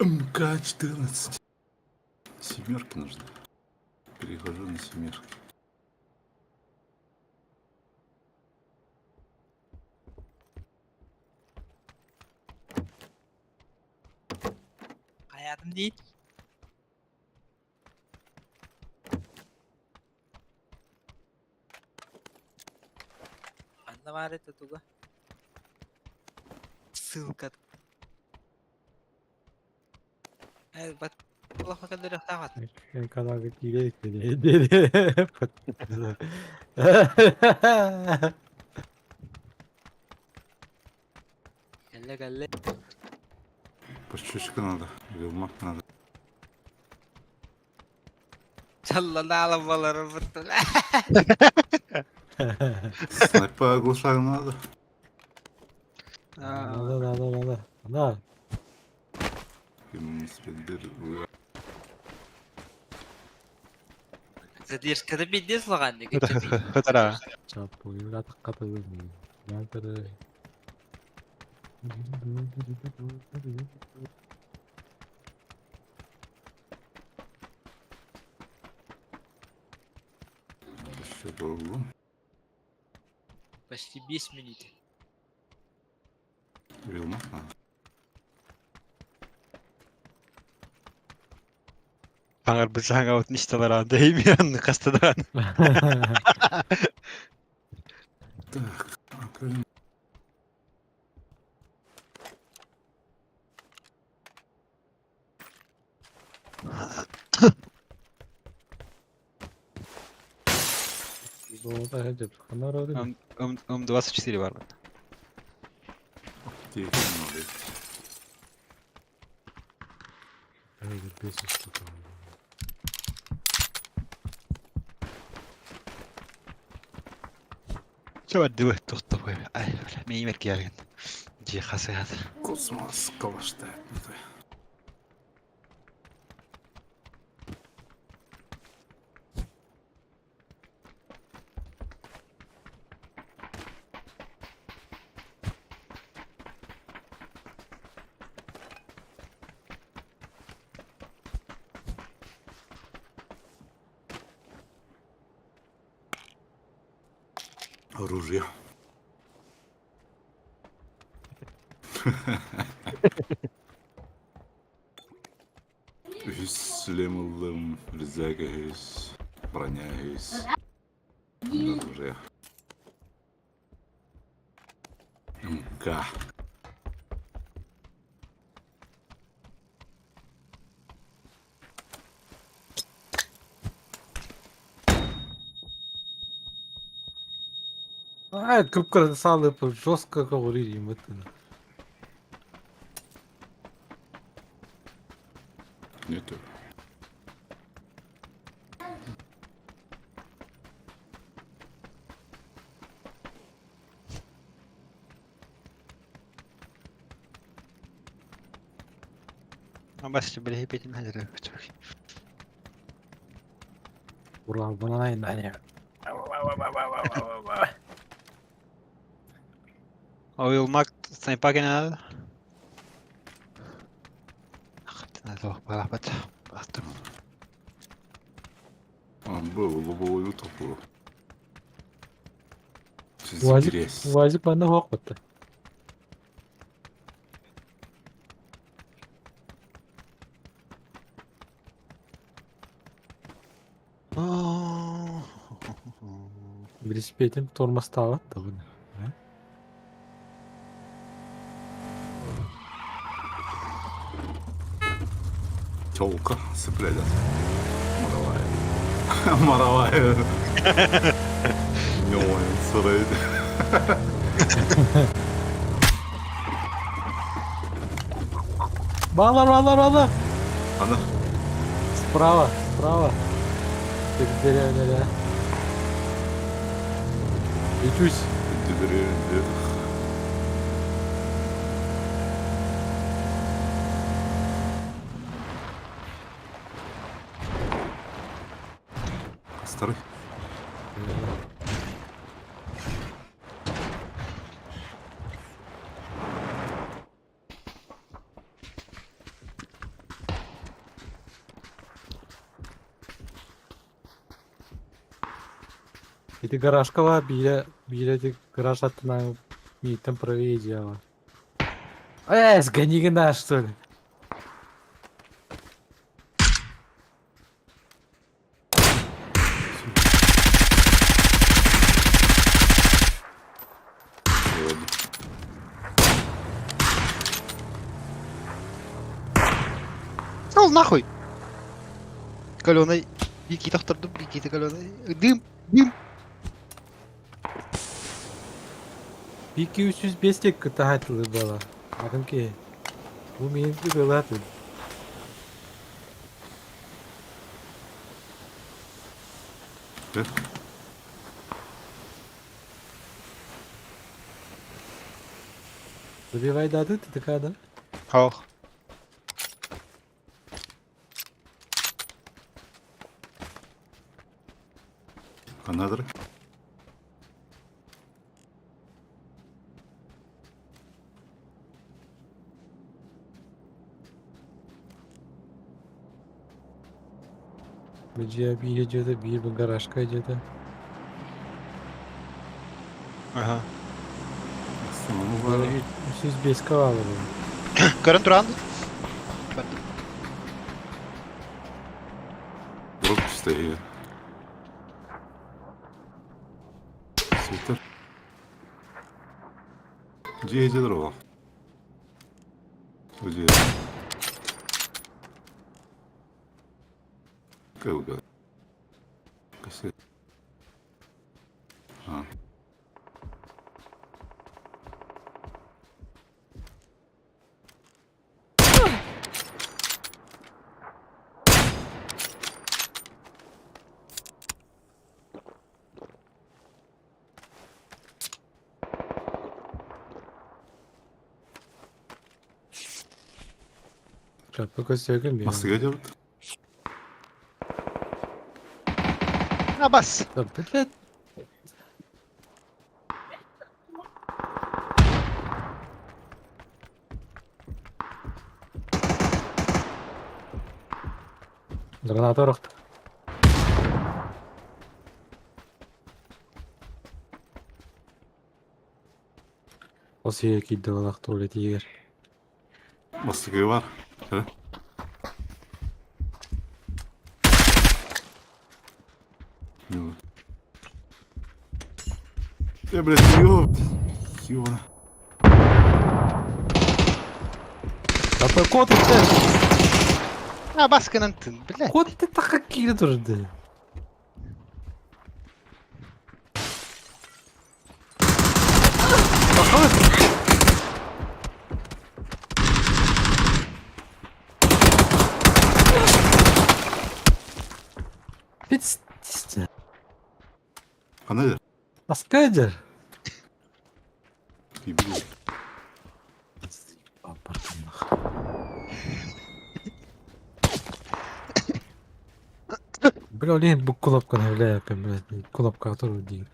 МК-14. Семерки нужны. Перехожу на семерки. Hayatım değil. Bende var это туго. Ссылка. Вот плохо, когда рахтават. Канал какие дели. Галле галле. Пощечка надо. Вилмак надо. Чаллана алабалары бұртты. Снайпа оглушаю надо. Надо. Задержкада бенде слаған неге. Хытара. Чапуйга таққатып Надо. Еще по углу. Почти 5 минут. Вилмак надо. Аңар біз жаңа от ништалар деймін қастадан. Так, окружение. Золото хәдеп. Ханар 24 var. Аптеки надо. Şöyle dıvı tuttu koy. Ay öyle meymer gelgen. Cihası hazır. Космос калашта. Оружие. Шлем алdım, рюкзак есть, броня есть, оружие. МК. Кыпкыр салып жестко говорили им это. Нету. Ama başta böyle hep etin hazır. Ура, бананай наня. Oyulmak sniper genel. Akıtına zor balabat. Bastım. Был лобовую топу. Уазик банда хоқ бітті. Велосипедин тормозта алады да бұны. Телка цыплят. Моровая. Моровая. Мёвая сырает. Bağlar. Она. Справа. Деревня. Лечусь. Старый. Это гаражка var, билети гараж аттынан митен правее дело. Сгони гна, что ли? Вроде. Сал нахуй! Каленый. Беги, тоқтырдым, беги, каленый. Дым, дым. 2-305 тек кытаатылы бала. Акынке. Bu menimki kılatı. Ver. Забивай даты, ты такая, да? Хаух. Another. Bıcıya bir gecede bir bu garajka gecede. Ага. Самому Bana var. 305 kavalı bu. Karın duran. Drop işte iyi. Светер. Где эти дрова? Где? Кэлга. Кассет. А. Çarpı göstergen bir. Nasıl geliyor? Ha bas. Блядь. Граната рохт. Осы кейді балақ туалет егер. Mastığı var. He? Yok. Ya блядь, yok. Ёбана. Kapı kod işte. Ha bas kanantın. Блядь. Kod de takı kiri durdu. Bakalım. Bit işte. Another. Askadır. Не бегу. Бля, блин, bu kulapka ne bile yapayım блядь. Kulapka atır değil.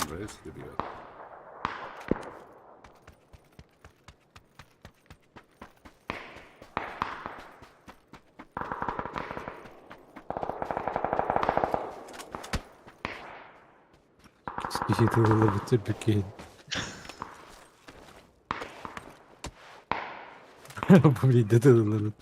Нравится ли бегать? Скільки ти ловити прикинь. Блін, де ти ловити?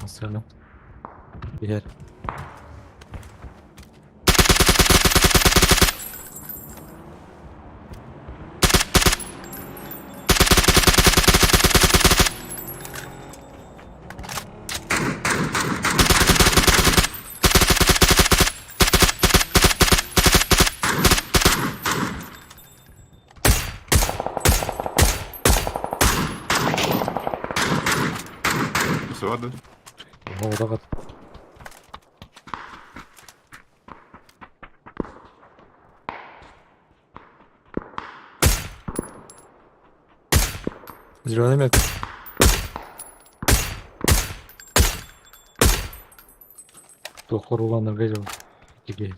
Nasıl? Bir yer. Все, ладно. Orada kat. Зеленый метка. Плохо Рулана видел. Офигеть.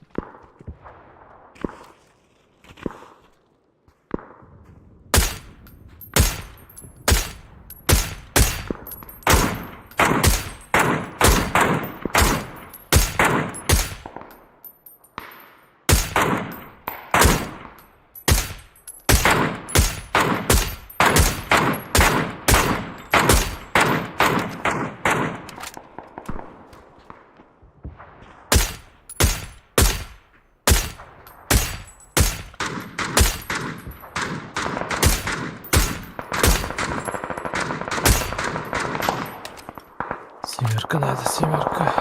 Семерка надо, семерка.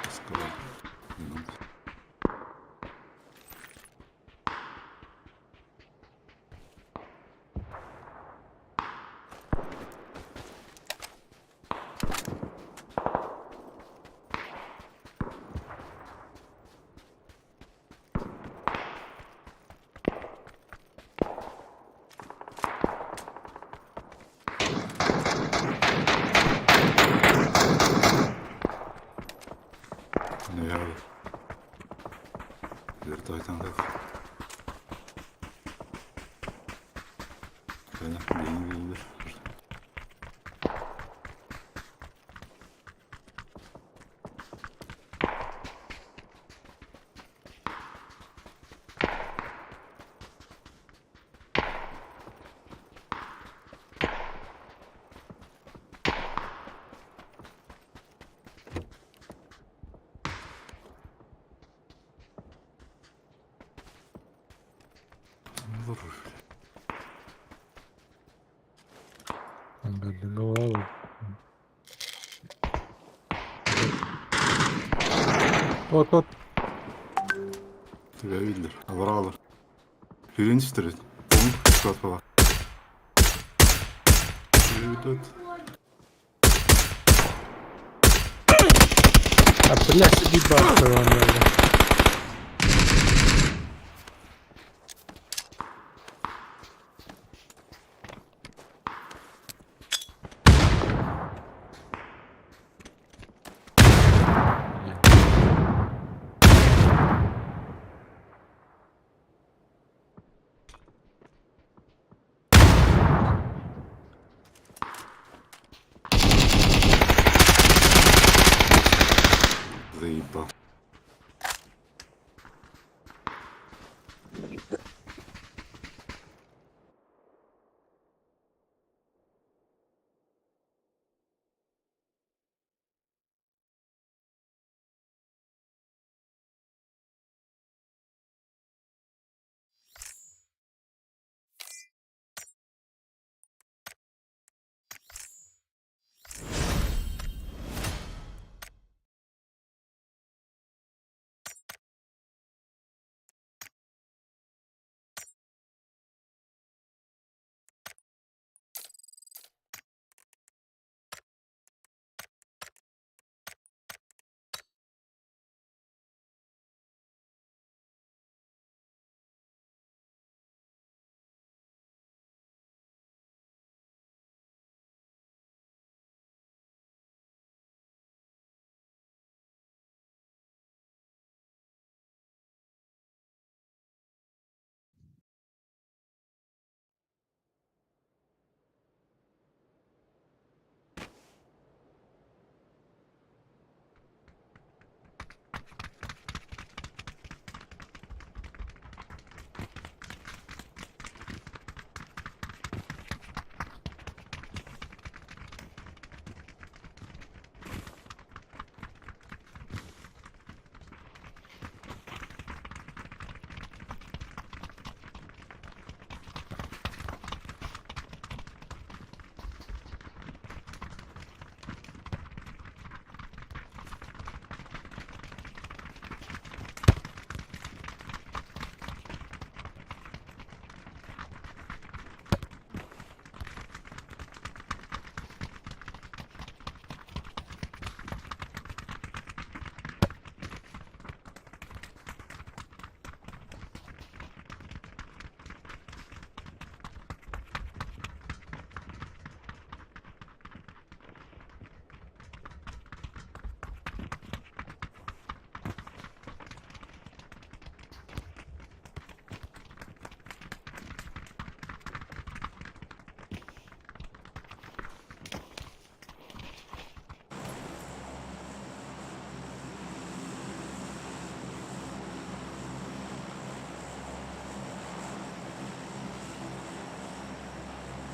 Сказал. Минут. Ну я вертолетом так. Понятно, я не видел даже. Голову. Вот. Тебя видели. Авралы. Перенчестер. Помню, что отпала. Привет. А, блядь, сиди бабка, ладно. Заебал.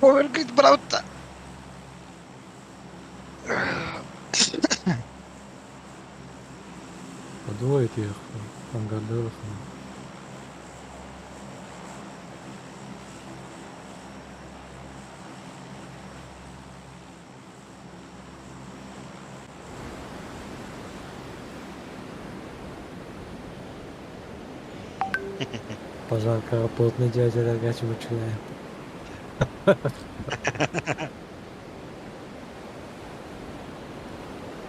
power grid brauta. Подумай, ты ангарда. Пожарка плотный дядя рогачий начинает.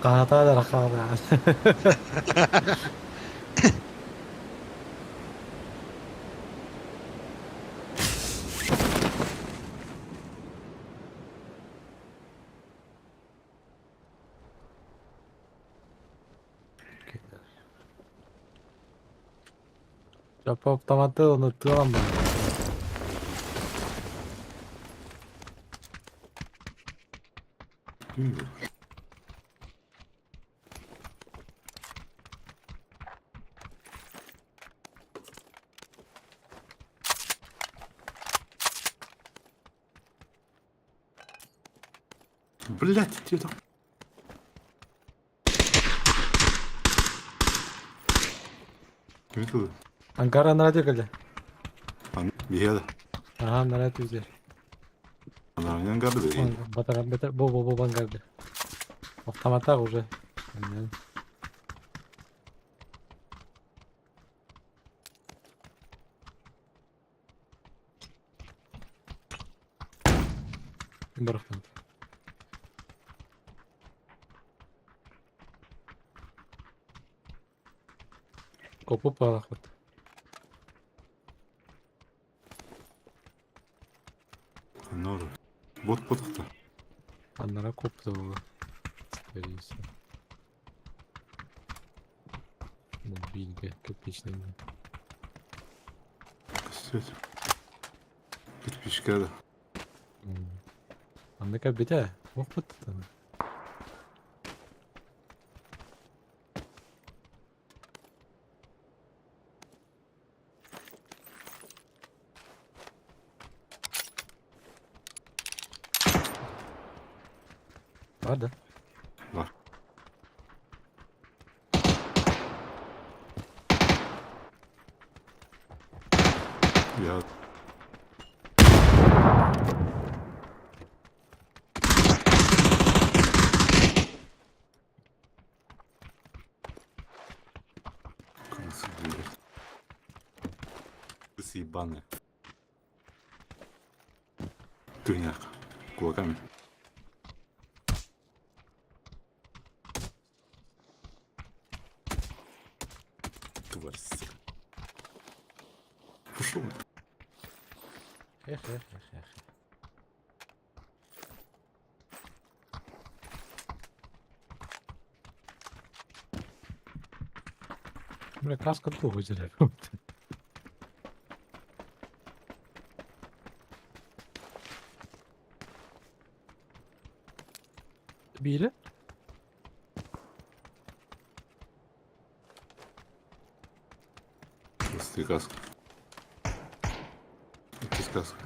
Катадар ката. Жапа автоматы унутуyorum ben. Değil. Блять, где там? Кім туди? Ankara nerede geldi? Bir yerde. Aha nerede güzel. Anlarından geldi be. Батарам бетер, бо бангарда. Автомата уже. Бұрықтан. Kopу paraqat. Ne olur? Bot da. Anlara koptu bu. Veriyse. Bu bilgi köpeğine. Kısmet. Bir pişkada. Anlaka bir de. Okuttu. Vardı. Var. Ya. Крысы, блядь. Крысы ебаные. Тыняк. Кулаками. Тварь, сука. Пошел. Эх. Бля, каска туго зеле. Biri. Простые каска. Без каска.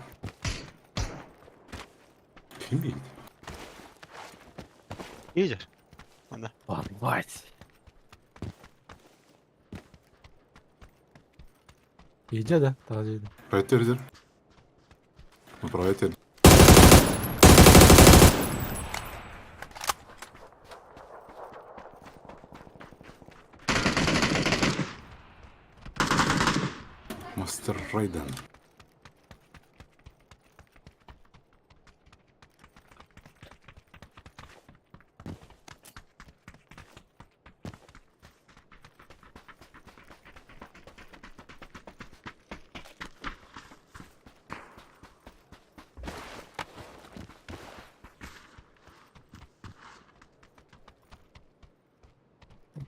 Kim yedi? İyidir. Onda. Порвать. Иди, да? Подожди. Проветер. Ну, проветер. Мастер Райден.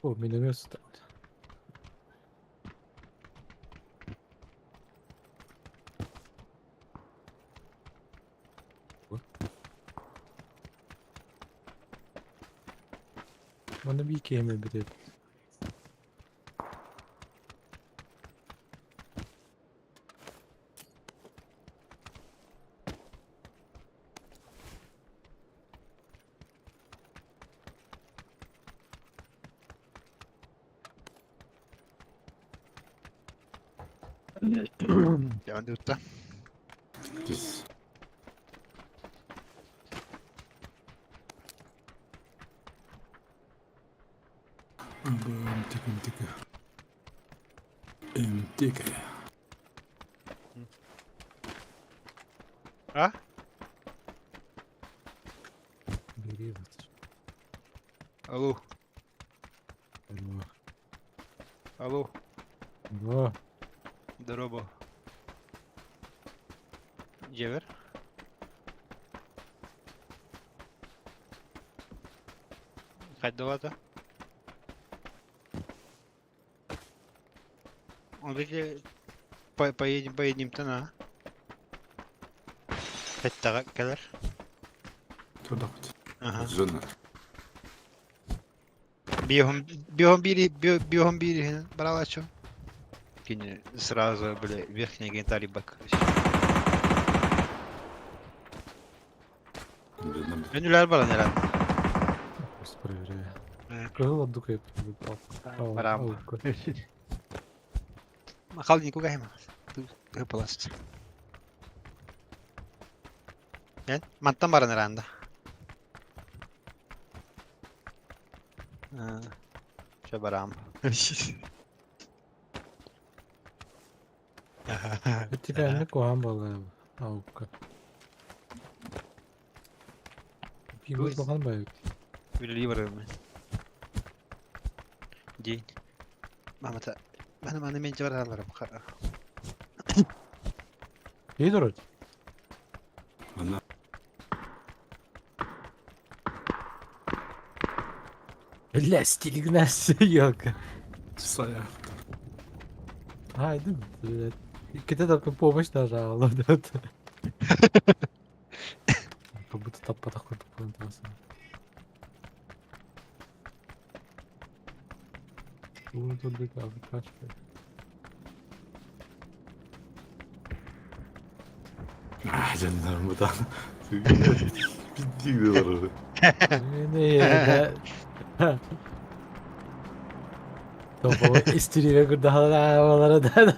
О, миномет стоит. Bana bir iki yemeği bir de. Devam de utta. Biz. MTK. MTK. Ha? Geriye batır. Alo. Allah. Alo. Allah. Здорово. Cevher. Kayda var da. Oradaki поедем-то на. Kaçta kadar? Tırdak bit. Aha. Zönler. Бьем бери, бралачо. Кинь сразу, бля, верхний гениталий бак. Bilmem. Önüler bana herhalde. Просто проверяю. Evet. Кого дукает? Барам. Холодильник угайма. Тут полость. Нет? Маттан барын herhalde. Şöyle baram. Тебя не куам было. Аука. Пиво Көз. болған ба? Böyle varım ben. Değil. Mamata. Benim annemin civarlarım. İyi durur. Bana. Lastik nasıl yok. Saya. Haydi mi? İkide de помощь нажала. Как будто там подоход плантация. Тут abi kaç be. Ah canlarım bu da. Bitti gidiyorlar orada. Ne yerine. Topu istiriyor gırdahalar havalara da.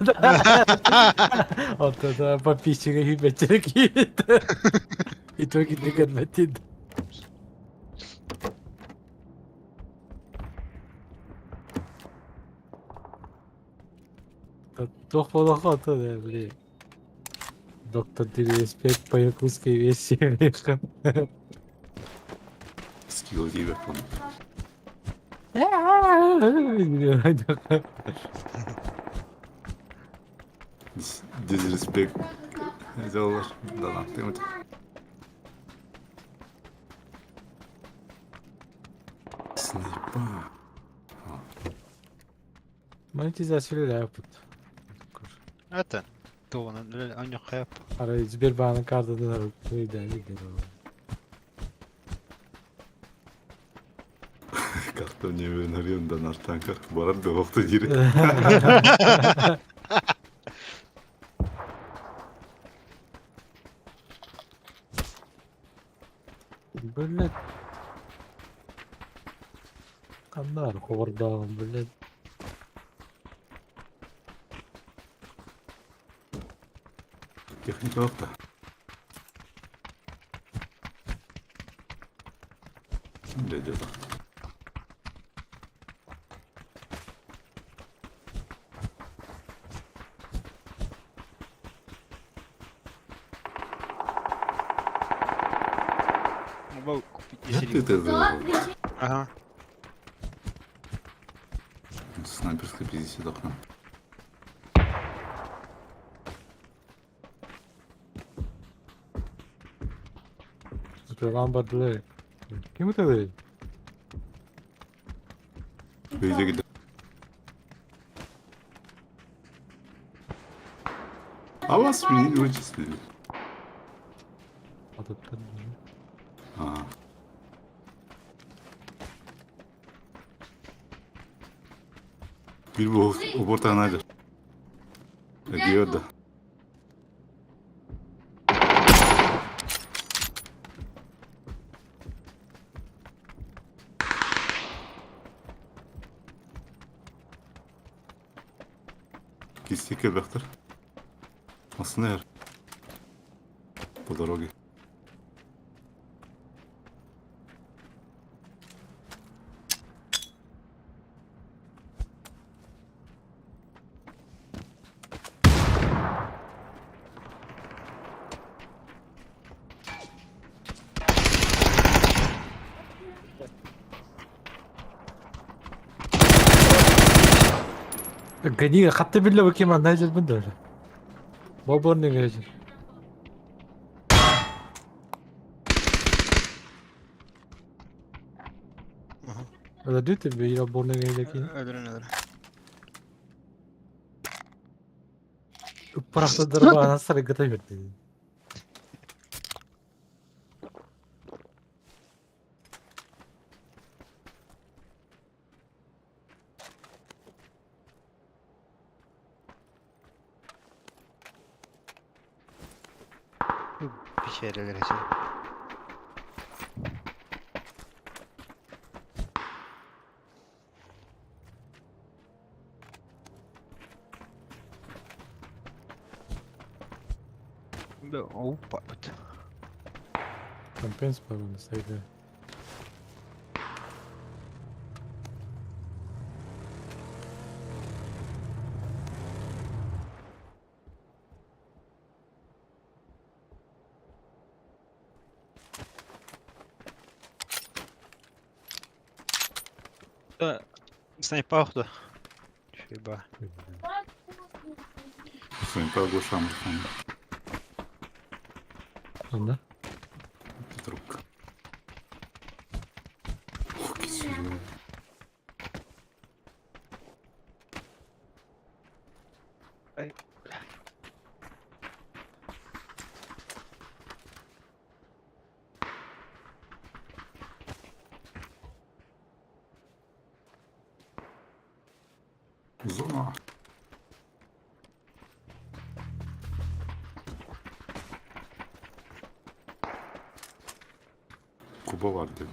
Ortada подписчика hizmetçilik yiğit. İtoki hizmetin. Тохло хата да, блин. Доктор Диреспект по якутской версии. Skill gibi yapalım. Disrespect. Ne olur. Dalan değil mi? Снайпа. Монетизацию yapıp. Это. То он не хэп. Arayı Sberbank'ın kartını da öyle Kartta не arıyorum da nartan kar. Bu arada bir vakti giri. Böyle kanlar hordan böyle Техника yok da. Şimdi diyor bak. Могу купить Я ты десерик. это Ага. снайперской пиздец окна. lambadılar. Kim utanıyor? Böyle gidiyor. А вас не вычислили. Atatürk'ün. А. Bir bu oportanadır. Diyor da. Кисти köpektir. Aslında yer. По дороге. Гони, хатты билле bakayım anlayacağız ben de öyle. Babur ne gelecek? Aha. Öyle diyor tabi yine burnu gelecek yine. Öldürün öldürün. Bıraktı darba anasını gıda verdi. Bir şeyler vereceğim. Опа. Компенс пardon saydı. Снайпа orada. Şöyle Снайпа оглушам. Anda. Трубка. Ох, кисельная. Зона. Kuba var dedi.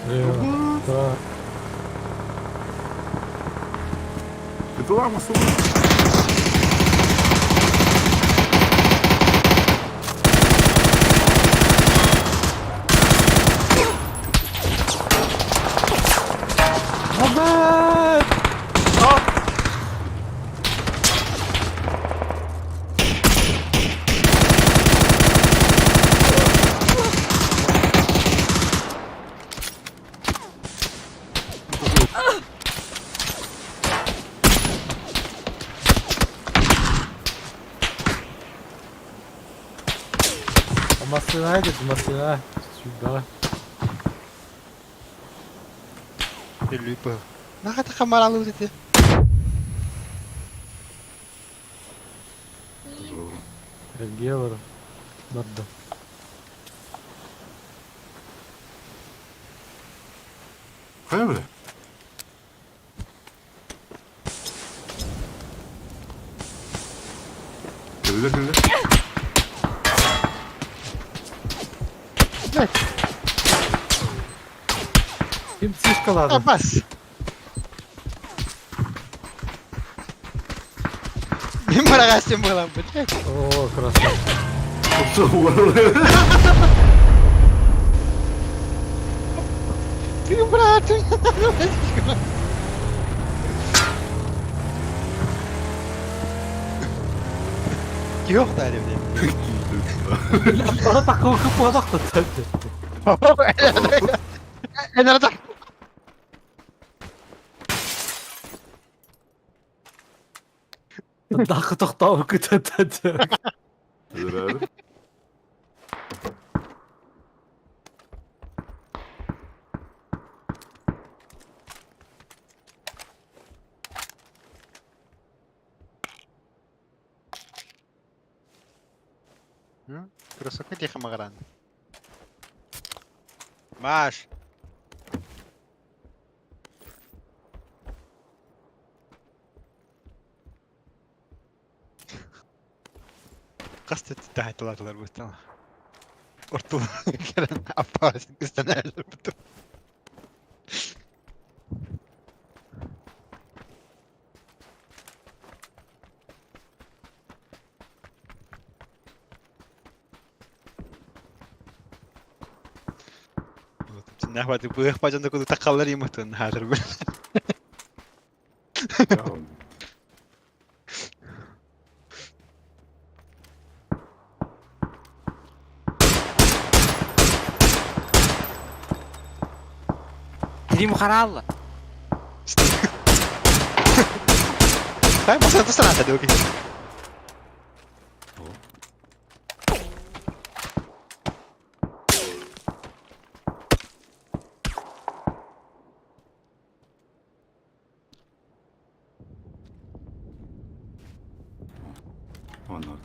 Слева. Да. Это лама, сука. Haber! Masaya git masaya. Сюда. Люпа. Нахата камаралу dedi. Belgiye var. Nerede? Хэвэ. Geldi. Evet. Kim sıçkaladı? Abbas. Bin para kaçtın bu lan bu. Oo krasavчик. Bin para attın. Yok da öyle bir şey. Bana takımı kapadak da tabii. En arada. Daha toxtau kütədə. Nedir abi? Hı? Kırısıklı diye kamaran. Baş. Kastetti tahtalarlar bu tamam. Ortalığı gelen Abbas'ın istenerler bu tamam. Nahvat bu ihbacında kudu takallar yumurtun hadır bu. Ya Trim kararlı. Hay masa tu sana tadi okey. o. Anladım.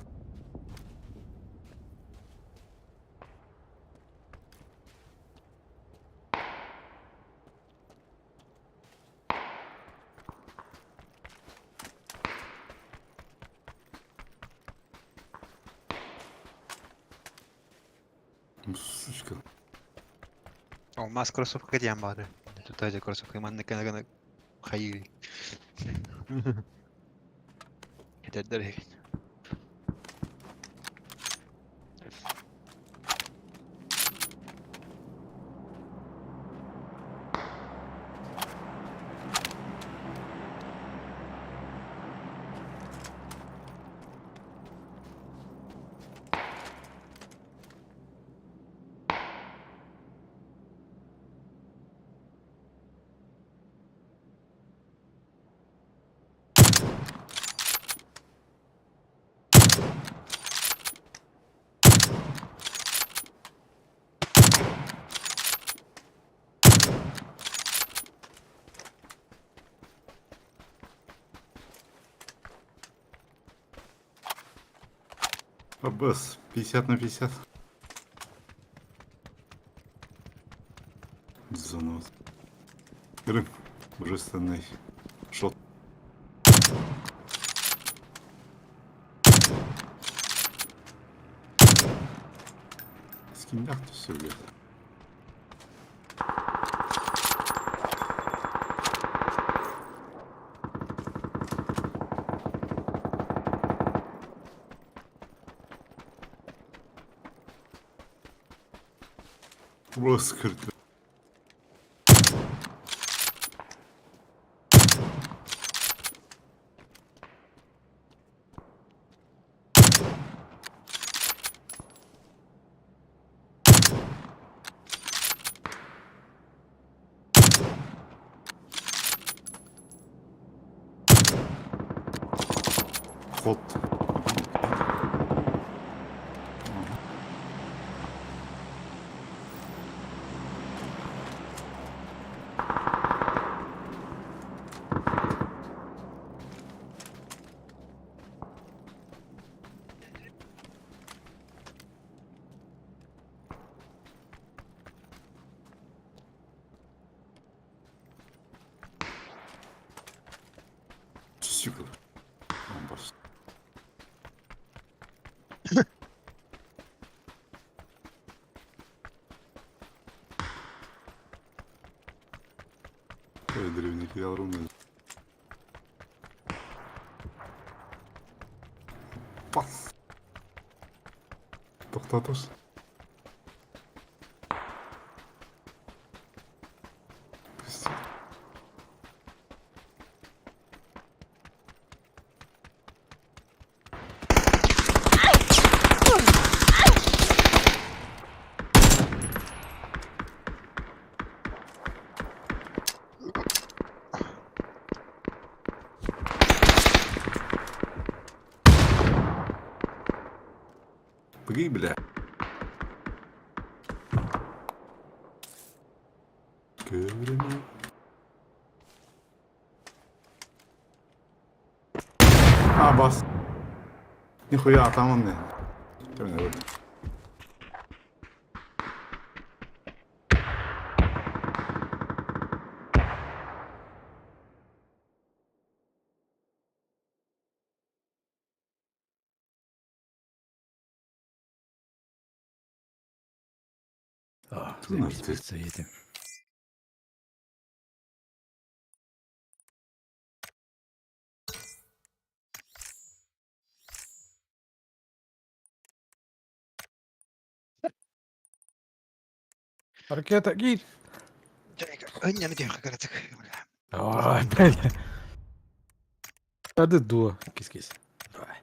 Сучка. Olmaz crossfit diyeceğim bari. Tutacak crossfit man ne kadar hayır. Yeterler he. Аббас, 50 на 50. Занос. Рым, божественный шот. С кем яхту все блядь. Burası 40. Ход. Сука. Амбас. Ой, древники, я вру, Пас. Тоқтатыз. Беги, бля. Görünüyor. Ha bas. Нихуя атаман я. Что меня вот? Ah, Tu nas ty. pizza yedim. Ракета, гид! Önüne mi diyor kakarattık? Ай, блядь. Hadi dua. Кис-кис. Давай.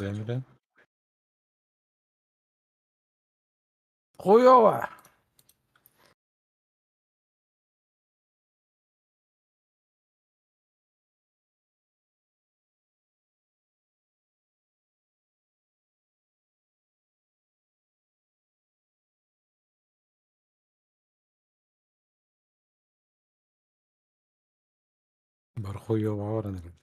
Emre. Хуёво! Бар хуёво оранır.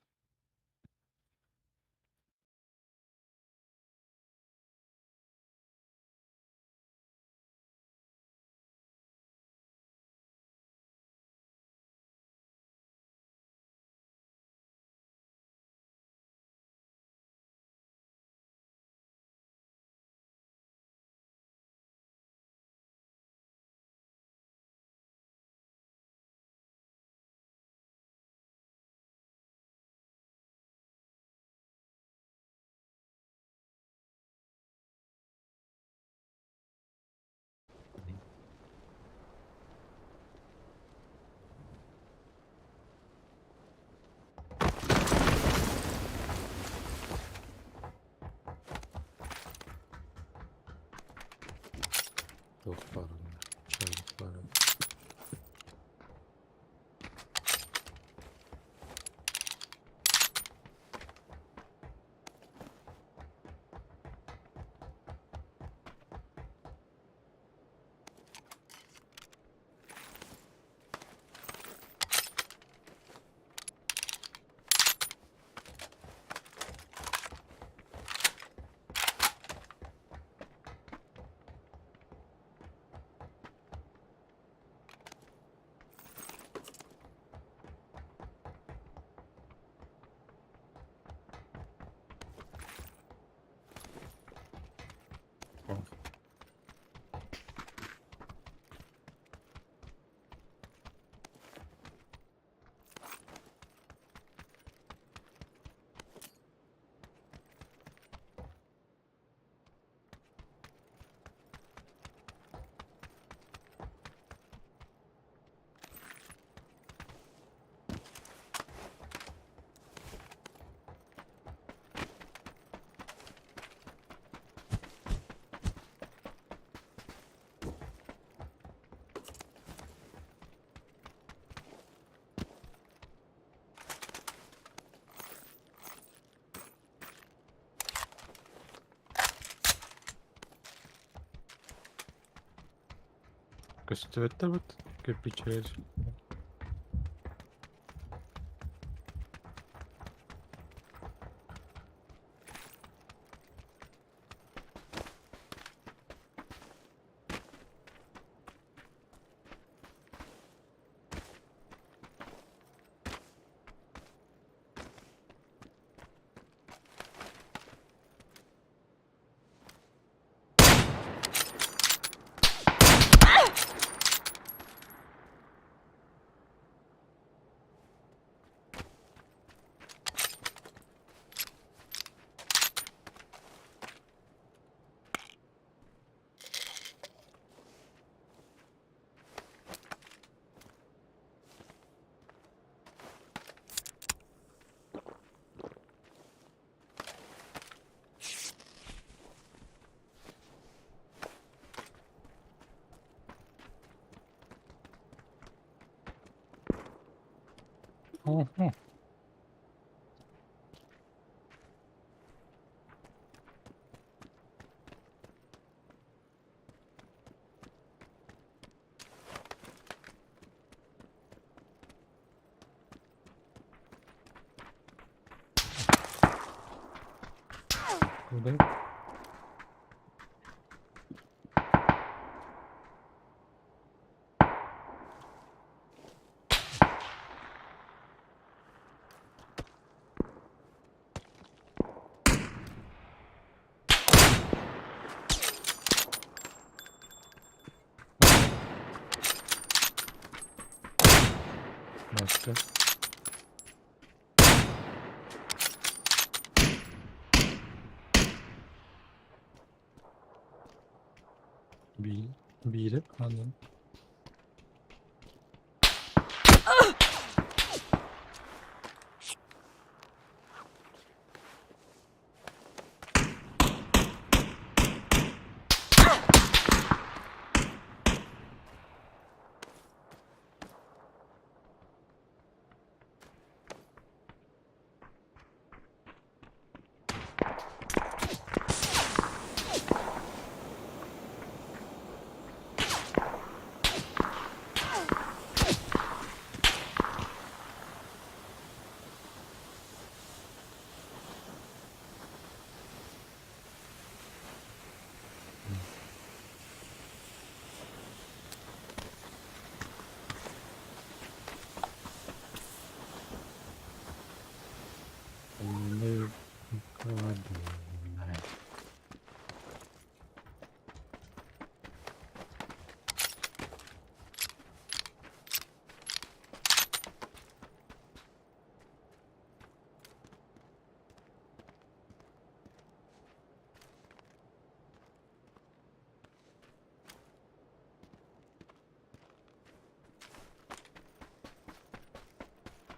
var. Стоит вот кирпичи. Ого. Куда? Başka. Biri anladım.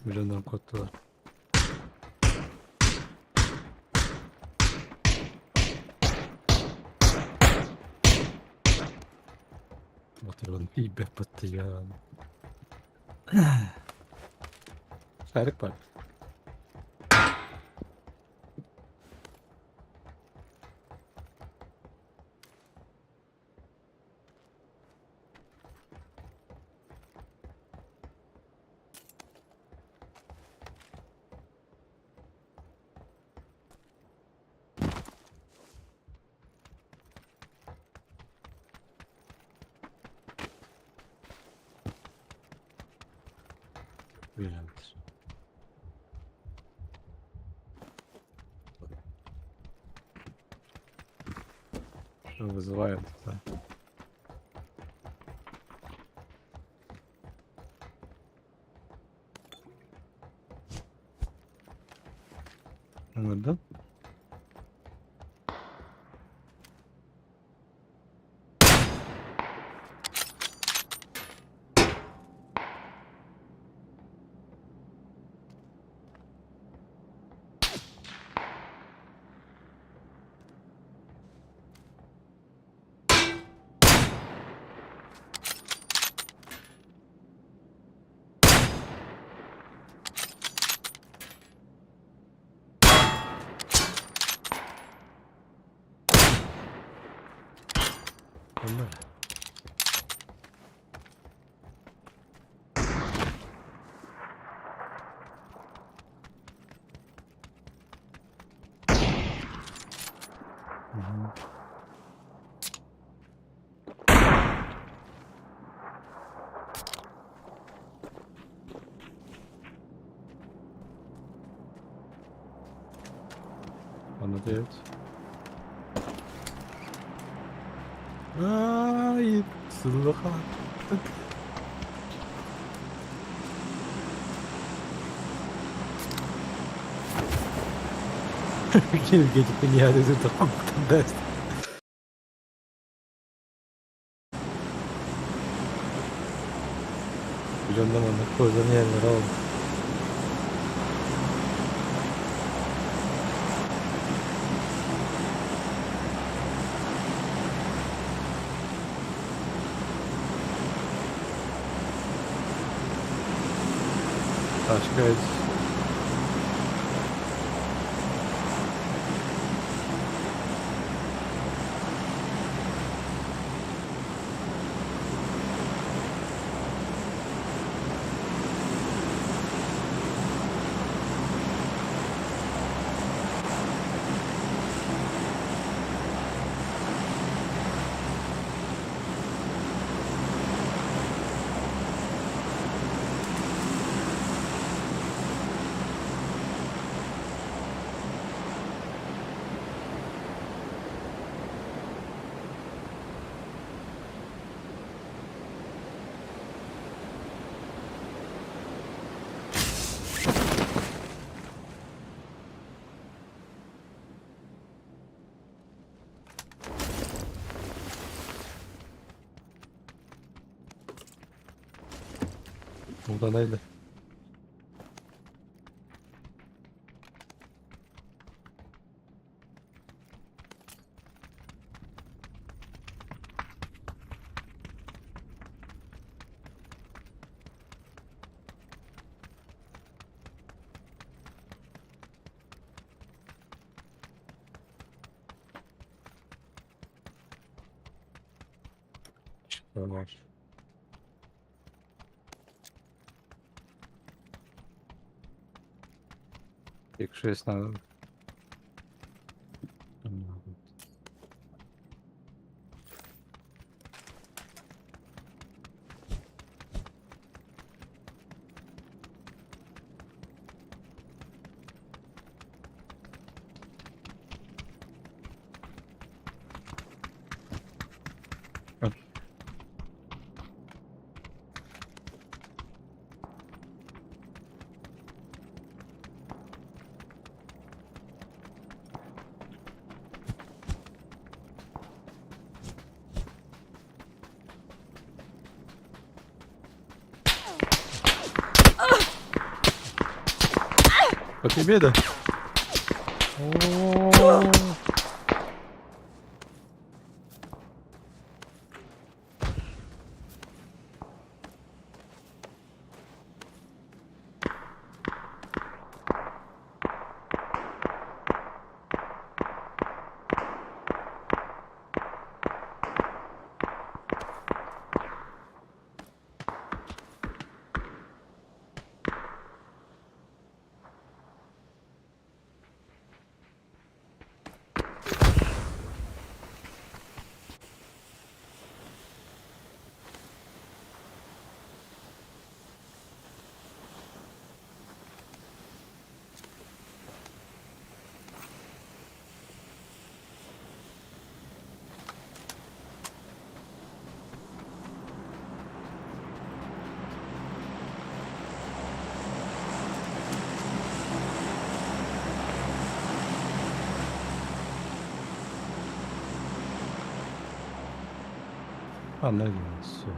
Milyondan kodlar. Вот Lan iyi be pıttı ya. Şarkı var. Güzeldir. Вызывает это. Anladın? Onlar. Hı hı. Anladın? Hayır. Sınırlı kal. Gecikme nihayetinde tamam ders. Biliyorum onu koyduğun yerlere oldu. Başka hiç. Burada neydi? Şurada var. Якщо є на... По тебе, да? О-о-о. Анализ. Всё.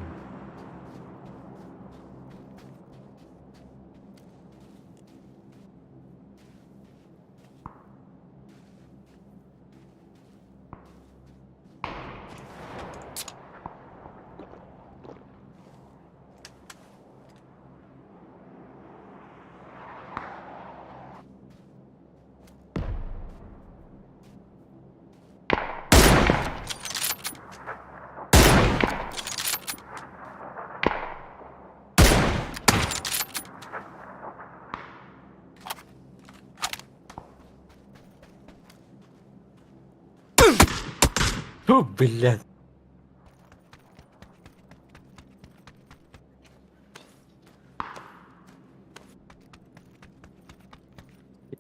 Фу, блядь.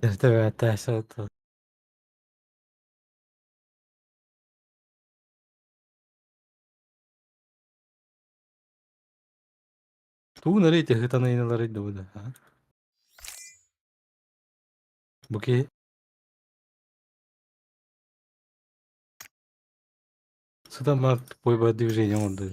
Это вот. Ту налейте, это на наларить да. Буки. Сюда мат по движение он да.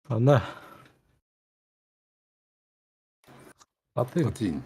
Она. А ты? Латынь.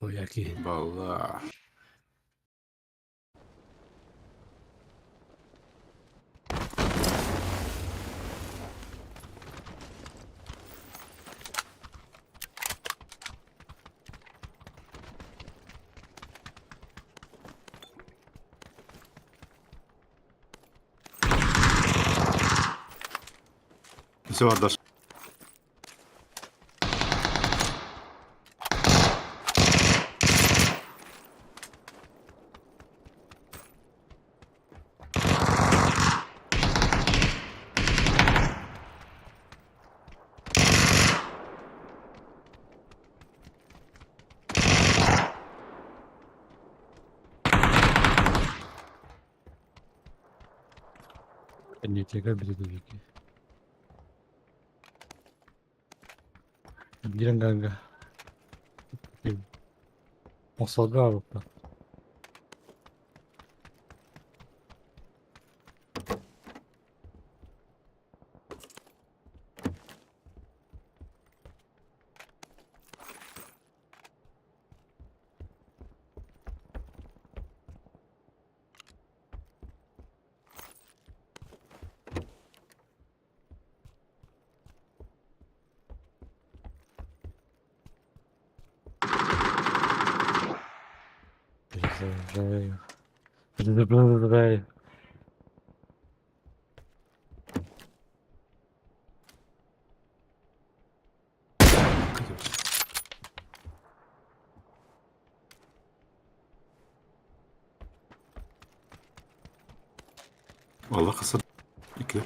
Ой, який. Бала. Все, отдашь. Не тяга бредовики. Гиранганга. Osaka Avrupa. Vallahi kısa. İki.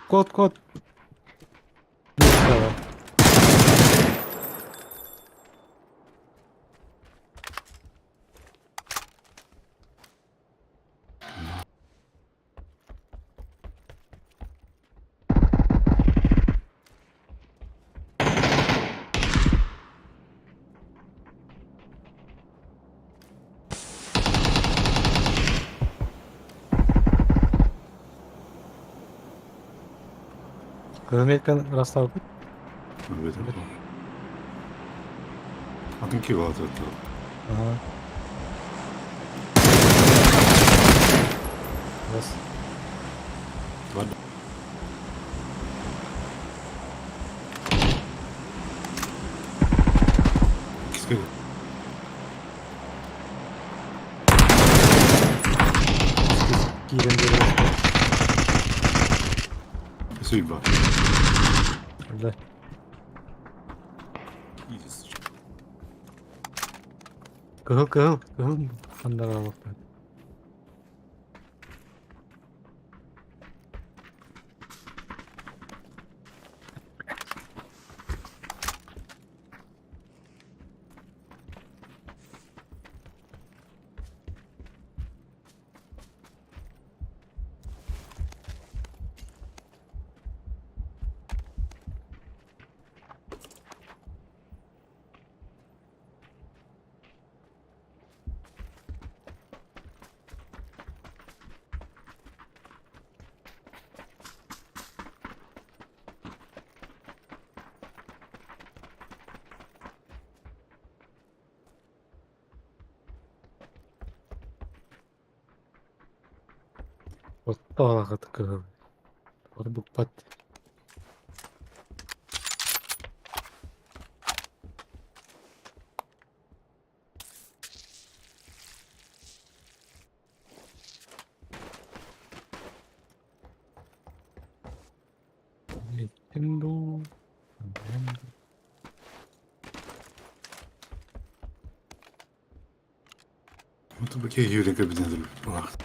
Kod. Tamam. Amerikan rastladık. Evet. Adın ki vardı. Aha. Biraz. Var. İkisi de. Giyelim diye. Kesin var. Öyle. İyiyiz. Kıhıl. Onlara bak ben. Otta kıhıl. Orada bu pat. Nintendo. Moeten we een keer hier denken beneden. Wacht.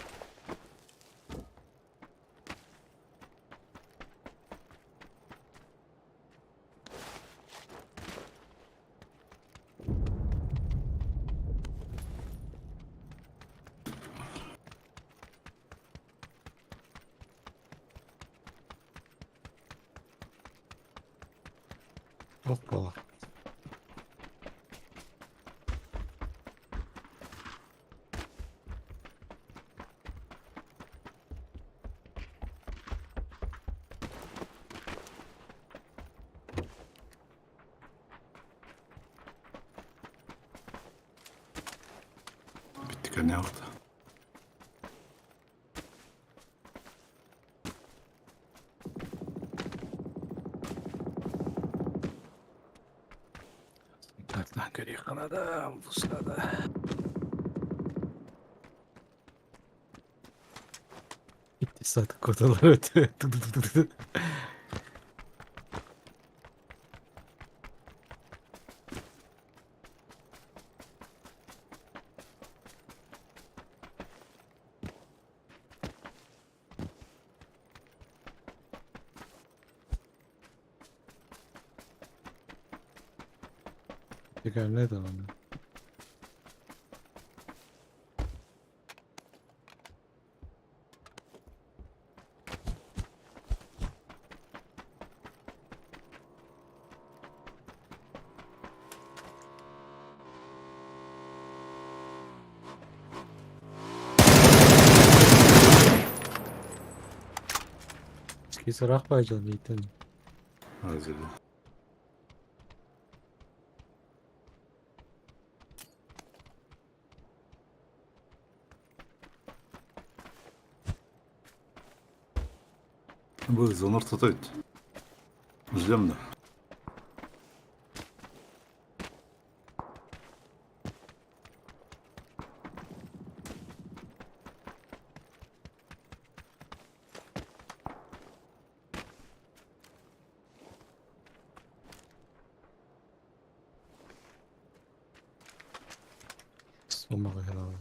Hoppa. Bittik ne yaptı? Uzaktan görüyor Kanada. Vuslada. Gitti zaten kodalar ötüyor. Teker ne de onu? Eski Rahbaycan Yiğit'in. Hazır. Bu zonur tutuyor. Üzülüyorum da. Olmak herhalde.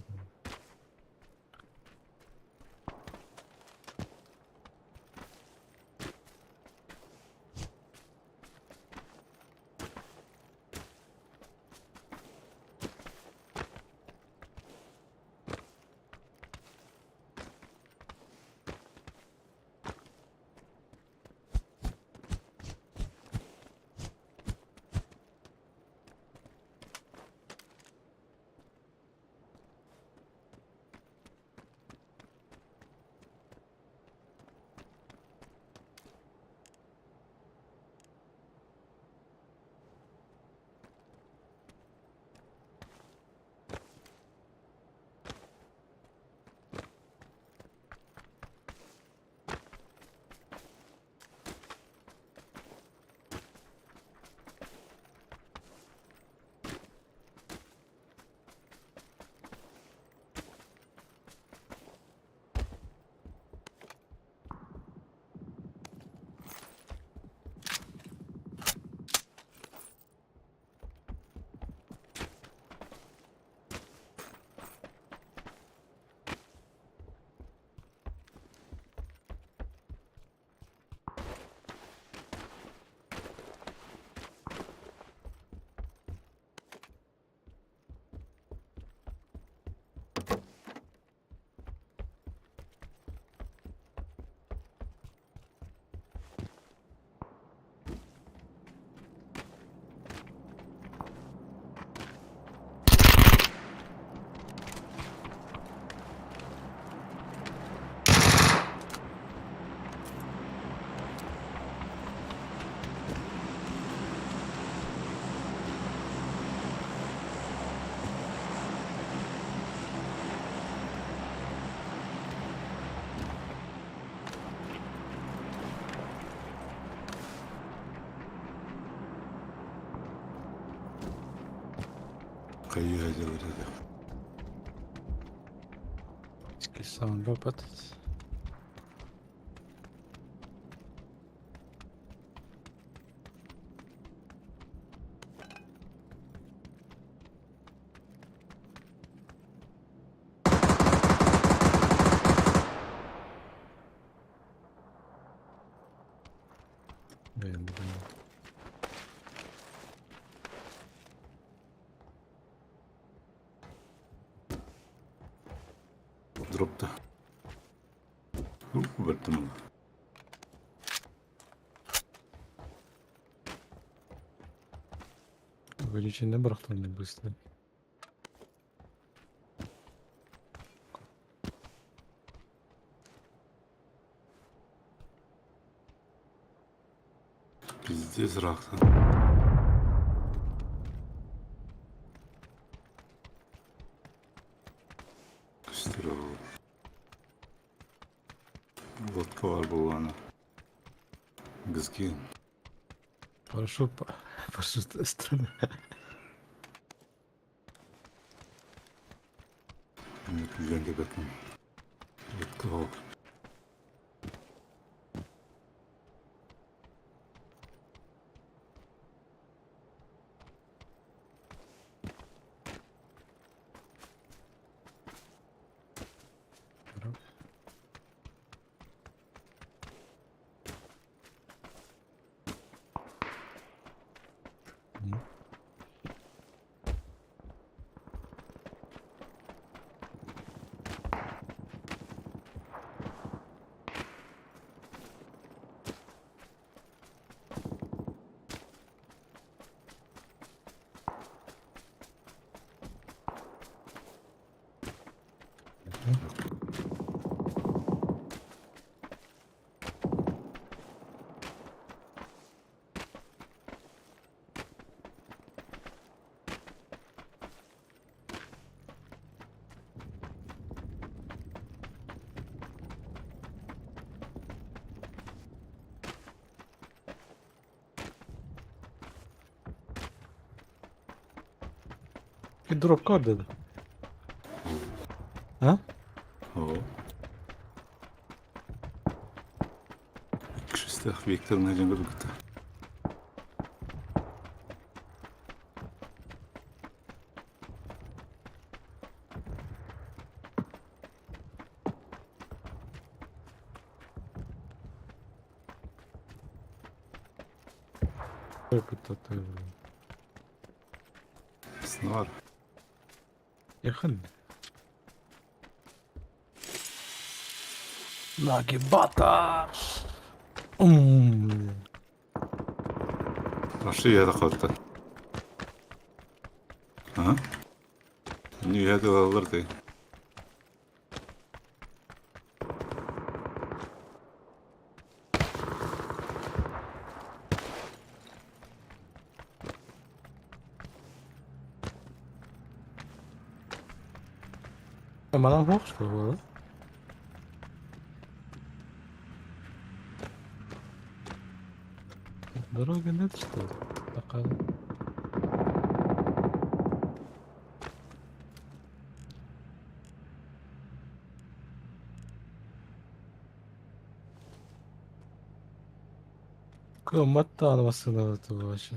Kayıyor acaba dedi. Eski sound patates. Beğendim. Dropta. Baktım ama. Böyle içinde bıraktım bu isteği. Пиздец рахтан. Кыштыру. Лодка var bu ana. Gızki. Парашют, парашют страны. Güzel bakın. Lodka var. Bir drop kar dedi. Ha? Oo. Krzysztof Wiktor na dzień dobry. Korkut Snar. Yakın. Lagi batar. Raşıya da kaldı. Ha? Niye de alırdı? Maar dan hogeschool hoor. Дорога нет что ли? Такая. Кыматта анасını öldü başı.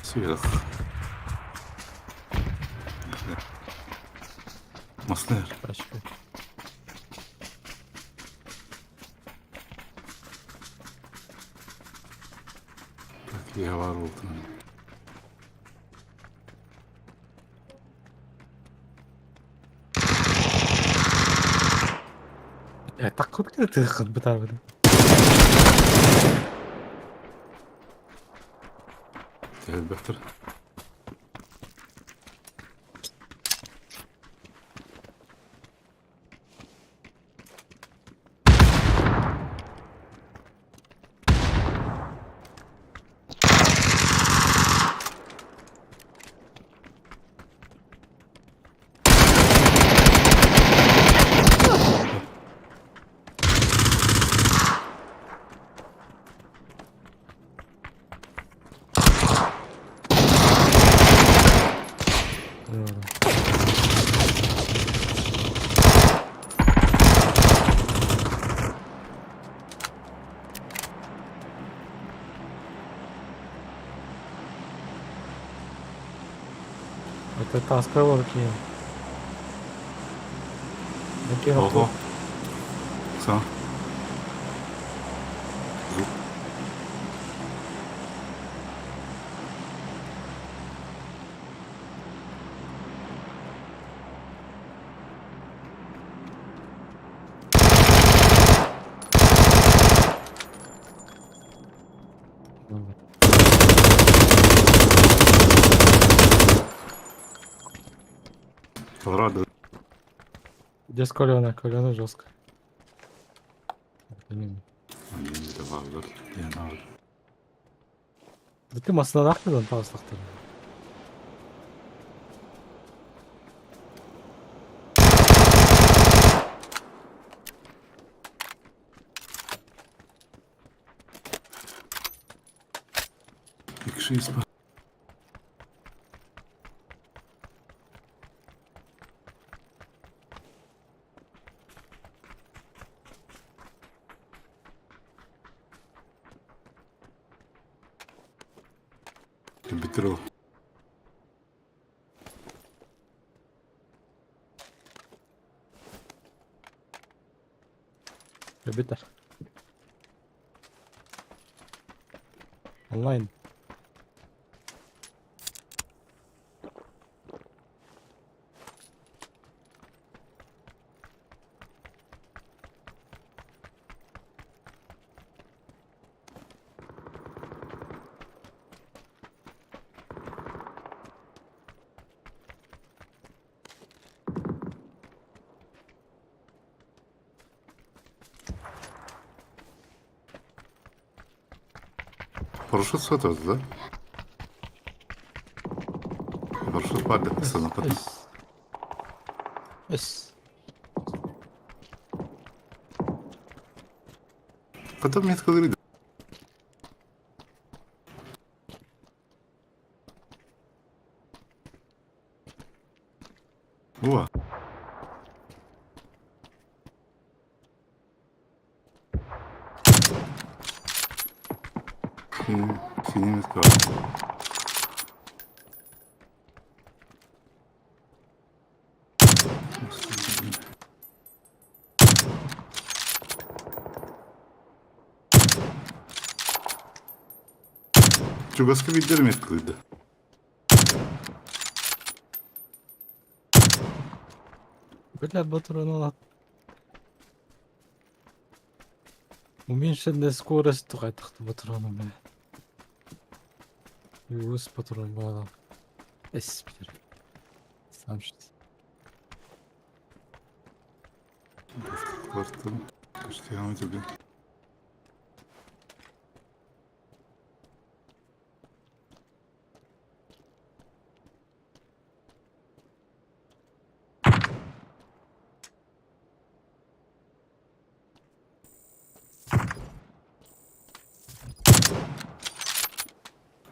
Sıyırık. Masner. Başka. Belki var oldu. Так куда ты хоть бы там? Gel Bektir. Это таскова кинул. Накинул. Ого. Sağ. Колорадо. Здесь колено жестко. Блин. Yeni de vardır. Yani var. Да ты масына нахмедан тауслықтыр. Bir kişi ispat. Bitir o. Битер. Онлайн. Парашют сатıyordu da. Парашют падает sana потом. Ös. Ös. Потом меткалıydı. Ува. Синий метка. Чугаска видleri меткалıydı. Бля, патронов. Уменьшенная скорость тухайтықты патроны, бля. И өз патрон бағалам. Эс, бля. Сам что. Kvartım. İşte devam ediyor.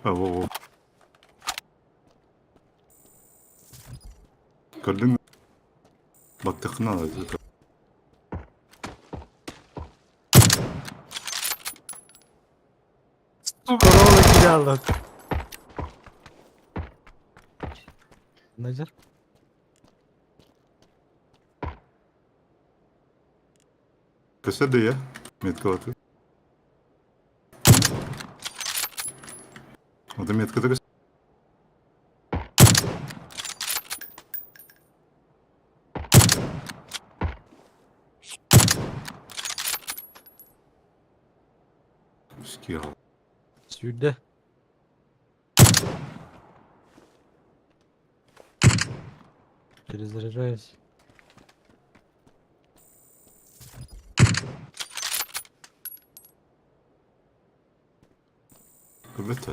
Ha, o. Gördün mü? Bak takına da. Корова кидала. Назар. Köse de ya. Metka atıyor. O da metka da köse. Ski al. Сюда. Перезаряжаюсь. Kıvvet.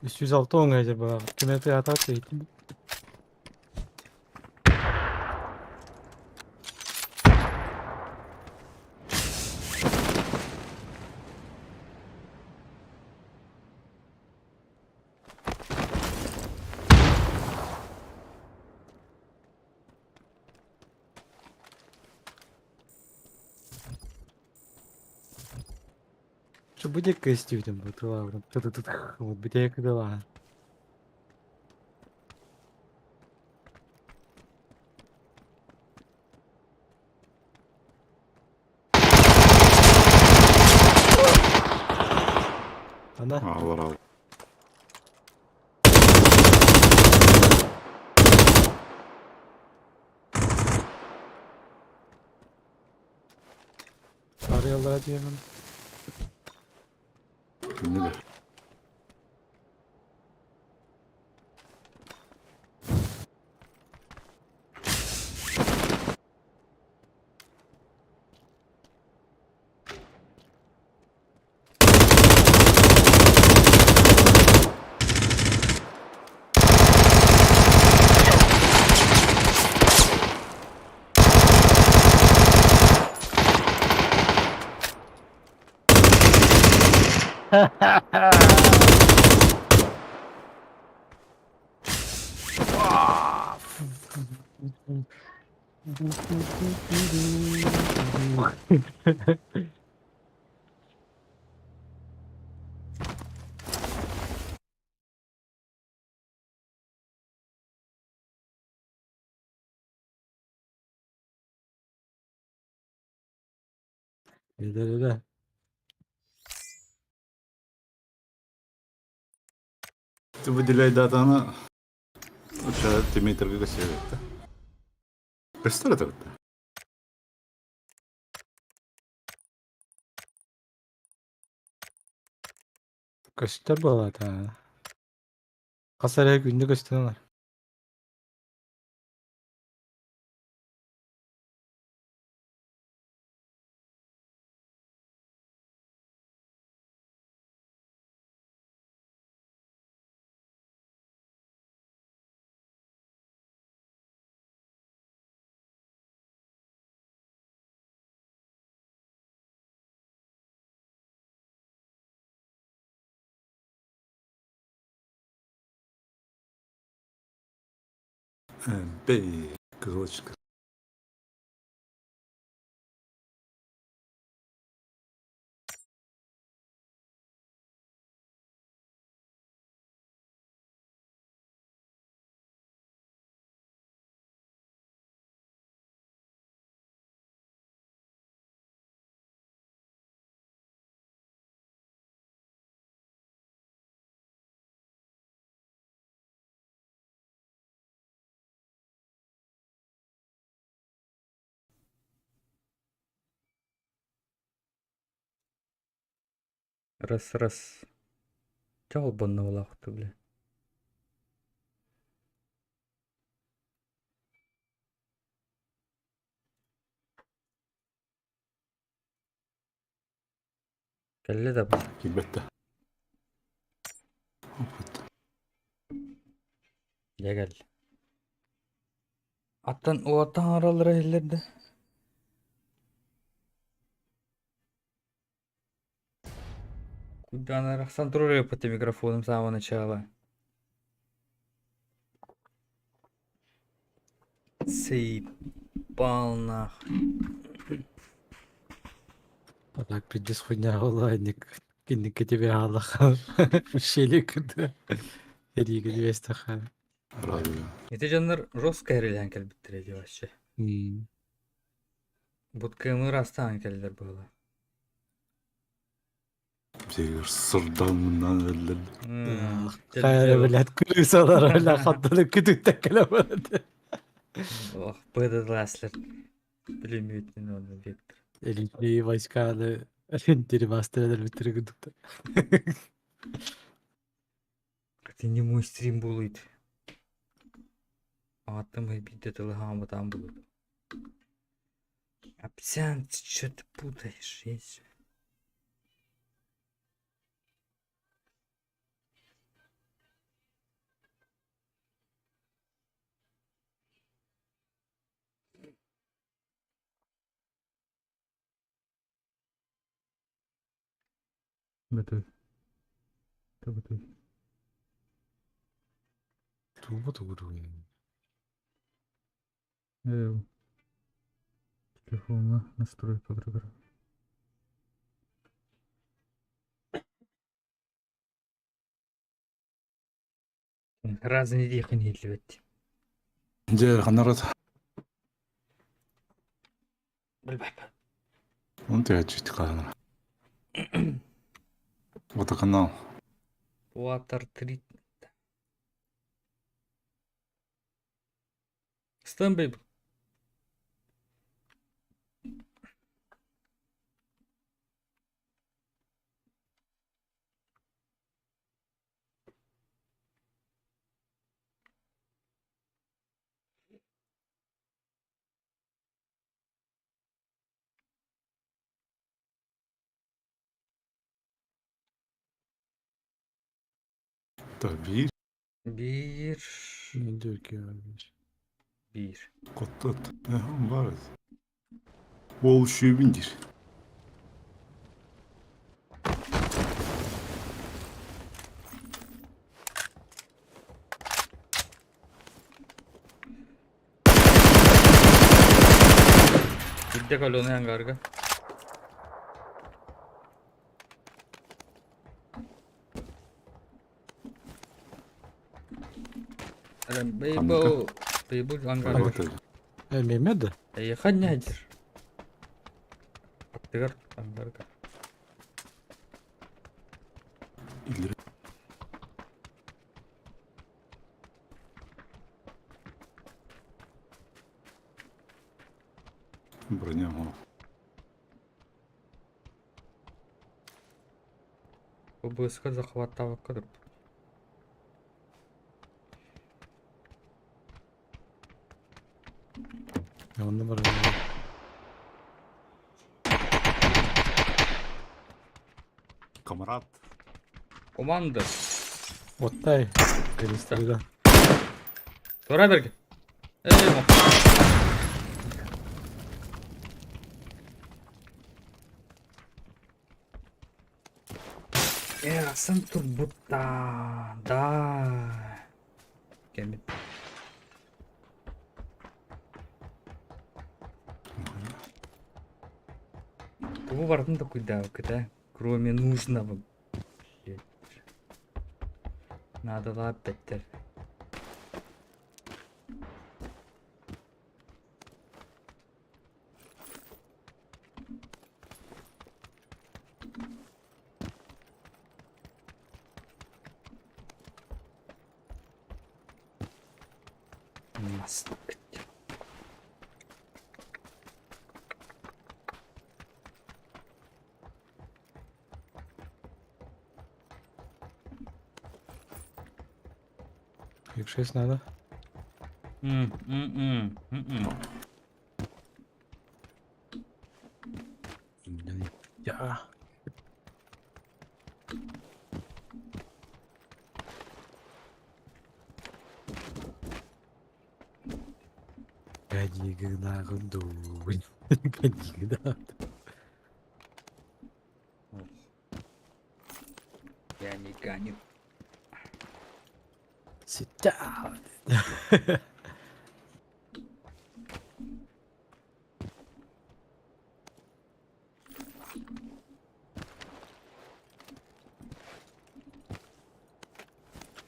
Üst 106 on acaba? Kilometre atar eğitim. Что будет костюм там вот лавром. Вот бы я когда. Ana. Allah Allah. Arıyorlar diyorum. Ünlüler. Öyle öyle. Bu delay datаны uçağı Demeter'ga gösterecekti. Göster tabii. Göster bu arada. Kasar her günde gösteriyorlar. Bey kızılcık. Раз. Чого бонна валахту, бля? Келли да бұл. Elbette. Ya gel. Аттан оаттан аралыра еллерді. Куда нарахсан тұрыр өпіті микрофоным самого начала. Сейпал нахуй. Так придет хуйня ладник. Киндики тебе аллаха. Шели куда. Эриге двестаха. Radyo. Эти жанр жестко әрелен кәлбіттіреді вообще. Будка растан кәлдер было. Bize sırdanından öldürdü. Хайр, блядь, крысалар, бля, хаттаны күтүктө келемеді. Ох, быдыдласлар. Білемейтін оны вектор. Элитные войсканы теребастыралар битиргендикте. Ты не мой стрим будет. Атом и бит это лагама там было. Апсян, ты что ты путаешь? Есть. Готовь. Ты готовь. Тубу-тубу-тубу. Телефон настройка программы. Разные дихания делать. İnce kanarız. Bilmem. Onu da açtık kanara. Водоканал. Water treat. Стамбей. Tabii Bir. Ne diyor ki abi? Bir. kotlat. Var. Wall şu bindir. Gidde kalonu hangarga. Бейбо. Бейбо hangarga. Bakın. Mehmet. Хаднядер. Attıgar hangarga. İleri. Броня, о. Обыска захватав кадр. Yanında var. Камрад. Команда. Оттай. Перестріляв. Тура берге. Eyvah. Yarasın turbutta. Da. Gelmedi. Кого вардын такой давка, да? Кроме нужного. Блядь. Надо лапать-то. Настык. Якщо есть надо. Я. Гони, когда дуй. Гони, когда. Я не гоню. Сюда.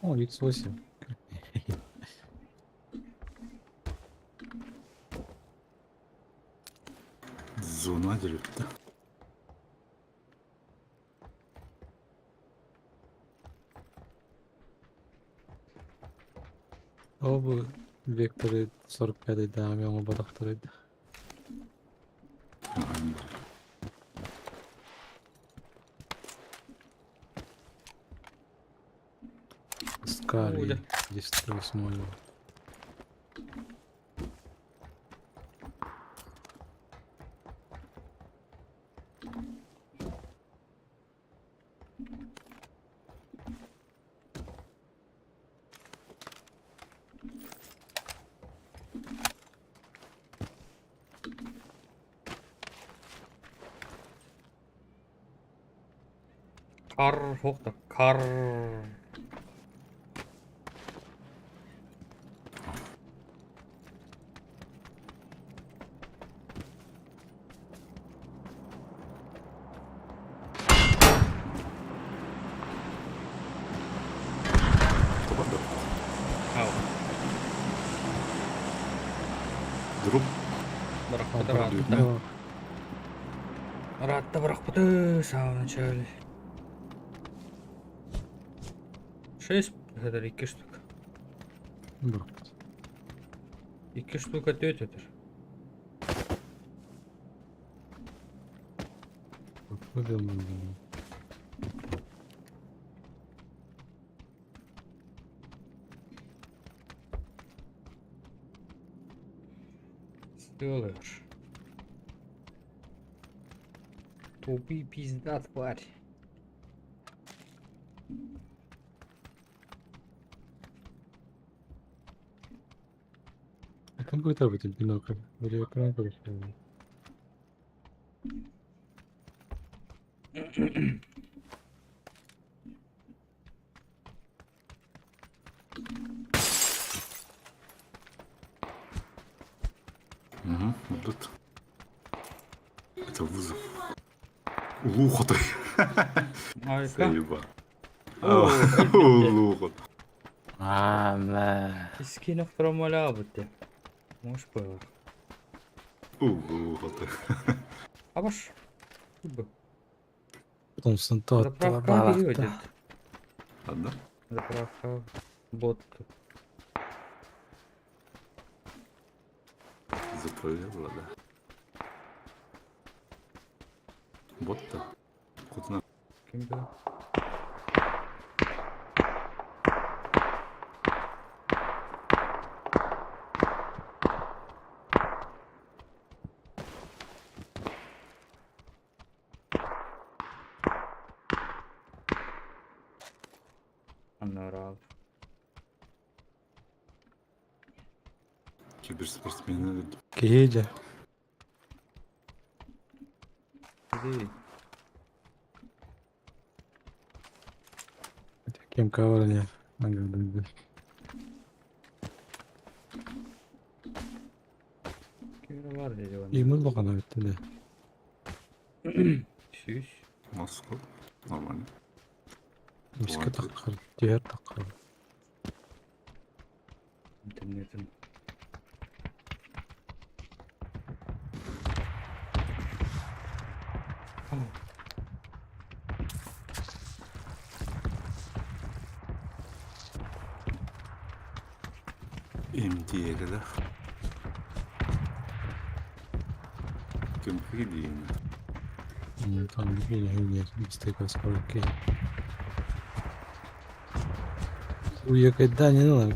О, X8. Зона деревта. O bu vektörü 45'e devam ediyor ama badaktırıydı. Скари, Оля. 10-8. Kar hokta. Kar. Ау. Дроп. Бырақпыты ратта. О, Ратта бырақпыты. Самом начале. 6 это 2 штук. бak. 2 штука төтөтөр. Bakıyorum. Сделаешь. Тупи пизда, тварь. Компьютер будет бинокль. Или экран просто. Угу, вот тут. Это вызов. Лухо ты. Айка. Заеба. О, Лухо. Ана. Скинув тромоля бути. Можешь было. Лухо ты. А баш. Кубы. Потом сантот. Заправка идет. Ладно. Заправка. Бот. Заправила, да. бот та. Кутuna. Kim bilir? Anlar abi. Киберспортсмені öldü. Gece. Hadi. Kim kavarınıyor? Hangi öldü? Kim var dedi bana. İmur bakana bitti de. Süs. Moskva. Normal. Miske takar. Diğer takar. İnternetin. MD'ye Kim gideyim? Tam bir yer. İstek az korku. Uyuyakaydı ne var?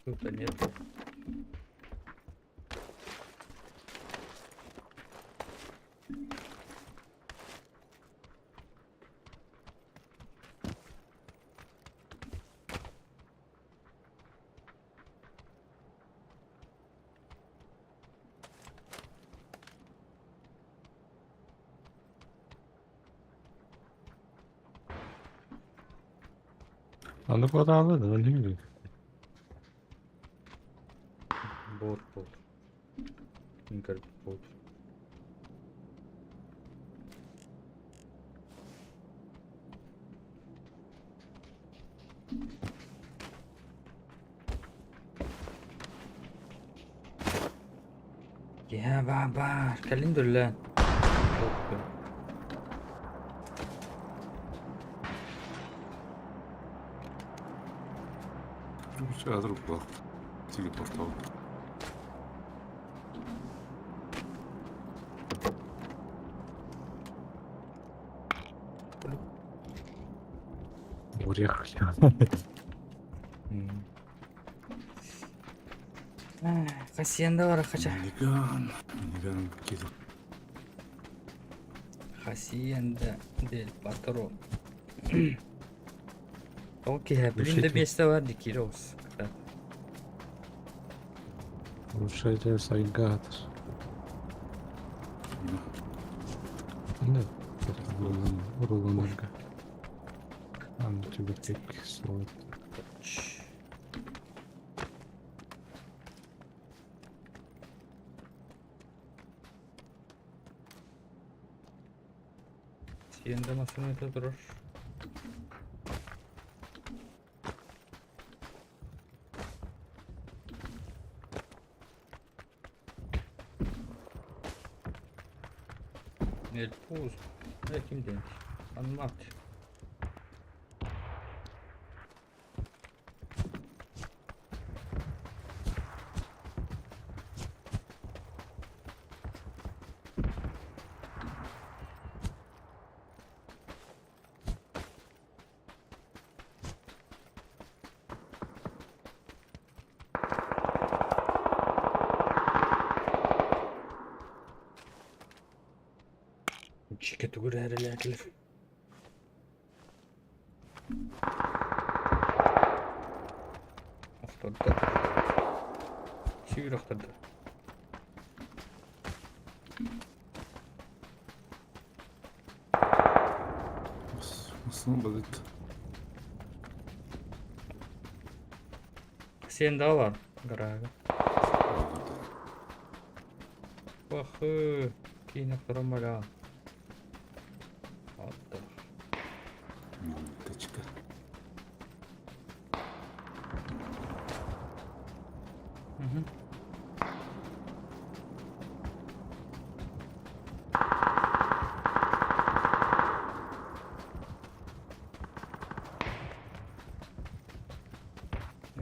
Тут-то нет. Anlık o da aldı. Ne bileyim. Бот. Инкар бот. Ya babar, kalian duluan. Bot. Çadır kulak. Teleport oldu. Oraya ya. Kasihan da var kaça. Nigan gidip. Kasihan da del patron. Okey, benim de şey- beste var dikiyoruz. Bu şeyler saygıdır. Ne? Vurulun örgü. Antibiyotik soğuk. Siyende masanede durur. El pus. Kim demiş? Anlat. Chica tu gurare lekler. Aftorda. Şiir aktardı. Nasıl balık? Sen daha var. Garaga. Bakı. Kine kuramala. Hatta. Minutочка.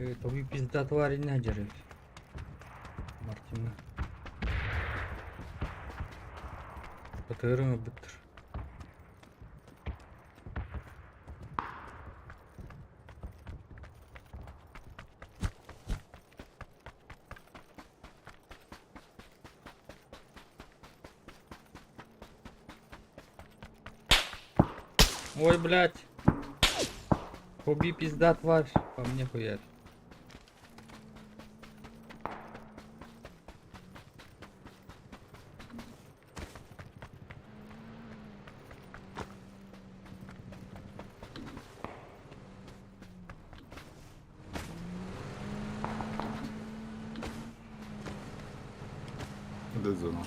Тобі пізда тварі не дерев. Мартина. Батырыңа бітір. Ой, блядь. Хоби пизда тварь. По мне хуярь. Де зона?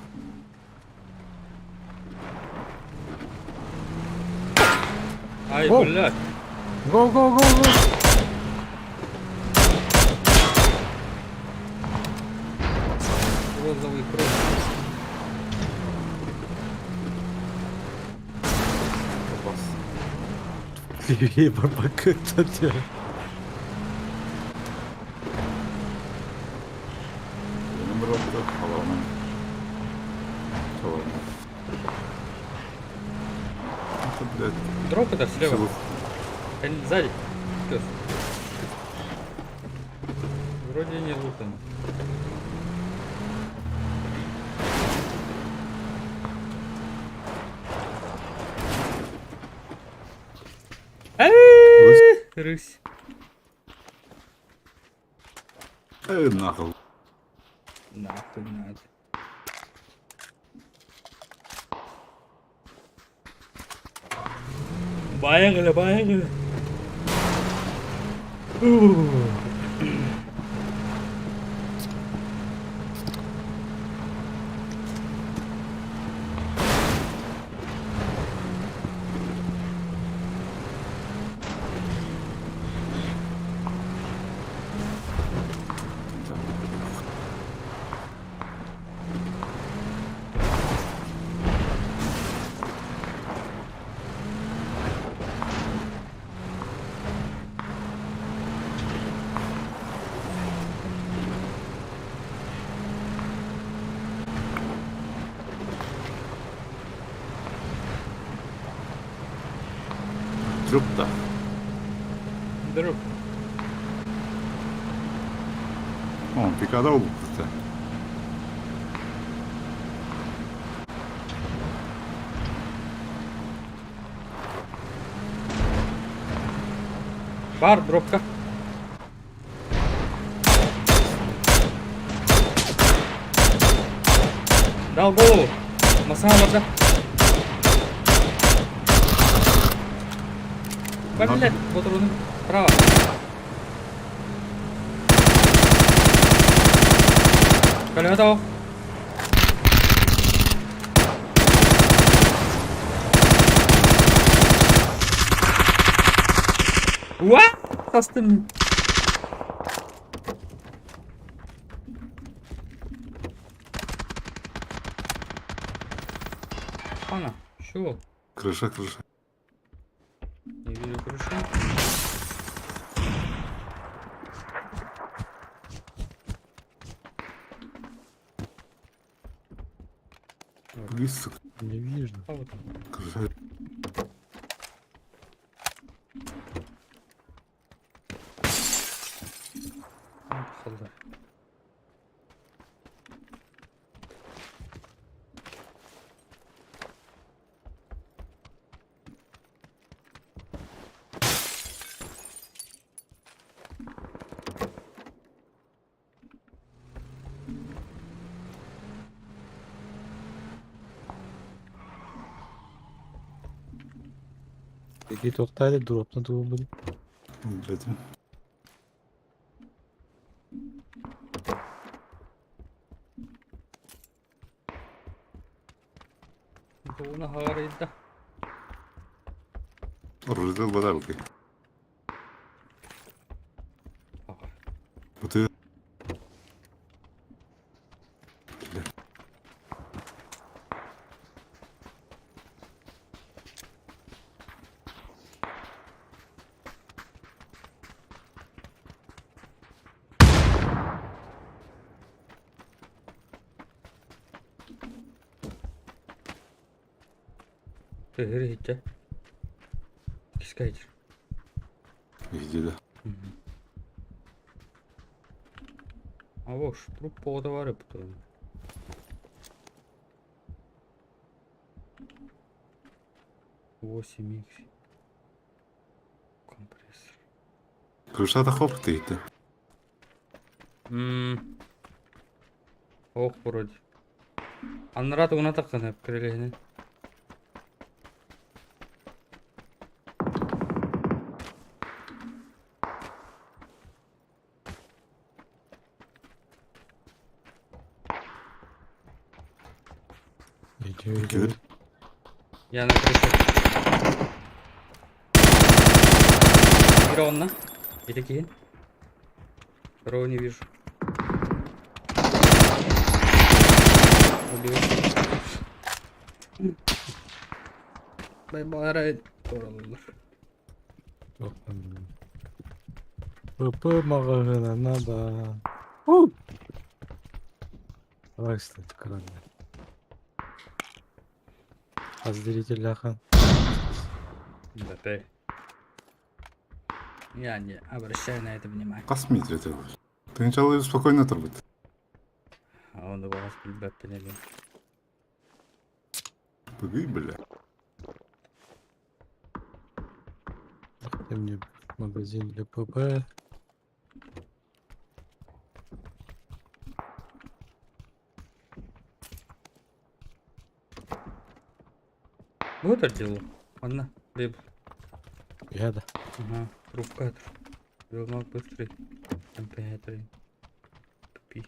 Ай, О! блядь. Гоу, гоу, гоу, гоу. Розовый кровь. Бас. Левее бабака тут. Benim bıraktı. Allah'ım. Tamam. Это, блядь, Дроп это слева. силу. Сзади. Пёс. Вроде не лутано. Рысь. Нахуй. Нахуй надо. Поехали, поехали. Трюк-то. Друг. О, пикада oldu. Бар, дропка. Дал голову. Масана база. Блять, вот руны. Право. Каль готов. Уа! Кастым. Ана, чего? Крыша, крыша. Не вижу крыши. Лис, Не вижу. А вот. крыша. Солдат. Git Oktay'da drop'ta doğmadı. Блядь. Doğuna harita. Оружие батарки. Ага. Вот и... Тыгыр гитче. Кискайтер. Где-то. А вот ж, труп повода вары потом. Восемь икс. Компрессор. Крышата хоп тейте. Ох, вроде. Анрат уна таккан hep крыльяне. Gidiyor Gör. Я на крыше. Бiri onunla. Biri ki. Второго не вижу. Убил. Бай-бай, ПП магазина надо. Давай, кстати, кран. Разделитель ахан. БП. Я не обращаю на это внимание. Посмотри ты. Ты сначала спокойно турбит. А он его вас БП не любит. Пугай, бля. Ты мне магазин для ПП. Вот это дело. Ладно, либо. Я да. Ага, рукатор. Велмак быстрый. МП3. Тупи.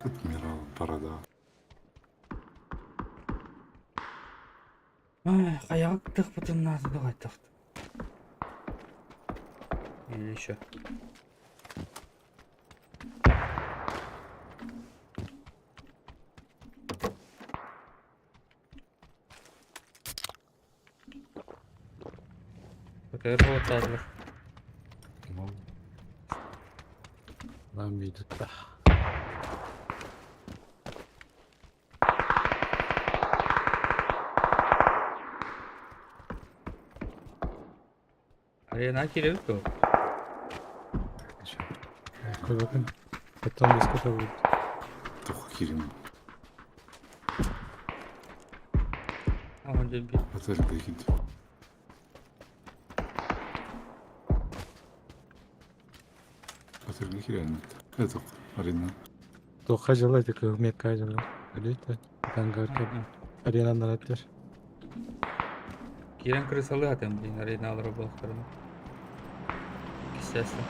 Адмирал, борода. Ай, а я так потом надо давай так. Или еще. ПКР вот Адлер. Ну, нам видит. Да. Арена Кирилл. Какой вагон? Потом из которого будет. Только Кирин. А он дебил. Отель дохид. Отель дохид. Это арена. То хажалайды кылмет кажалар. Алейте. Тангарка. Арена нараттер. Кирен крысалы атем, блин, арена алыр был сторону. Естественно.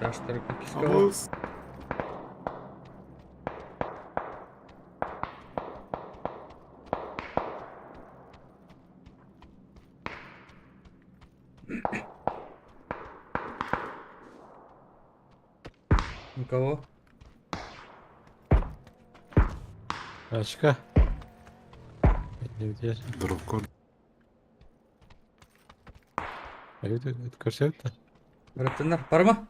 Таштар как искал. Авоз. У кого? Ачка. Где? Дропкод. А это көрсетті? Раттенар, парма?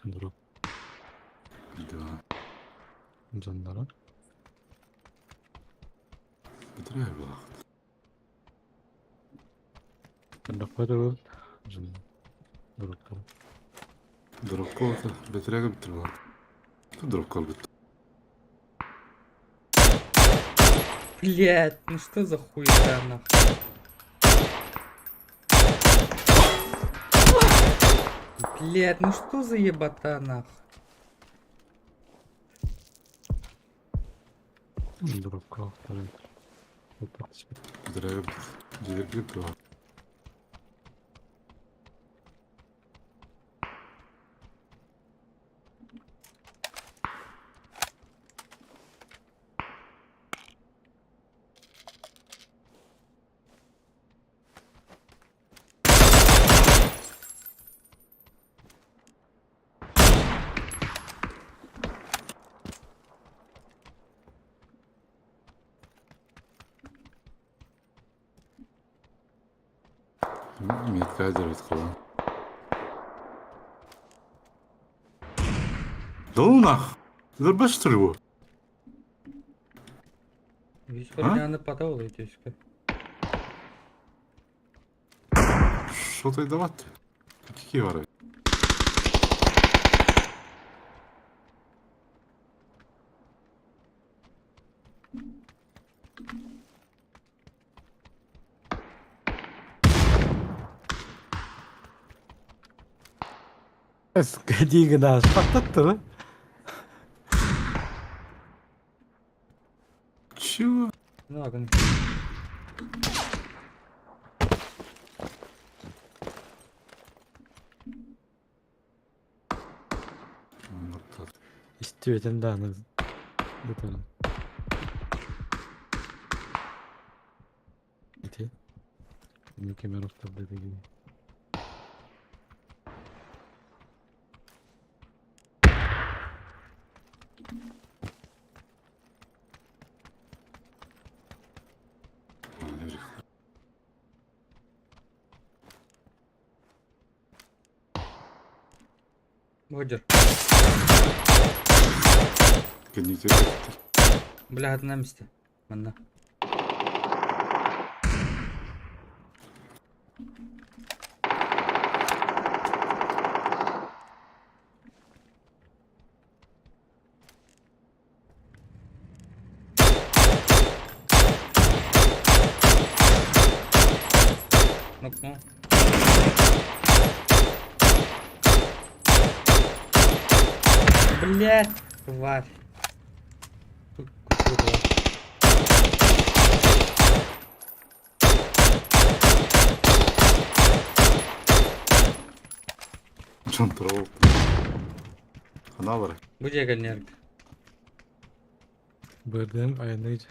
Дұрып. Да. Жандары. Бітірей бұлақ. Қандақпады бұл. Дұрып. Дропкод. Бітірей бітір бұлақ. Дропкод бітір. Блять, ну что за хуйня нахуй? Блять, ну что за ебота нахуй? Дұрып қалықтары. Бітірей бітір. Жедерге бітір бұлақ. Медкайдер открыл. Да ну нах! Ты долбаешь, что ли, его? Yüz koruyanı pata oluyor Jessica. Что ты давать? Какие вары? Dediğin gına patlattı lan. Чего? Ne bakın. İstiyorsan da anladın. Bakalım. Gitti. Mükemmel ortada dediği gibi. Богдер. Гоните. Бля, на месте. Ладно. Ну. Блять, тварь. Чем траву? Ana var. Bu gelin Bördüm ayarlayıcı.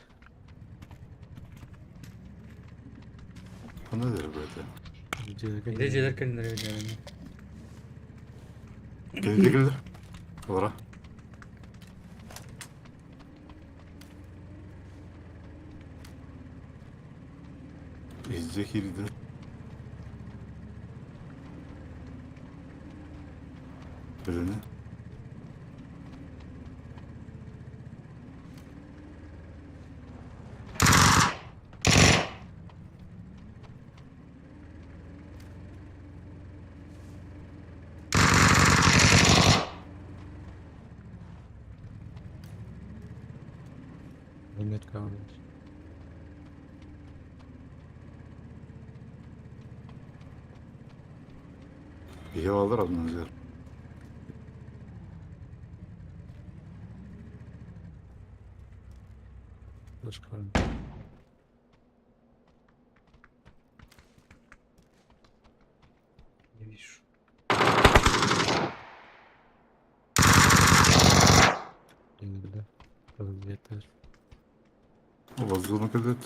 Ana der böyle. Geceler kalınır yani. Geldi geldi. Ora. İzleyecek yeriydi. Böyle ne? Hürmet kalmış. İyi alır adını zer. Kılıç kalmış. Не вижу. Yeni bile. Vaziyetler. O vazgeçmek evet.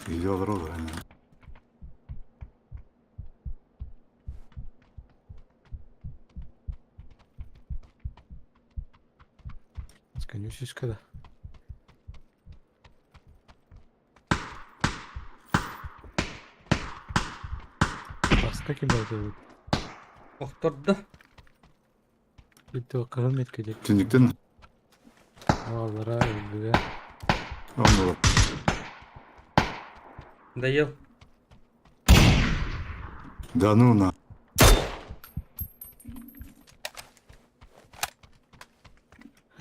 İyi alır olur yani. Сканюсь когда. Başka kim oldu? Oktordda. Bitti bakalım etkileyecek. Tündükten mi? Havalara öldü. Anladım. Доел. Да ну на.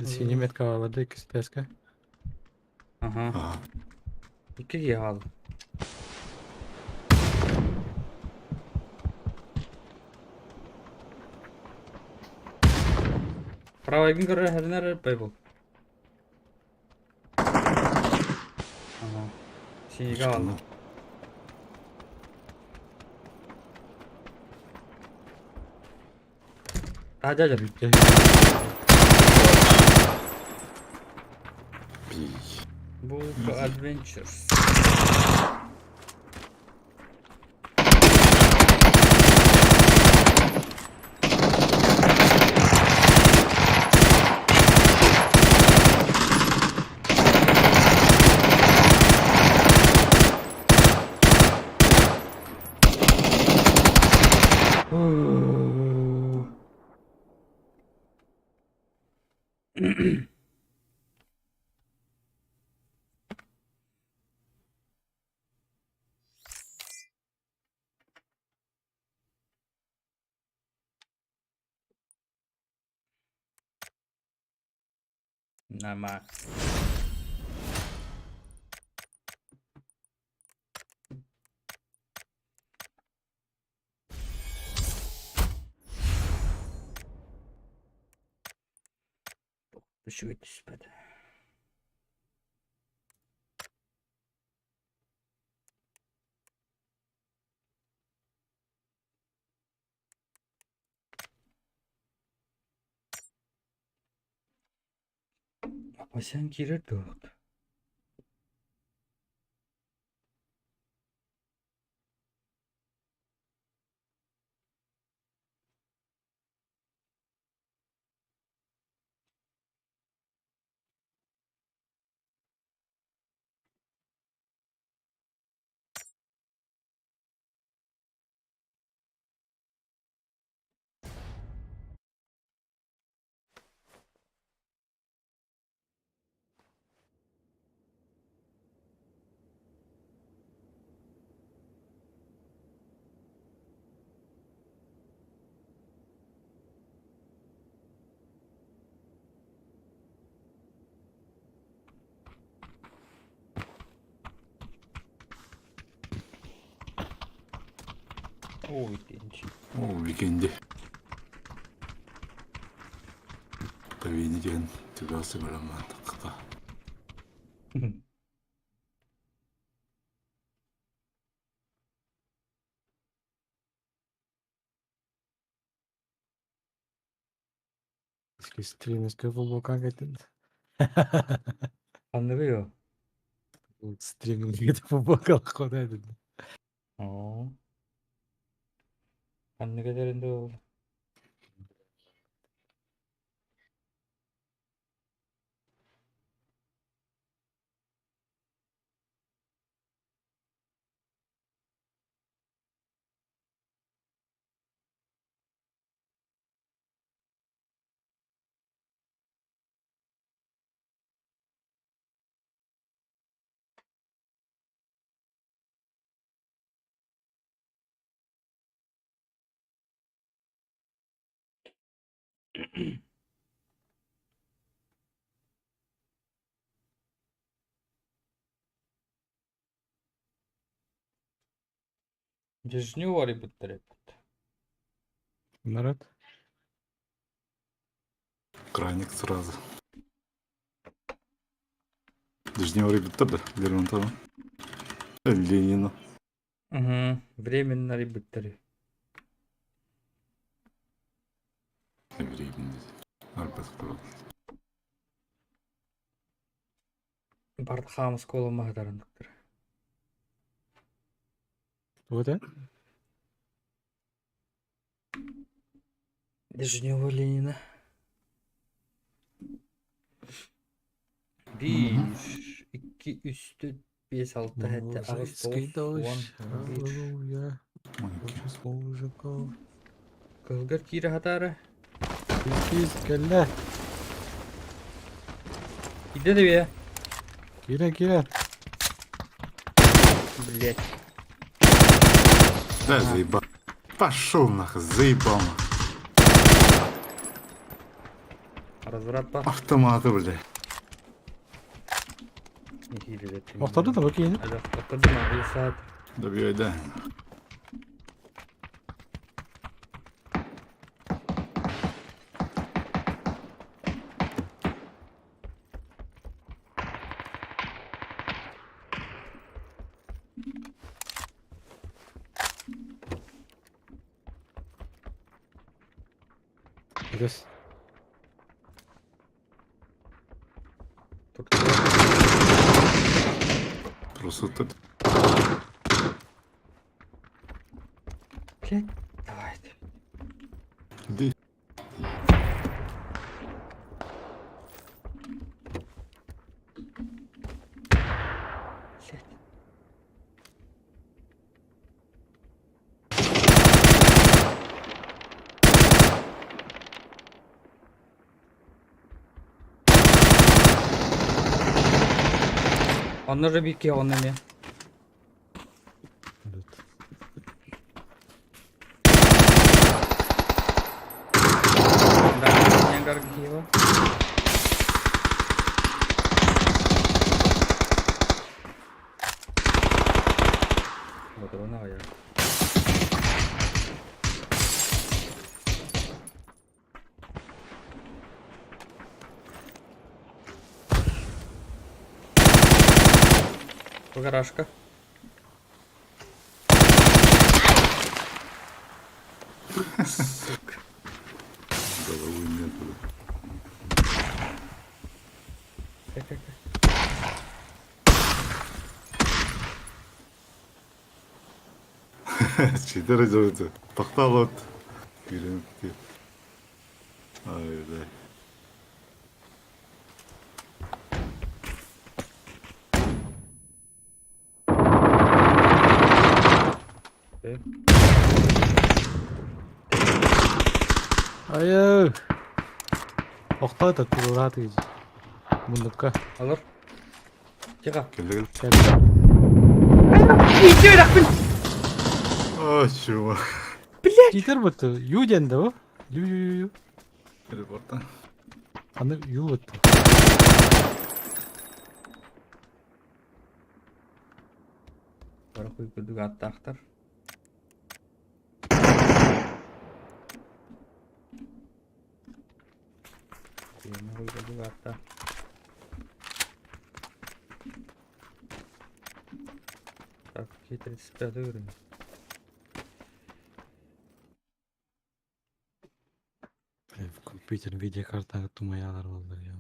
Seni met kavaladı ikisi teske. Ага. Ага. İki yağlı. Право егін көрі әдінер бай бұл. Ага. Сенеге алды. Hadi hadi. Bu Adventures. О. Нама. Düşüyor düşmedi. Ama sen girdin. Ой, денчик. О, викенде. Тавини деген түгасы бараман таққа. Стримерская футболка кетті. Anlıyor. Стриминг футболка қойды. Oo. Ne kadarında oldu? Дежнювали буттерепот. Народ. Краник сразу. Даже не ребята, да? Лермонтова. Ленина. Угу. Временно буттере. Временно. Арбат кылып. Бардхам скола махдарындыктыр. Вот это? Дежнюва Ленина. Bir, iki, üç, dört, beş, altı, yedi, Мужицкий Ağustos, дождь. 10, 11. Аллилуйя. Общество мужиков. Kılgır kiri hatara. Кис, кәллә. Gidelim ya. Кире. Блять. Да, заебал. Пошел нахуй, заебал нахуй. Разврат па. Автоматы, бля. Не хилили этим. Ақтарды да bakayım. Hadi atladım abi bir saat. Добивай, да. Gideriz. Тут Просто тут. блять. Давай. Иди. Блять. Onları bir ki onu ne? Evet. Ben yengar giyiyor. Motor ne ya? Bu garajka. Сука. Головой некуда. Как. Çiğdere coydu. Taktal ot. Yürüyüp gidiyor. Öyle. Okey. Hayır. Okta da dur rahat geç. Bundukka. Alır. Çıka. Gel. Geldi. Açma. Gitar batı. Yu dende o. Yu. Gel buradan. Anı yu batı. Bara koy kudu gatta aktar. Yerine koy kudu gatta. Tak getir spede görün. Компьютер video kartı tumayalar oldu ya.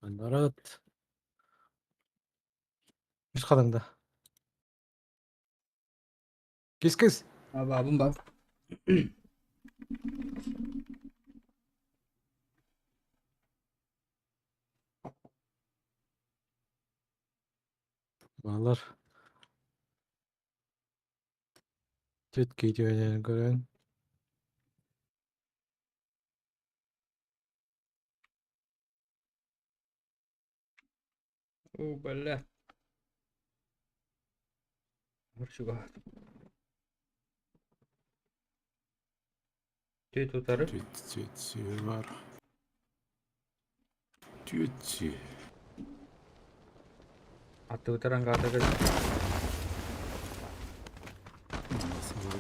Rahat. Üst kalında. Kız. Abi abim bak. Bağlar. Tüt gidiyor gören. Bella. Var şu kadar. Tüy tutarı. Tüt var. Tüt. Attı tutaran kağıda kız. Nasıl oldu?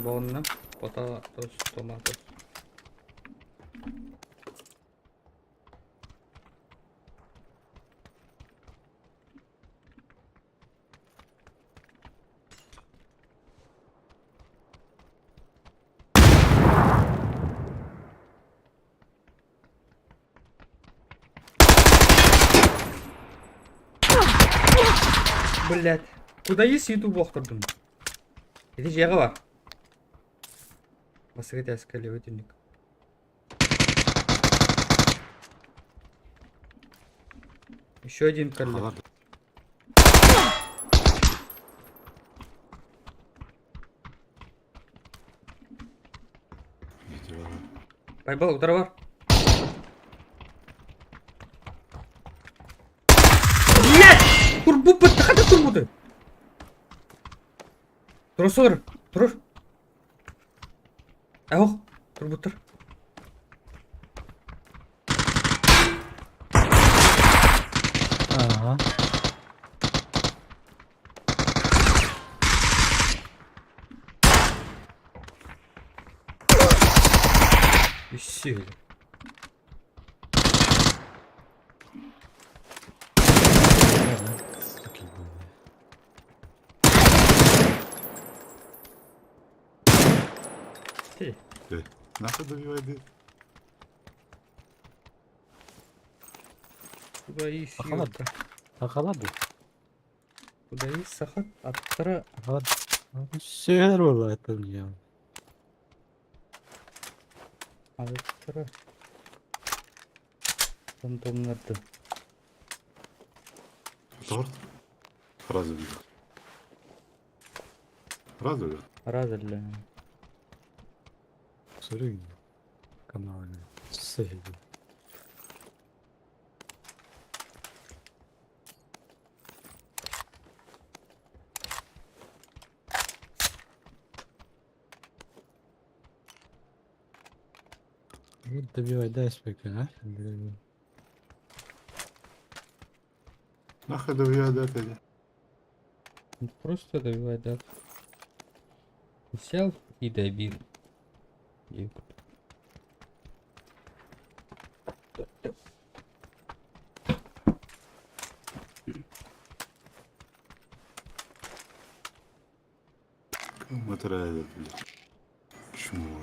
Бонна. Потатос, томатос. Блять. Куда есть ютуб оқтырдым? Иди жеға бар. Басқа тәскәлі өтінік. Еще один коллег. Қалады. Нете бар? Байбал, удара бар. Блять! Тур бұл бітті, қада тур бұды? Тұр солар, тұр. Әуқ, тұр бұл тұр. Ага. Все. Такие были. Ти. Нахуй добивай. Куда есть Ахалат. ёлка? Акалады. Куда есть сахат? Аттара. Акалады. Сер было это мне. Аттара. Томнарды. Торт. Разве бил? Разве бил? Разделя. Смотри. Каналы. Сейд. Вот добивай, дай спека, а? Нахуй добивай, да, ты. Просто добивай, да. Сел и добил. Материал, блядь. Почему?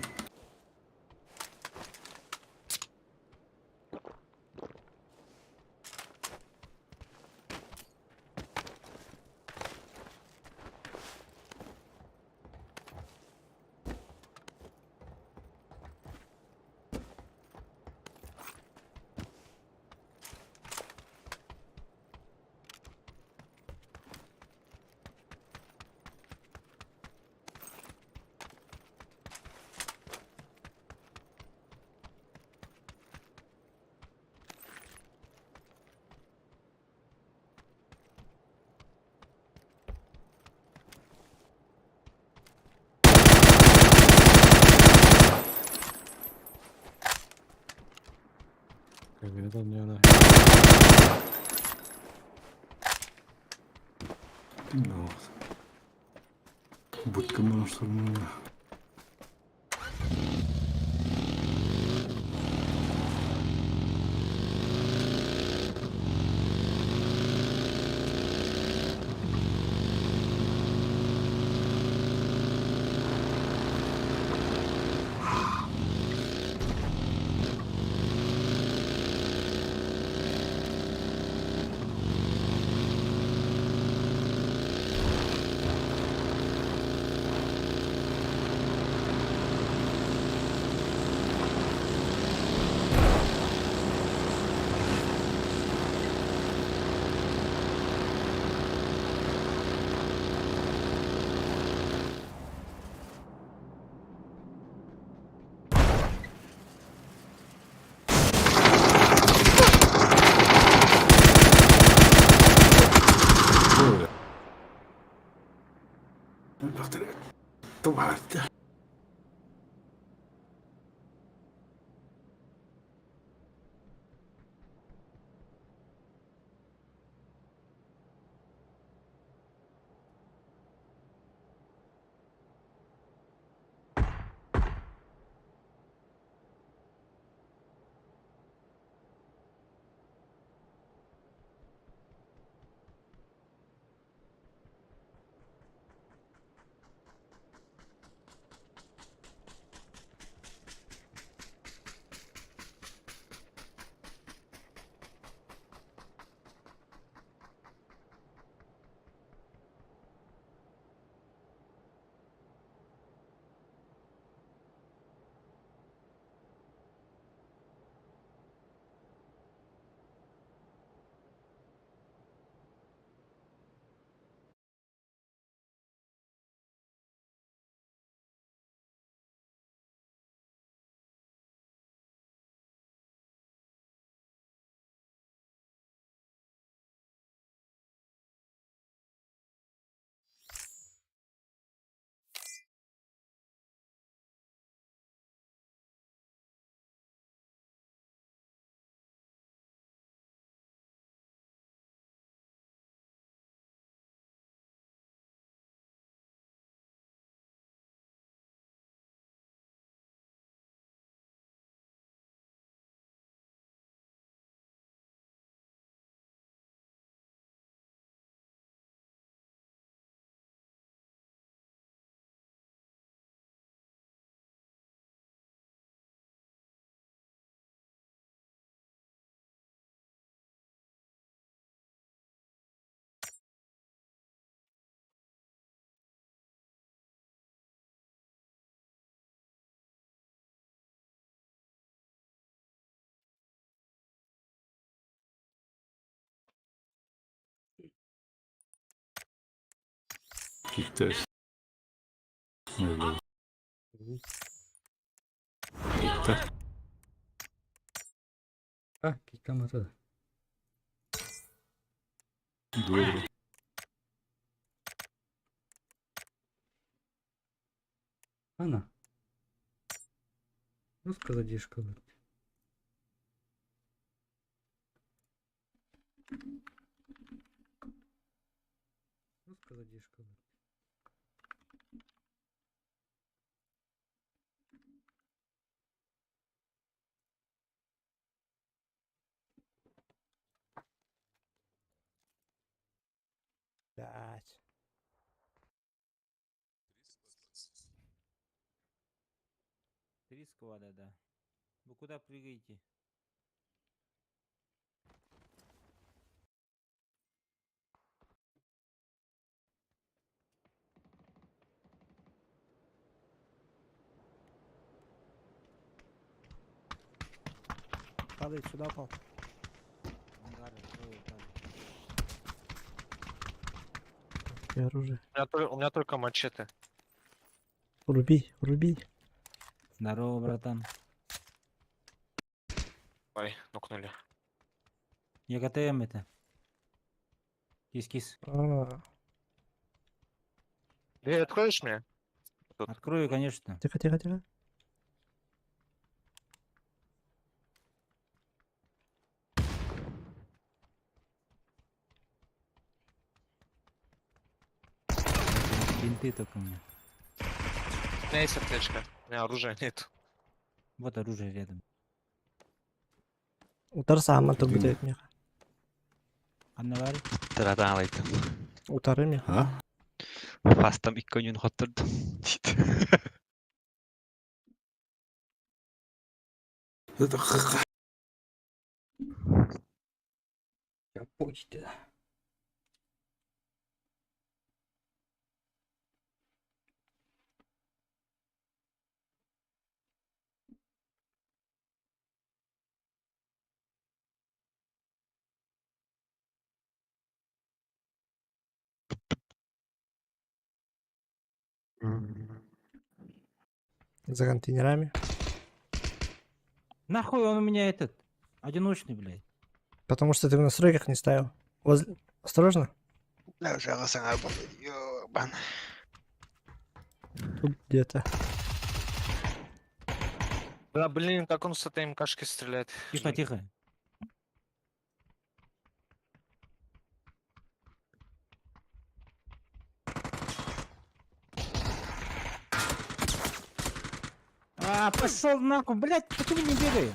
Как это не она. Ну. Будь кому штурмовая. Тварь. Gitti. Öyle. Gitti. Ah, kicklemedi. Duruyor. Ana. Русская задержка. Русская задержка. Блядь. Три склада, да. Вы куда прыгаете? Падает сюда, упал. Ангар, открою, там. И оружие. У меня только мачете. Руби, руби. Здорово, братан. Ой, нокнули. Я ГТМ это. Кис-кис. А, Дверь откроешь мне? Открою, конечно. тихо, тихо, тихо. Бинты только у меня. У меня есть аптечка. У меня оружия нет. Вот оружие рядом. Утарса turib ketayotgan. Анна Assalomu alaykum. Utaraymi? Ha? Pastdan 2 kun xotirdim. Это ха-ха. Я почте. За контейнерами. Нахуй он у меня этот. Одиночный, блядь. Потому что ты в настройках не ставил. Осторожно. لا شغل يوبان. Тут где-то. Да, блин, как он с этой МКшки стреляет. Тихо, тихо. А, пошел нахуй, блядь, почему не бегаю?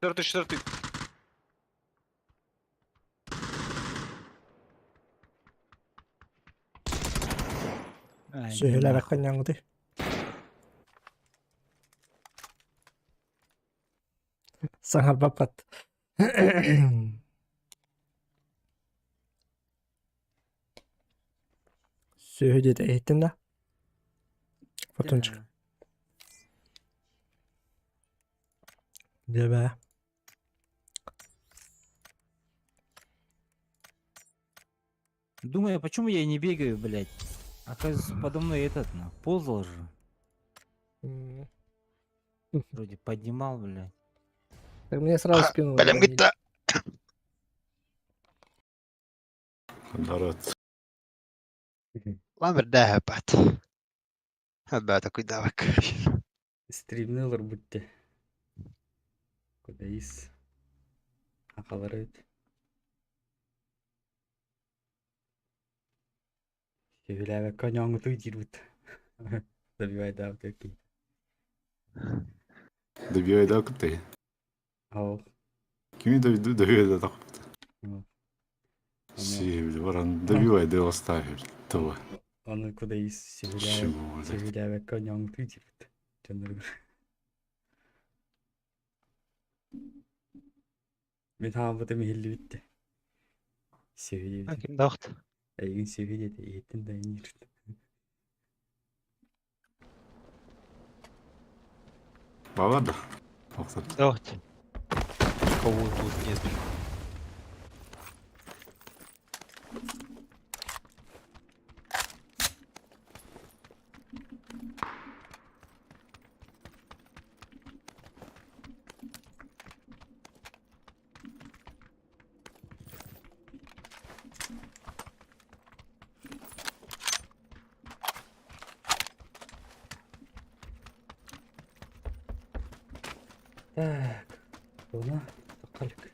Четвертый. Ай, Söyle нахуй. bakkan yandı. Sangar papat. Söyle de ettin de. Fotonçuk. De be. Думаю, почему я не бегаю, блядь? Оказывается, подо мной этот, ползал же. Hmm. Вроде поднимал, блядь. Так мне сразу спину. Белем уронили. gitti. Дарат. Lan bir daha hepat. Hepat kuyda bak. Стримнелер будьте. Кудайс. Акалар өт. Сөйләбе коньоңы туй дирбут. Забивай да төки. Добивай да кытай. Ау. Kimi добивай да так. Ну. Севель, варан, добивай да оставишь. Това. Аны кудайс сөйләбе. Чего, блядь. Сөйләбе коньоңы туй дирбут. Жандар. Мен хамбыты мехилли битти. Сөйләбе. Kim daxt? Әйгін сөйләде еттен дайын жүрді. Бала да. Мақсат. Daxt. Никого тут нет. Так. Bunu bakalım.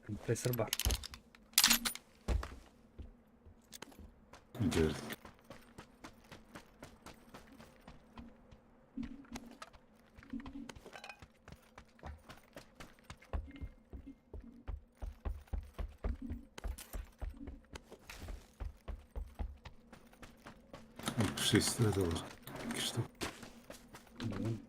Kompresör var. Gördük. $600. İki штук. Блин.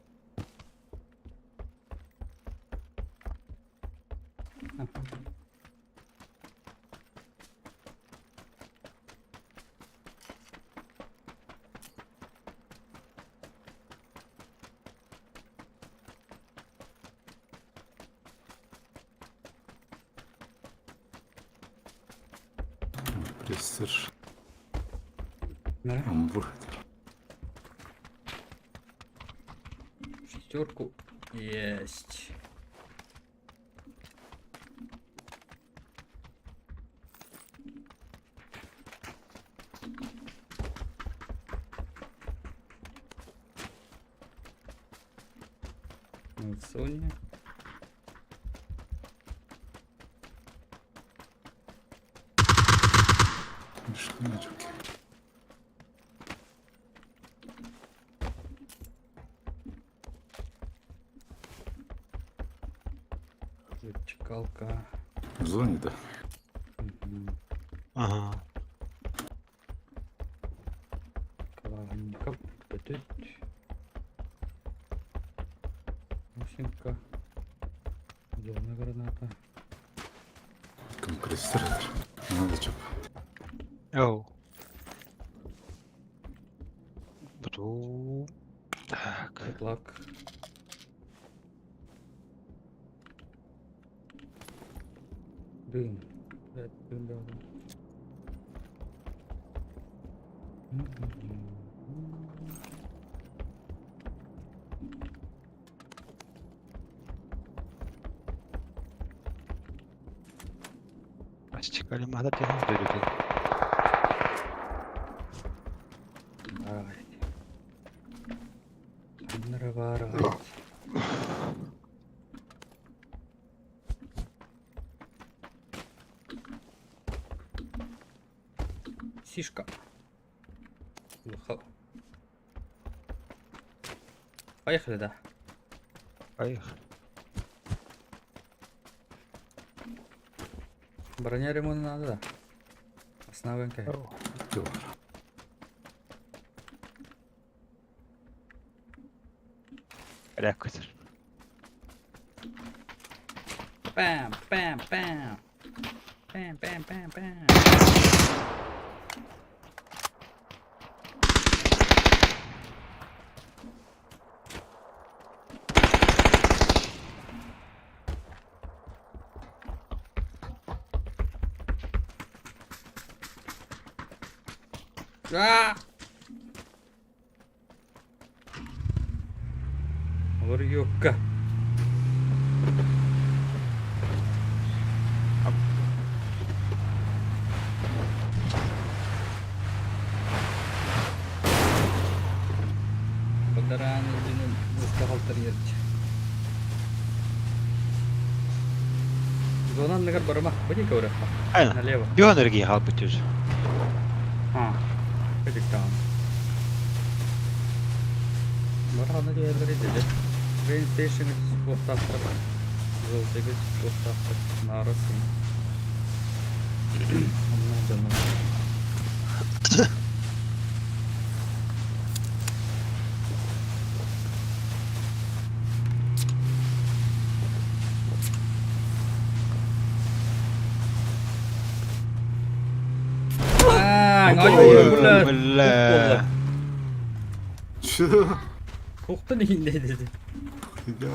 Компрессор. Да? Амбургер. Шестерку. Есть. Соня. Шканечки. Чекалка. В зоне, да. Ага. Клавненько. Мушенька. Зелена граната. Компрессор. Надо что? Оу. Буду... Так. Петлак. Дым. Блядь, дым, да. Астикали мада тягнуть до людей. Давай. Нарварай. Сишка. Уехал. Поехали, да. Поехали. Броня ремонт надо, да. Основанка. Килограмм. Рякоть. Пам, пам, пам. Пам, пам, пам, пам. А! Варюка. Ерді. Зонан нагар барама. Бұны көрек ба. Aynen. Налево. Bir önergeyi al bütün. Ha. Көдік тағын. Барғаны дерлері деді. Train station'ı boşalttırıp. Yol 8 boşalttırıp. Narasın. Ondan canım. Hayır bunlar. Valla. Şu. Koktu neyinde dedi. Ya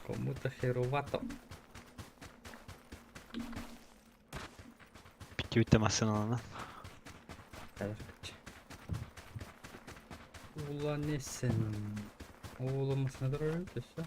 Кому-то херовато. Bitti bitemezsin alana. Ulan nesin? Oğlumuz nedir öyle işte?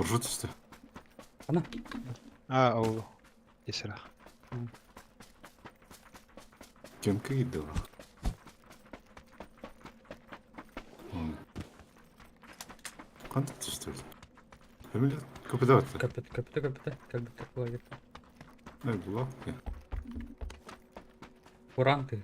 буржут işte. Ana. Aa o. Esra. Кемка gidiyor. Kanka işte. Hem de kapıda var. Kapıda. Как бы так лагерь. Ne bu lan? Kur'an tır.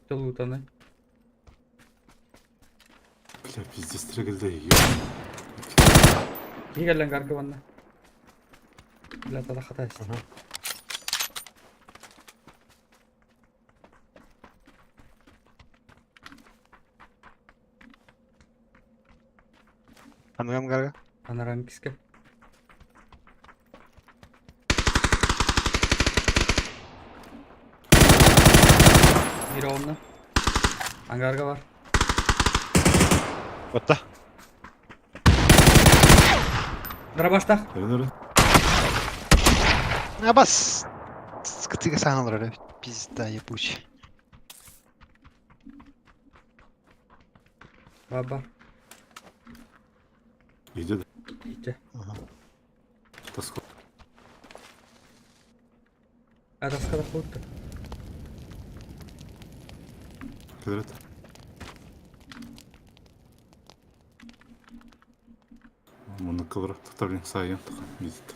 Лутаны. Бля, пиздец стригальда. İyi gel lan kargı bana. Biraz daha hata işte. Anlam garga. Panoramik iske. Biri onunla. Hangarga var. Botta. Darabaşta. Nerede? Ha bas. Sıkıntı sen olur öyle. Biz daha yapıcı. Baba. Yedi de. İyice. Таскал. Таскада ходит. Квадрат. Мұны қылырып тақтарбен сайын видит.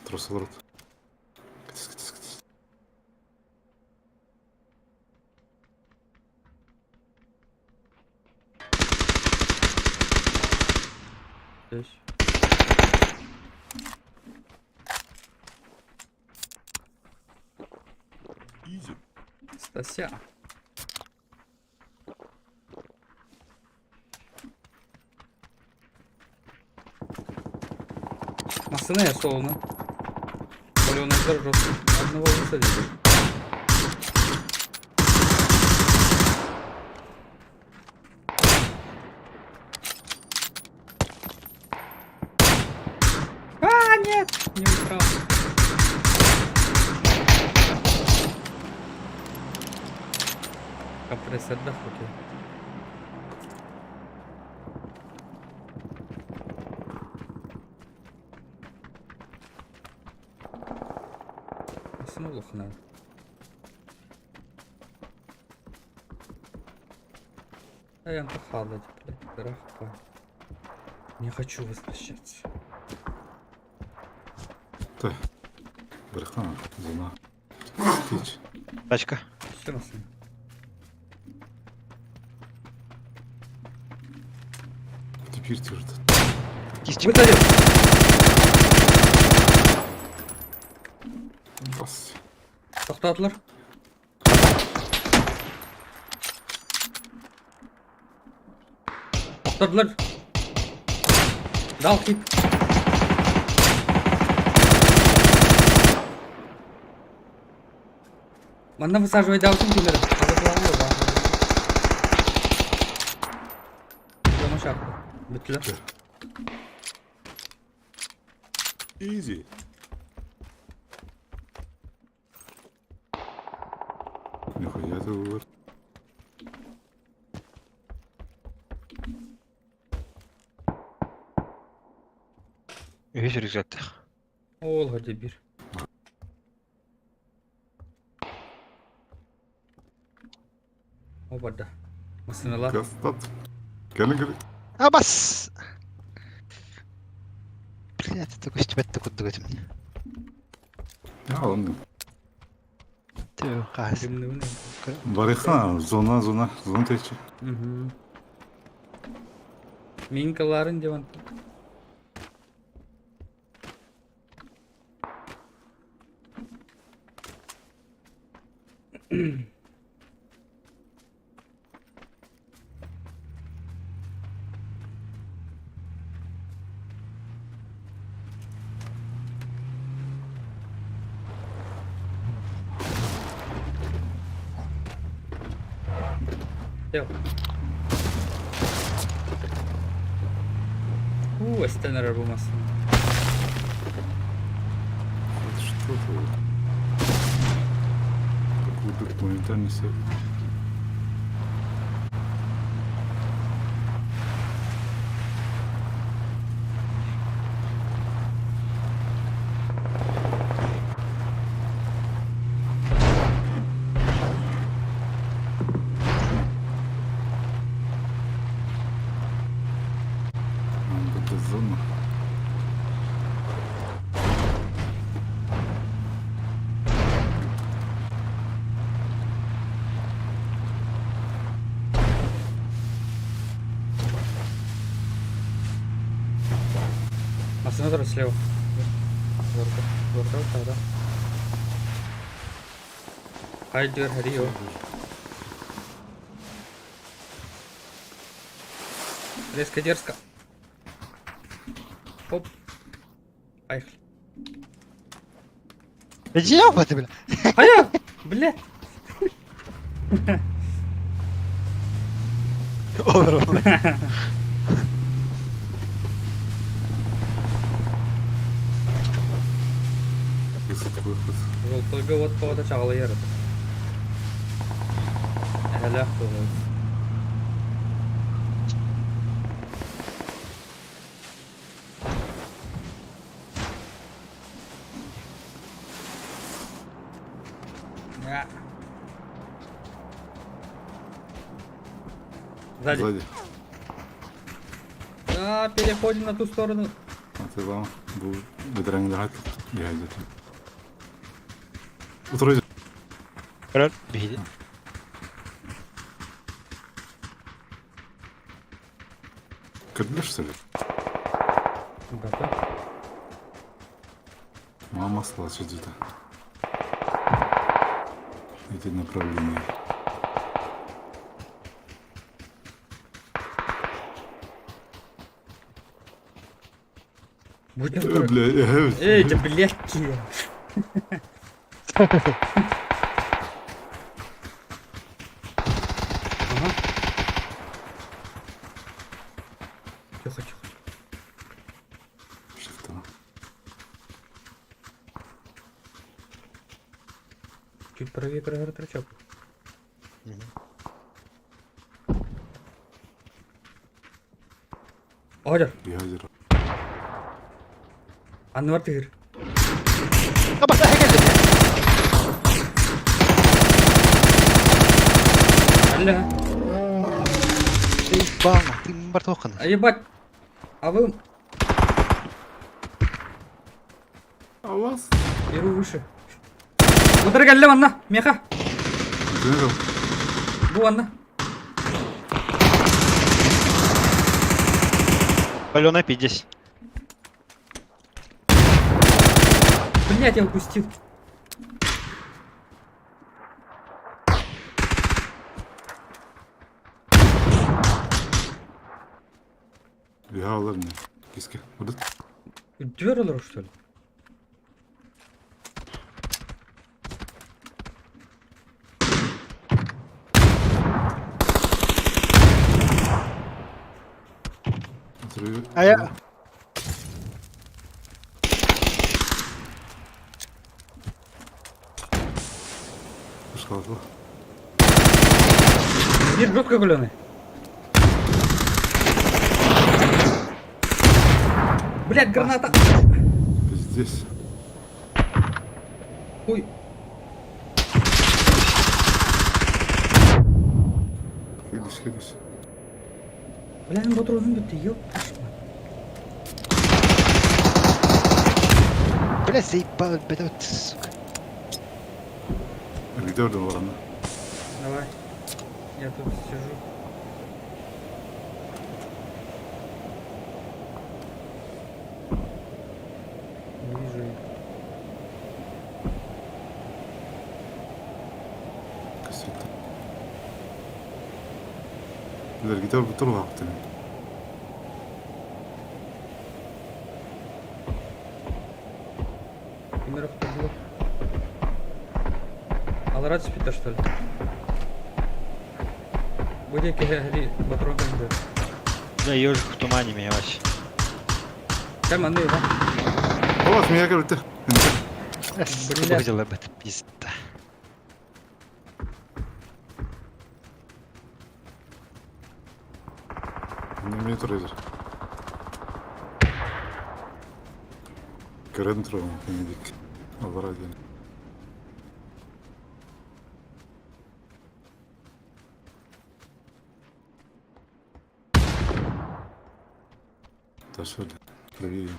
Тросылыр. Кітіс. Здесь. Стася. Масына я солоно. Более он держит одного высадить. А, нет! Не убрал. Компрессор дохуки. Смолох надо. А я похавать, блядь, дорогой. Не хочу возвращаться. Так. Брэхана. Зона. Тич. Тачка. Все на самом. Теперь тяжет. Кистик. Высадил! Бас. Тоқтатылар. Тоқтатылар. Дал хит. Манна высаживай даусың кемері. Жома шақты. Біттілер. Easy. Нихуя ты выр. Весь рюкзак. Ол ғады бір. О, барды. Масыналар. Кастат. Гелен. А, бас! Блядь, ты такой стебет такой догадим. Ya oğlum. Ты хас. Кімні Бариха, зона течи. Минкаларын деван. Дел. Стенер булмасын. Это что это? Какой-то гуманитарный сектор. Это зона. Масына тұры слева. Зорка, да. Хайдер, Рио. Резко, дерзко. Оп. Поехали. Ёба ты, бля. Ая! Блядь. Выход. Только вот кого-то чағалы ерді. Әлі қылы. Сзади. Сзади. Да, переходим на ту сторону. Атыла. Bu bedrangda hat. Geldi. Oturacak. Брат, беги. Кырдыш, что ли? Готов. Мама слачет где-то. Эти направления. Будем Бля, Эй, да блядки. Ага. Тихо. Что? Чуть правее проверь трачок. Ордер. Ядер. Анвар тигр. А, бас, geldi. Алло. Ты бама, ты бартохан. А ебать. А вы... А у вас? Беру выше. Удар галле ванна. Меха. General. Бу ванна. Паленая пить здесь. Блять, я упустил. Рыгалар не. Киске. Удут. Дверь алар, что ли? А я... Пошла. Дверь жестко голеный. Блять, граната! Здесь. Ой, Хились. блядь, патроны bitti, ёп. Бля, заебал, бля, вот, сука. Где орден варана? Давай. Я тут сижу. Не вижу их. Кассета. Билер gider bu tarafa baktı. Примеров тут было. Аларат спит, что ли? Будет гри патрон бенде. Да, ежик в тумане меня вообще. Кем анды, да? Baba меня gördü. Бля. Выглядела бы это пизда. Ne turaydır. Gören turayım. Denedik. Allah razı olsun. Да что ли? Проверим.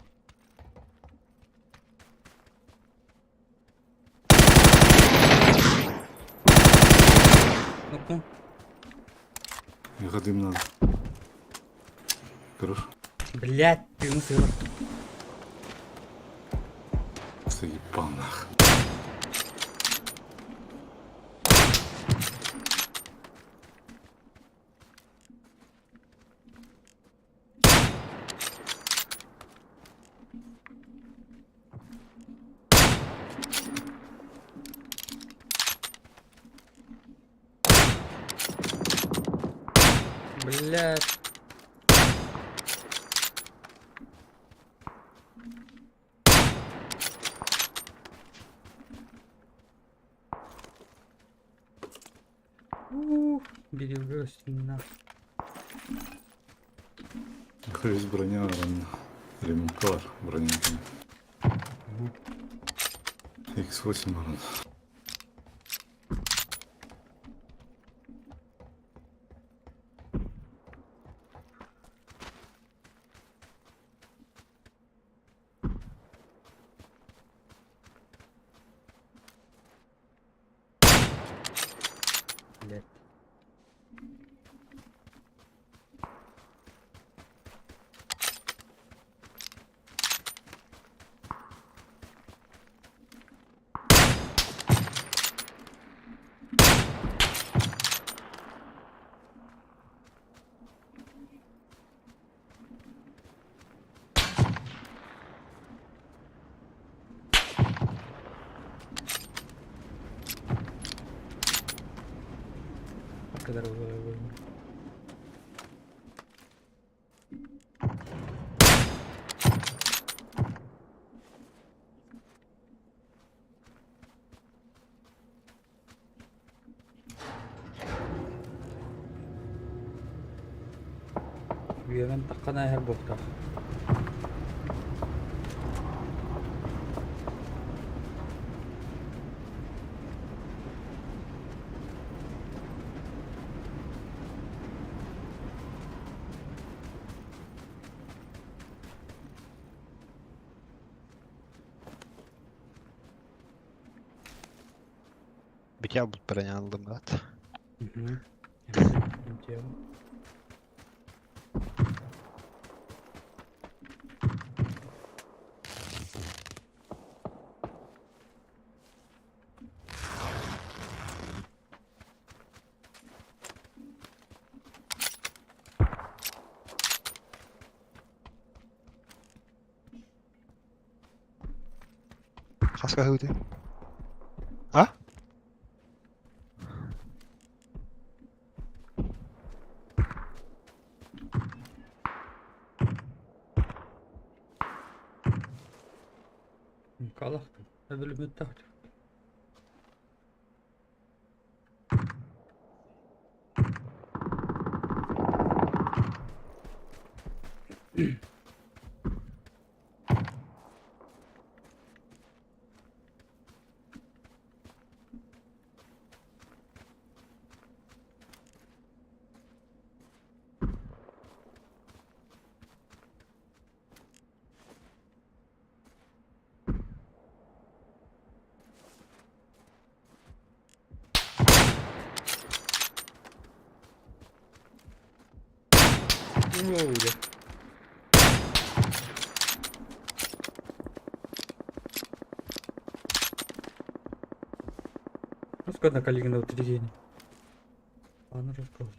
Ну-ка. Ехать им надо. Хорошо. Блять, ты ну сыграл. Заебал нахуй. Блять. Берегусь на. Есть броня, ладно. Ремонт var. Броня. X8 var. Блять. Kadar oluyor. Üyemen takkana her bokta. Битя будут броня брат. Угу. Kaska hudi. Ha? Kalaktım. Öbürü müttahti. Ne oldu? Розкладна калігна в трігені. Пане розкладна.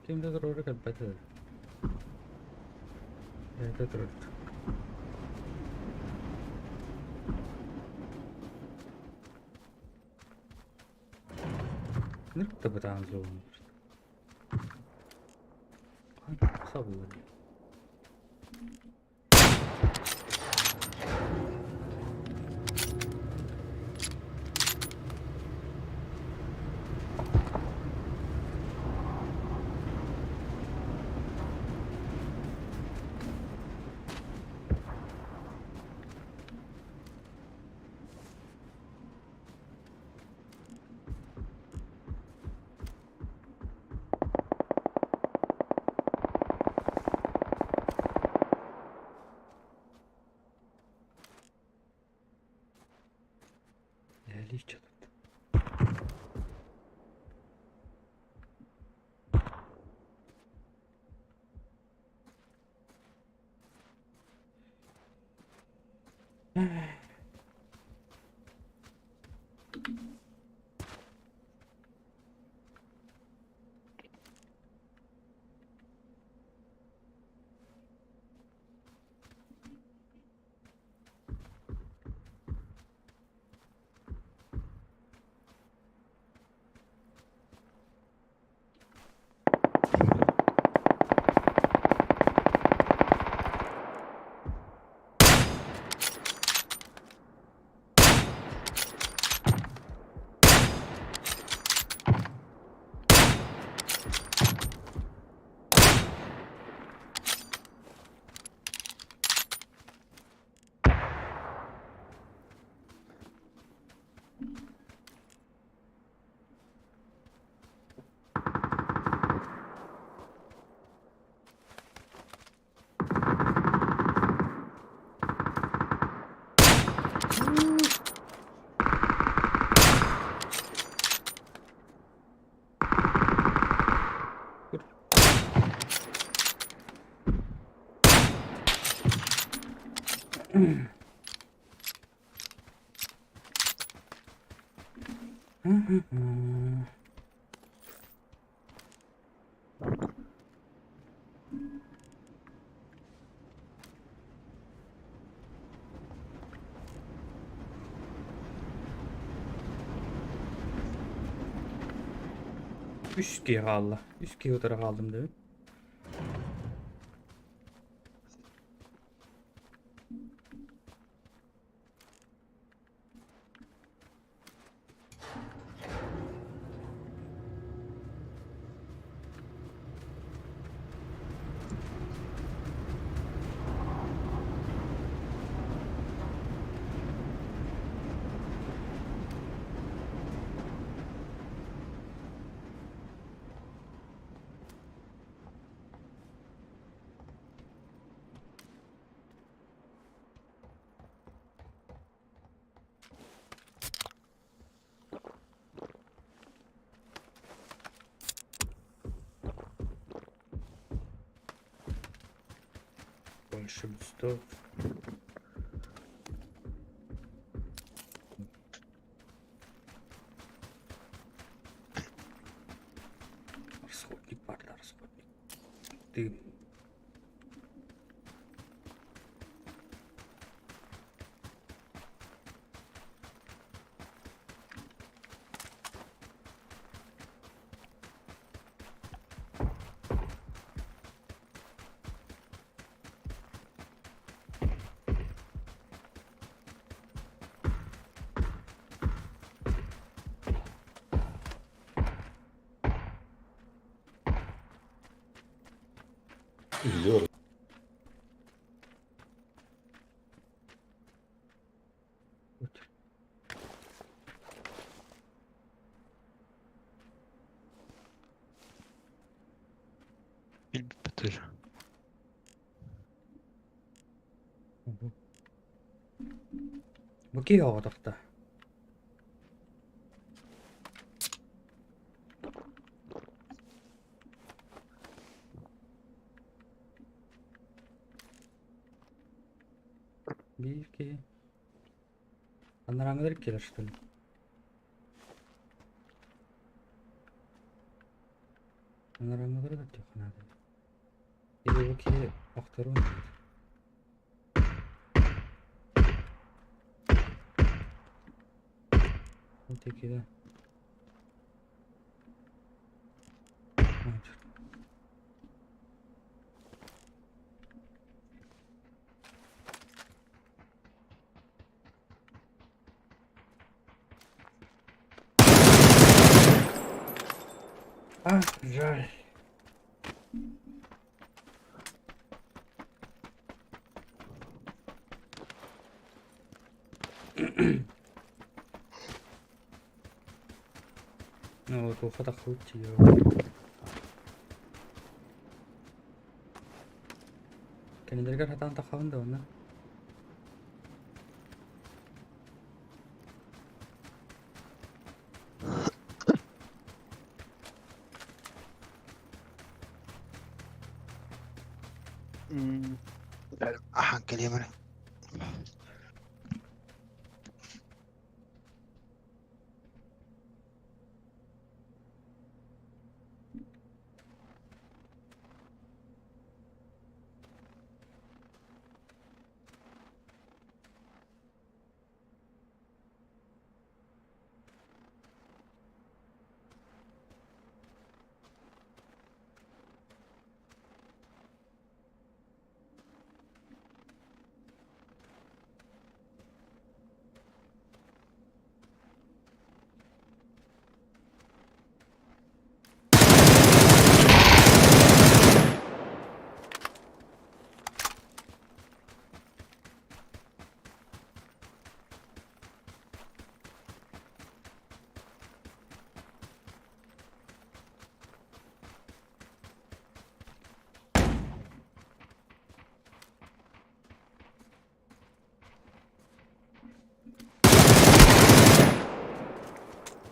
Kimde doğru kalpete. Evet, evet. Nerede bu tane zorun? Sabır. Лічить. Üç kişi kaldı. Üç kişi o tarafa kaldım değil mi? Больше бустов. Deyip. Üzülüyorum. Bil bitir. Bu ki yağdıqda. Bir ki. Anlaranga direkt gelir işte. Anlaranga da yok hadi. Bir bu ki aktarı oynuyor. Öteki de. Hayır. Ah, güzel. No, tu fata khuti yo. Kan idhar ka hatan ta khawan daw na. Aha geliyorum öyle.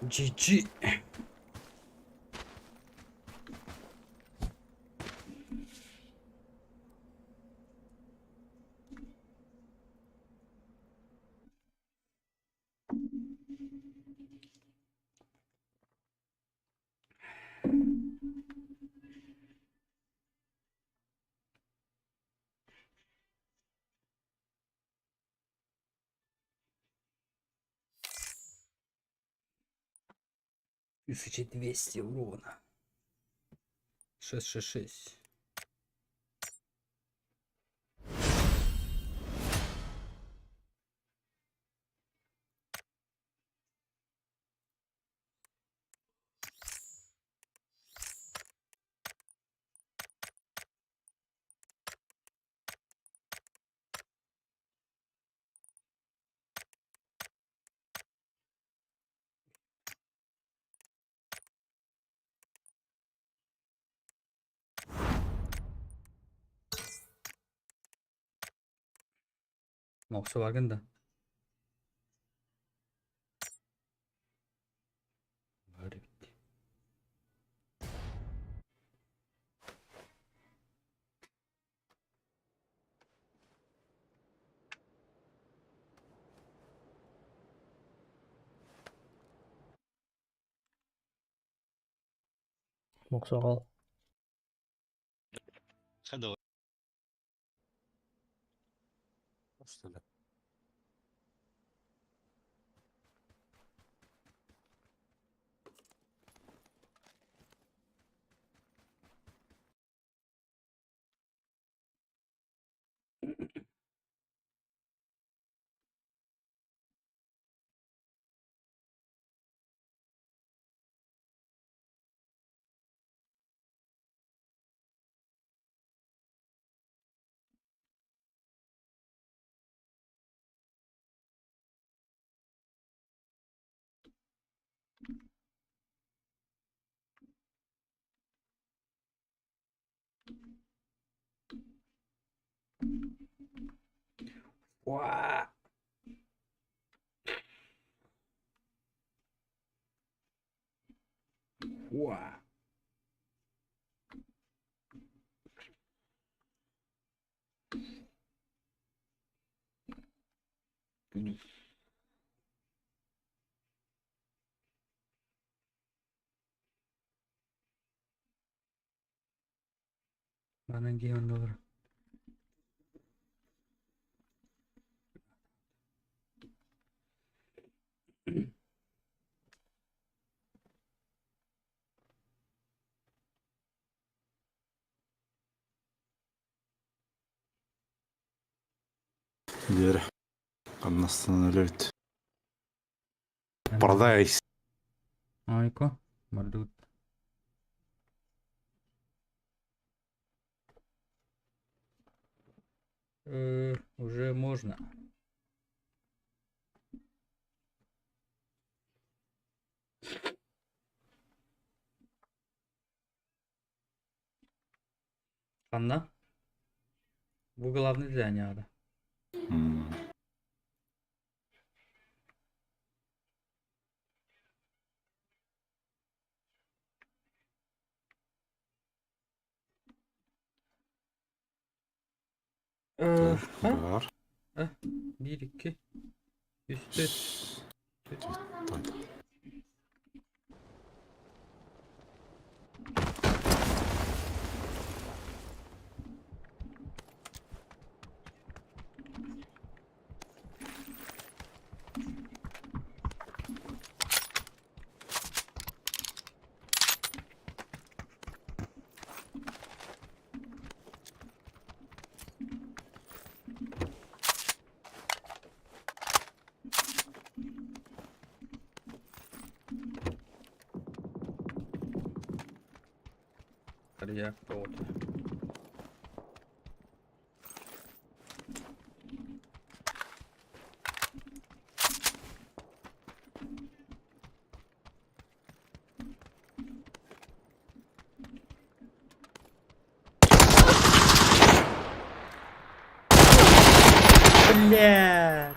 GG. Тысяча 200 урона. 666. Mouse var gında. Böyle bitti. Moksa al. başladı. Vaa. Vaa. Bana giyiyorsun olur. Diğeri. Anlasın öyle bit. Paradise. Айко, мордут. Уже можно. Анна? Bu главный день, надо. Ha? Var. 1, 2, üstü. Реактор. Бля.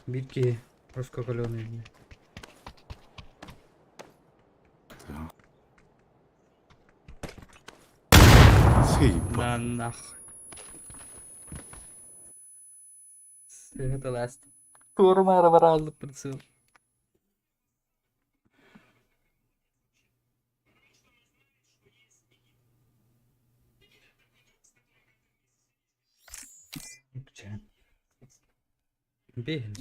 Битки раскоколенные. Съебал. На нахуй. Это ласт. Турма разный прицел. Бегай.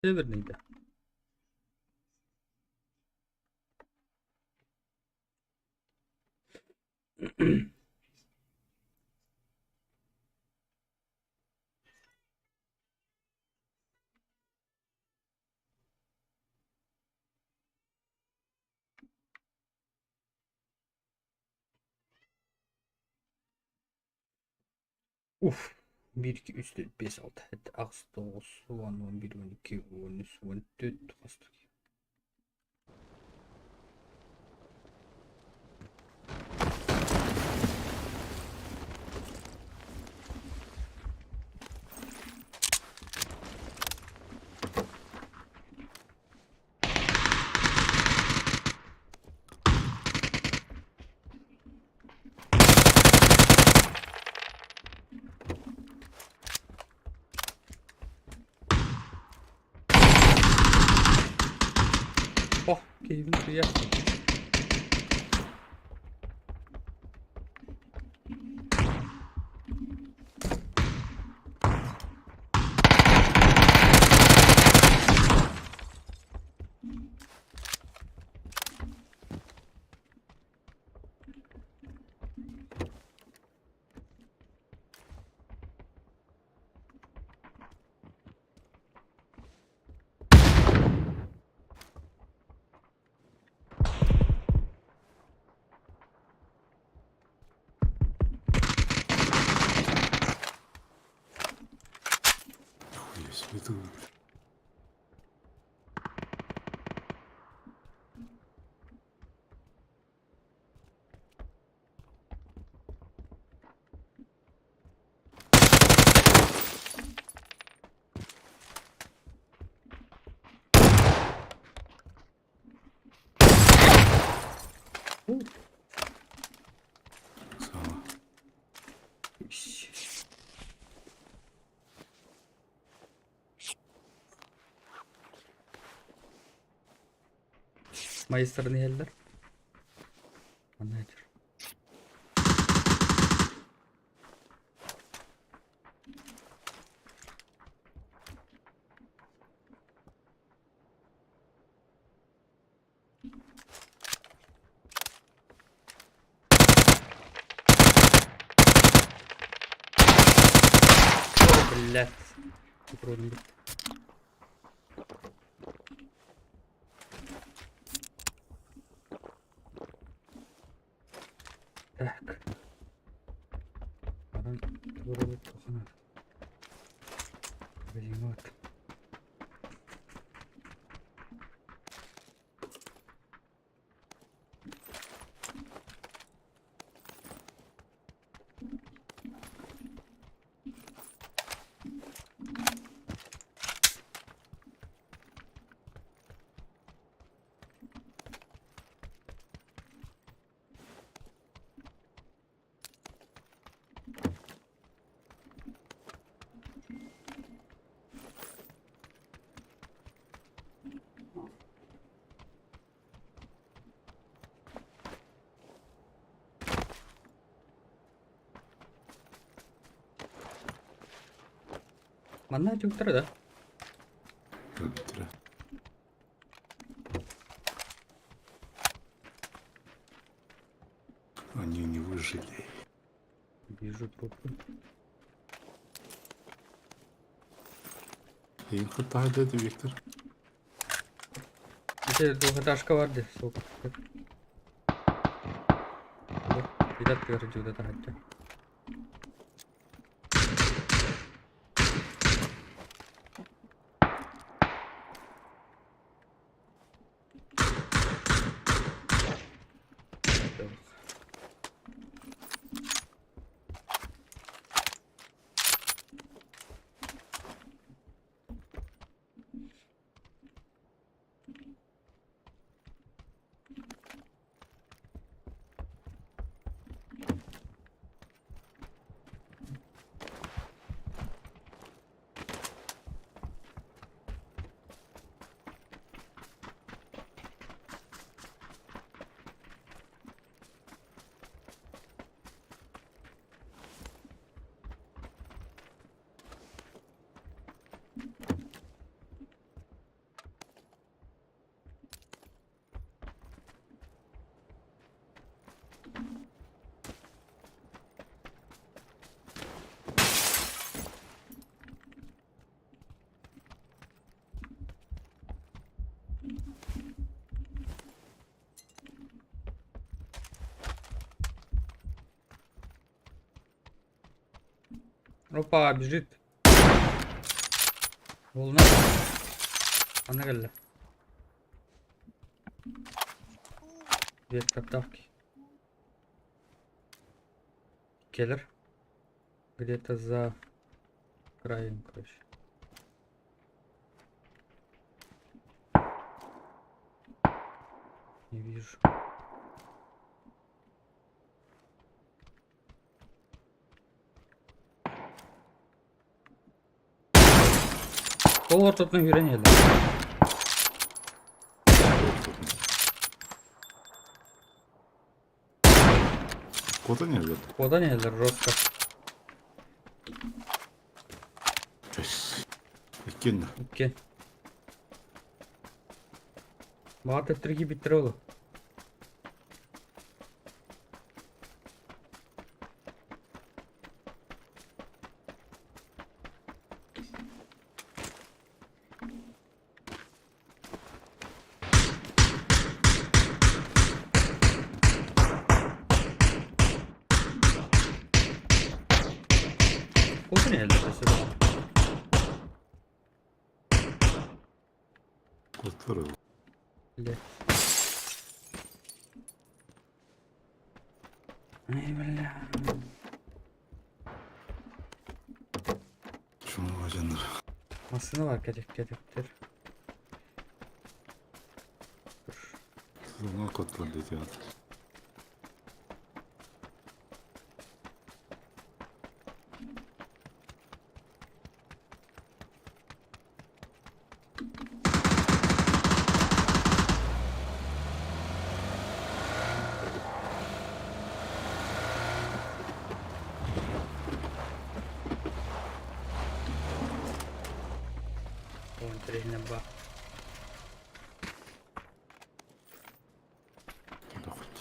Северный-то. Уф. 1, 2, 3, 4, 5, 6, 7, 8, 9, 10, 11, 12, 13, 14, 15. Oh, keyfim suya. Нихуя себе ты. Сама. С моей стороны Хеллер. Нахер. Блять. Попробуем. Так. Пора вырубить пацана. Возьмет. Mana çok da. Быстро. Они не выжили. Вижу трупы. Им хватает это, Виктор. İşte двухэтажка vardı. Sokak. Bir dakika görücü de hatta. Опа, бежит. Волна. Она гелли. Ветка тапки. Келлер. Где-то за краем, короче. Не вижу. Кол ортотун үйренели. Кота не ждет. Одан елдер жестко. Иккен. Иккен. Баат теттерги биттире болу. Одан елдер mesela. Котlar öyle. Бля. Ай, бля. Şunu bacanlar. Masını var gediktir. Dur. Ona kotlar dedi ya. Вон тренер ба. Keda kut.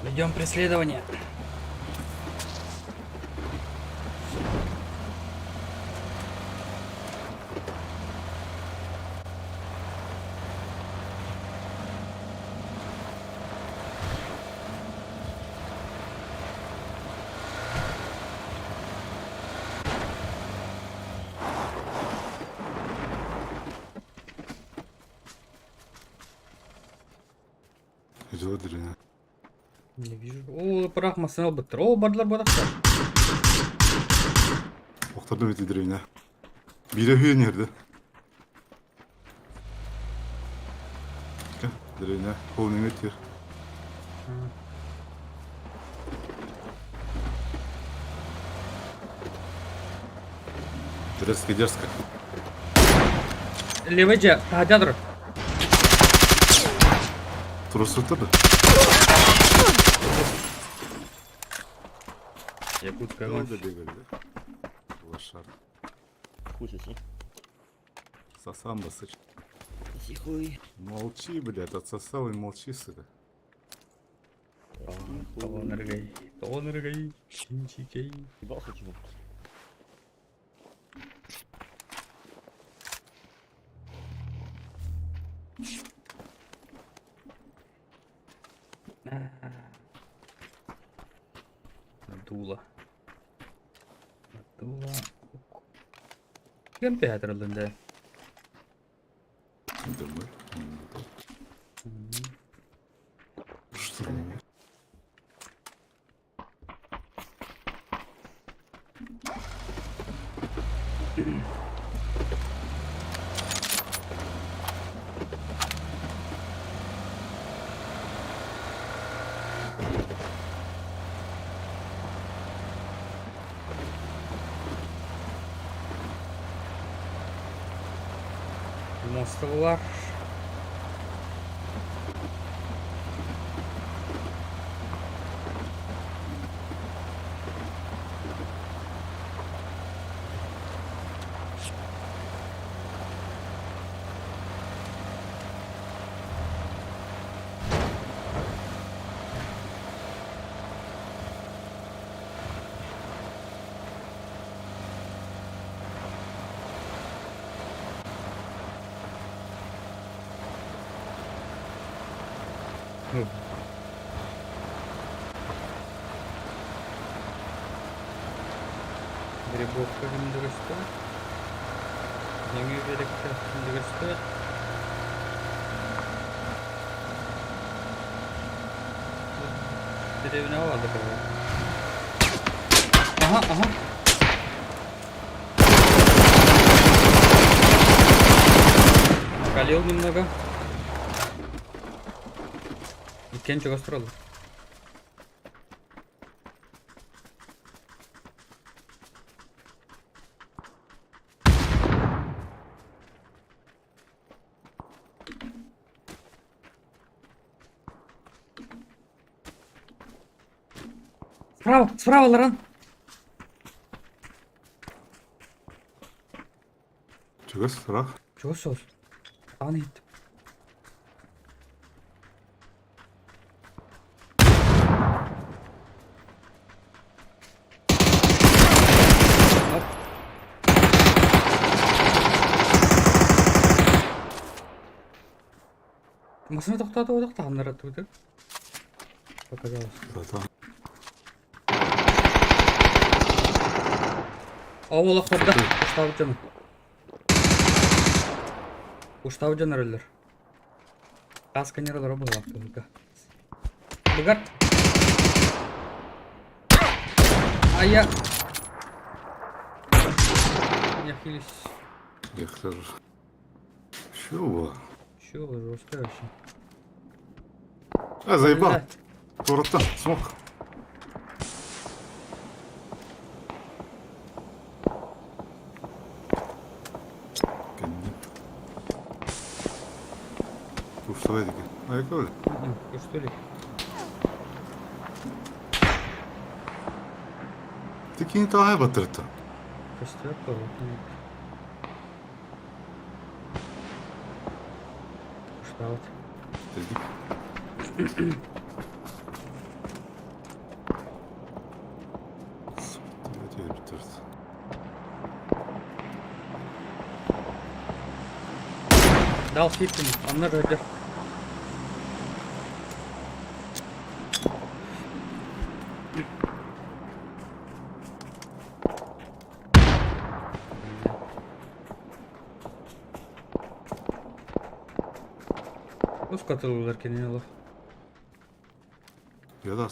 Ведем преследование. Acılı dirine. Не вижу. О, бірақ масына быттыр. О, бардылар барақта. Oktarda biti dirine. Bire hüye nerede? Gel dirine. Polni metir. Дерзко, дерзко. Левеже, тадядыр. Турası tabi. Якутская Orada ночь. bегали. Лошар. Кусиси. Сосам басыч. Тихой. Молчи, блядь, отсосал и молчи, сука. Тооныргай. Шинчикей. Ебался чего? Надуло. Кем пятерлинде? Думаю. Что? Монстрлар. Бокка кимдигисте. Неңе беректе кимдигисте. Деревне алады бaba. Aha aha. Накалил немного. Икенчи гастролы. Справа, справа, Лоран. Чего страх? Чего сос? Анит. Машина тоқтады ғой тағымдар атты Показалось. Да-да. Аулақтарда ұштау жаны. Ұштау жанарылар. Газ канералар обылға. Бұғар. Ая. Не хились. Я скажу. Чего? Чё вы жестко вообще? Заебал. Блядь. Поворотта, смог. Курсовая таки. Ayakkabı. Куштулик. Tekini daha batırdı. Костяк. Куштаут. Dedik. Öyle bitirdi. Дал хит ему. Он на роде. Ус katılıyorlar kendine Allah. Ya da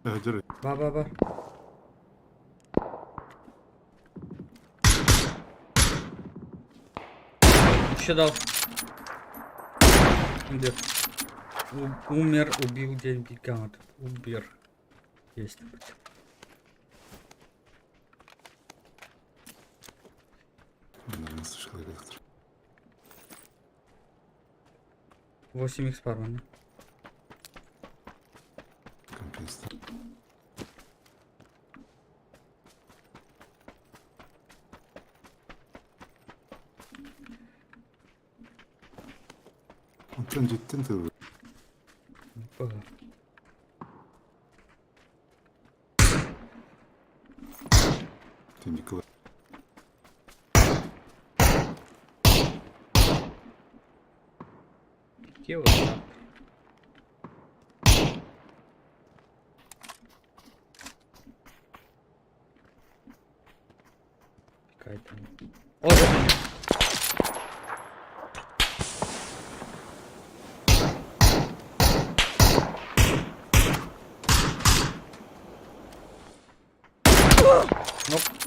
öldürü. Ба. Еще дал. Умер. Умер, убил день гигант. Умер. Есть. Nasıl çıkaracaktır? 8х парваны. Компенсатор. Антон cidden tabii. Бага. Темникова. Где вот так? Какая-то. О, вот они. Nope.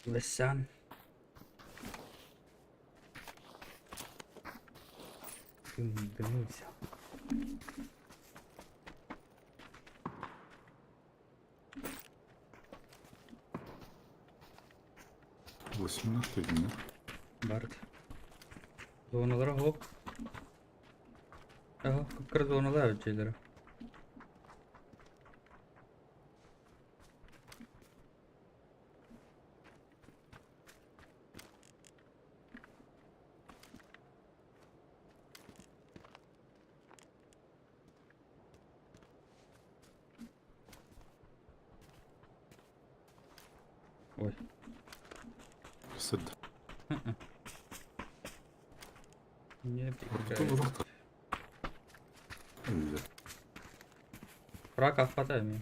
Лесан. Дымился. Восемь минут değil mi? Барт. Зоналар хоп. Ага, как зоналар өтчелер. Ой. Сырды. Не Кто прикрывай. вұрықты? Өлі. Фрага хватает мне.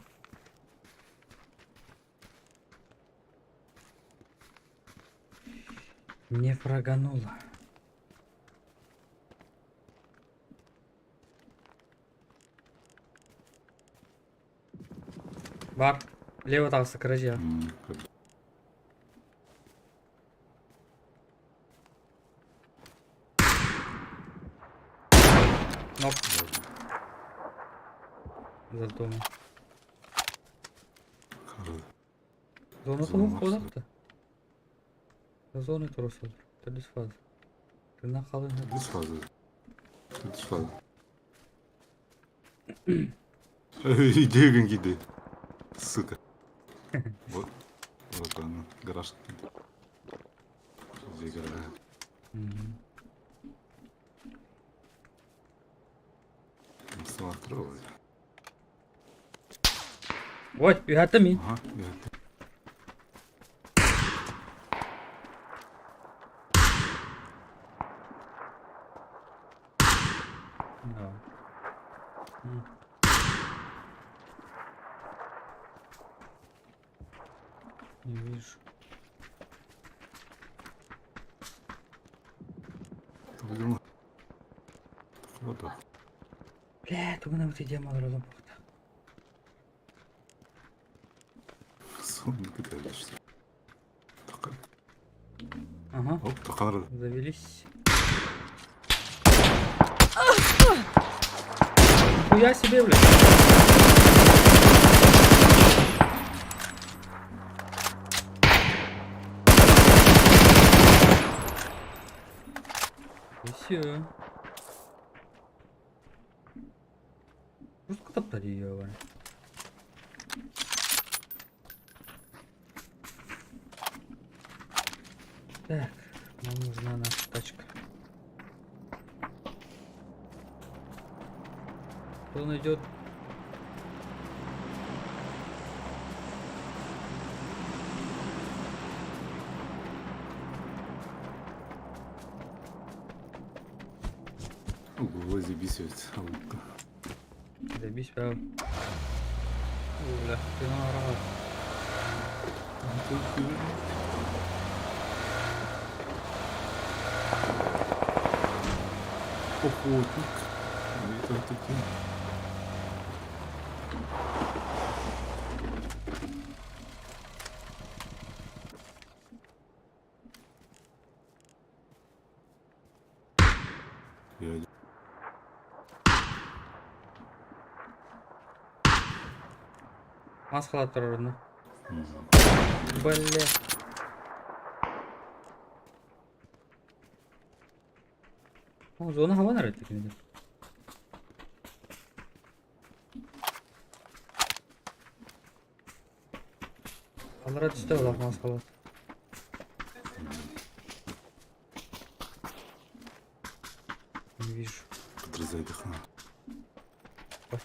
Не фрагануло. Бар. Лево там сократил. Нок. Зато. Қарады. Зона Зона кылып мақсат. кодапты. Зона турасы. Тадис фаза. Тына калын. Дұрыс фазы. Дұрыс фазы. Идеген кейді. Сука. Вот. Вот она. Гараж. Здесь гараж. Стала открывать. Ой, уятты мен. Ага, я. Да. Не вижу. Видимо. Вот так. Бля, у мене вот идея мало разом. Сон кидаешь. Так. Ага, Оп, такар. завелись. Нихуя себе, блядь. И все. Просто топтали ее, Ваня. Так, нам нужна наша тачка. Кто найдет? Ого, забисывается. Добись прям. Бля, ты наорал. Охотник. Это такие. Я Маскала тұрырны. Бля. О, зона хава наред такие. Алара түсті олақ маскала. Не вижу. подрезай дыхание. Ой.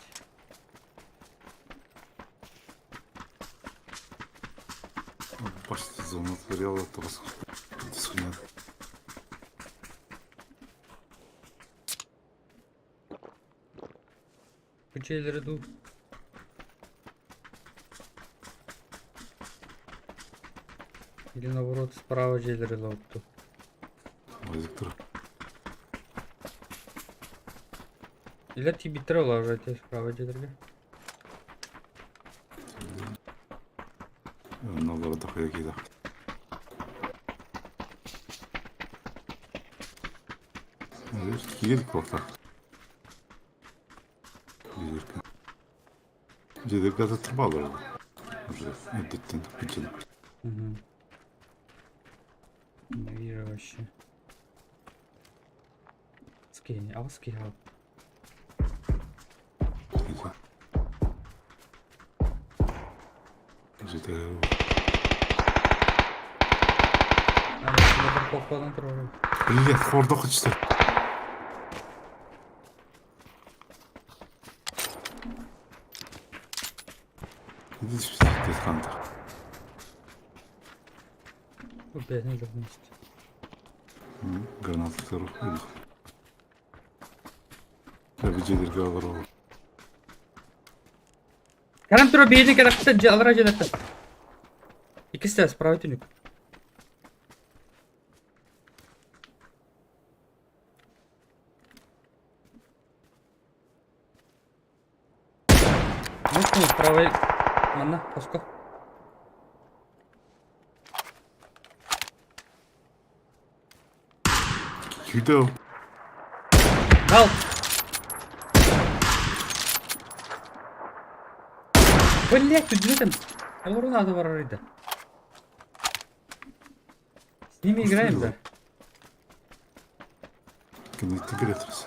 Почти зону отворила, то схуя. Почели ряду. Или наоборот справа джейлер локту. Виктор. Или тебе трелла уже здесь справа джейлер. Наоборот, хуя кида. Видишь, едет плохо. Едерка. Едерка затребала уже. Это ты напутил. Угу. Не вижу вообще. Скинь, скинь. Жити. А, я походу трогаю. Блять, хордо хоть что. Иди сюда, ты хантер. Опять не вместе. Гранаты сырых. Обидели говору. Kerem dur bir yedin kerakta alır acele et. İkisi de spravı tünük. Мушку справа. Манна, паско. Юдо. Дал. Блять, тут где там? Алло, надо ворорить. С ними играем, да? Кинете гретрис.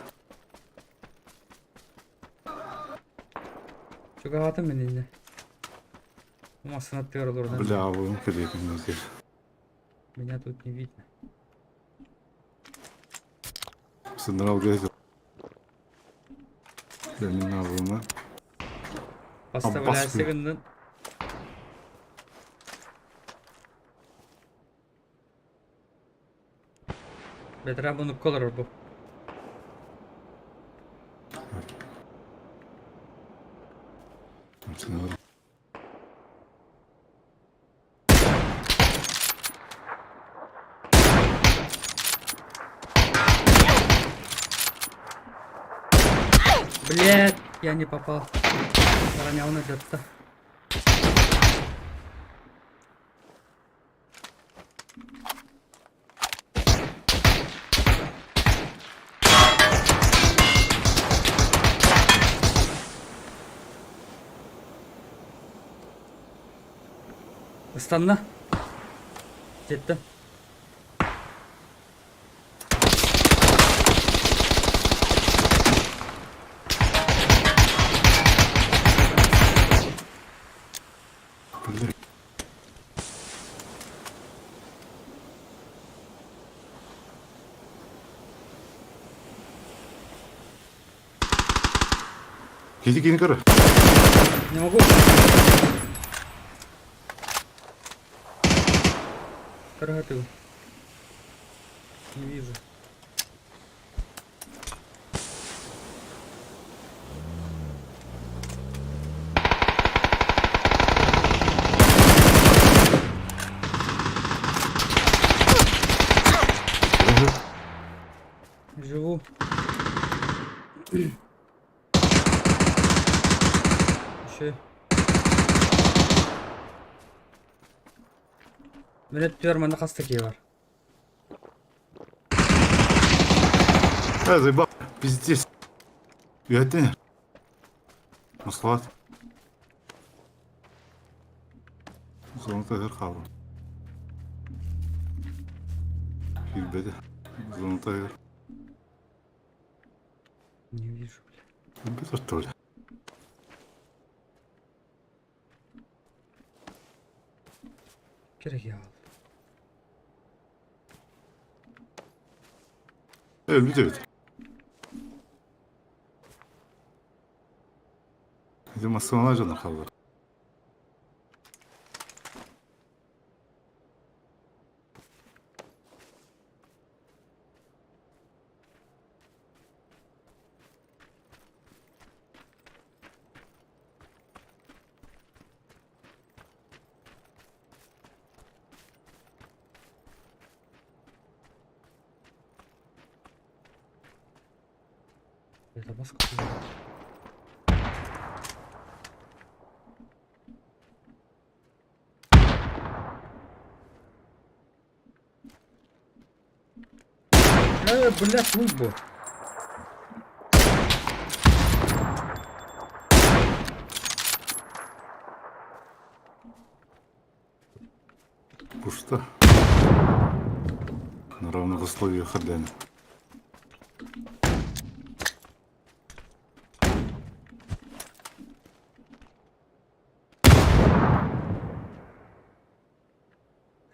Çok rahatım ben yine. Ama sanatıyor olur oradan. Бля, вы кредитный здесь. Меня тут не видно. Сыграл газет. Я не надо, да? Поставляю баскı. секундын. Бедра bunu колор bu. Блять, я не попал. Ронял на где-то. Istanla. Gitti. Бля. Иди, кора. Не могу. Каргатыл. Не вижу. Живу. Еще. Мене тюрма қас такие бар. Заебал, пиздец. Уятен. Маслат. Zonta her kaldı. Hilbede. Zonta her. Не вижу, бля. Hilbede тоже. Керек я. Ölmedi. Видимо, sonuna kaldı. Это баска. Бля, службу. Пусто. На равных условиях отданы.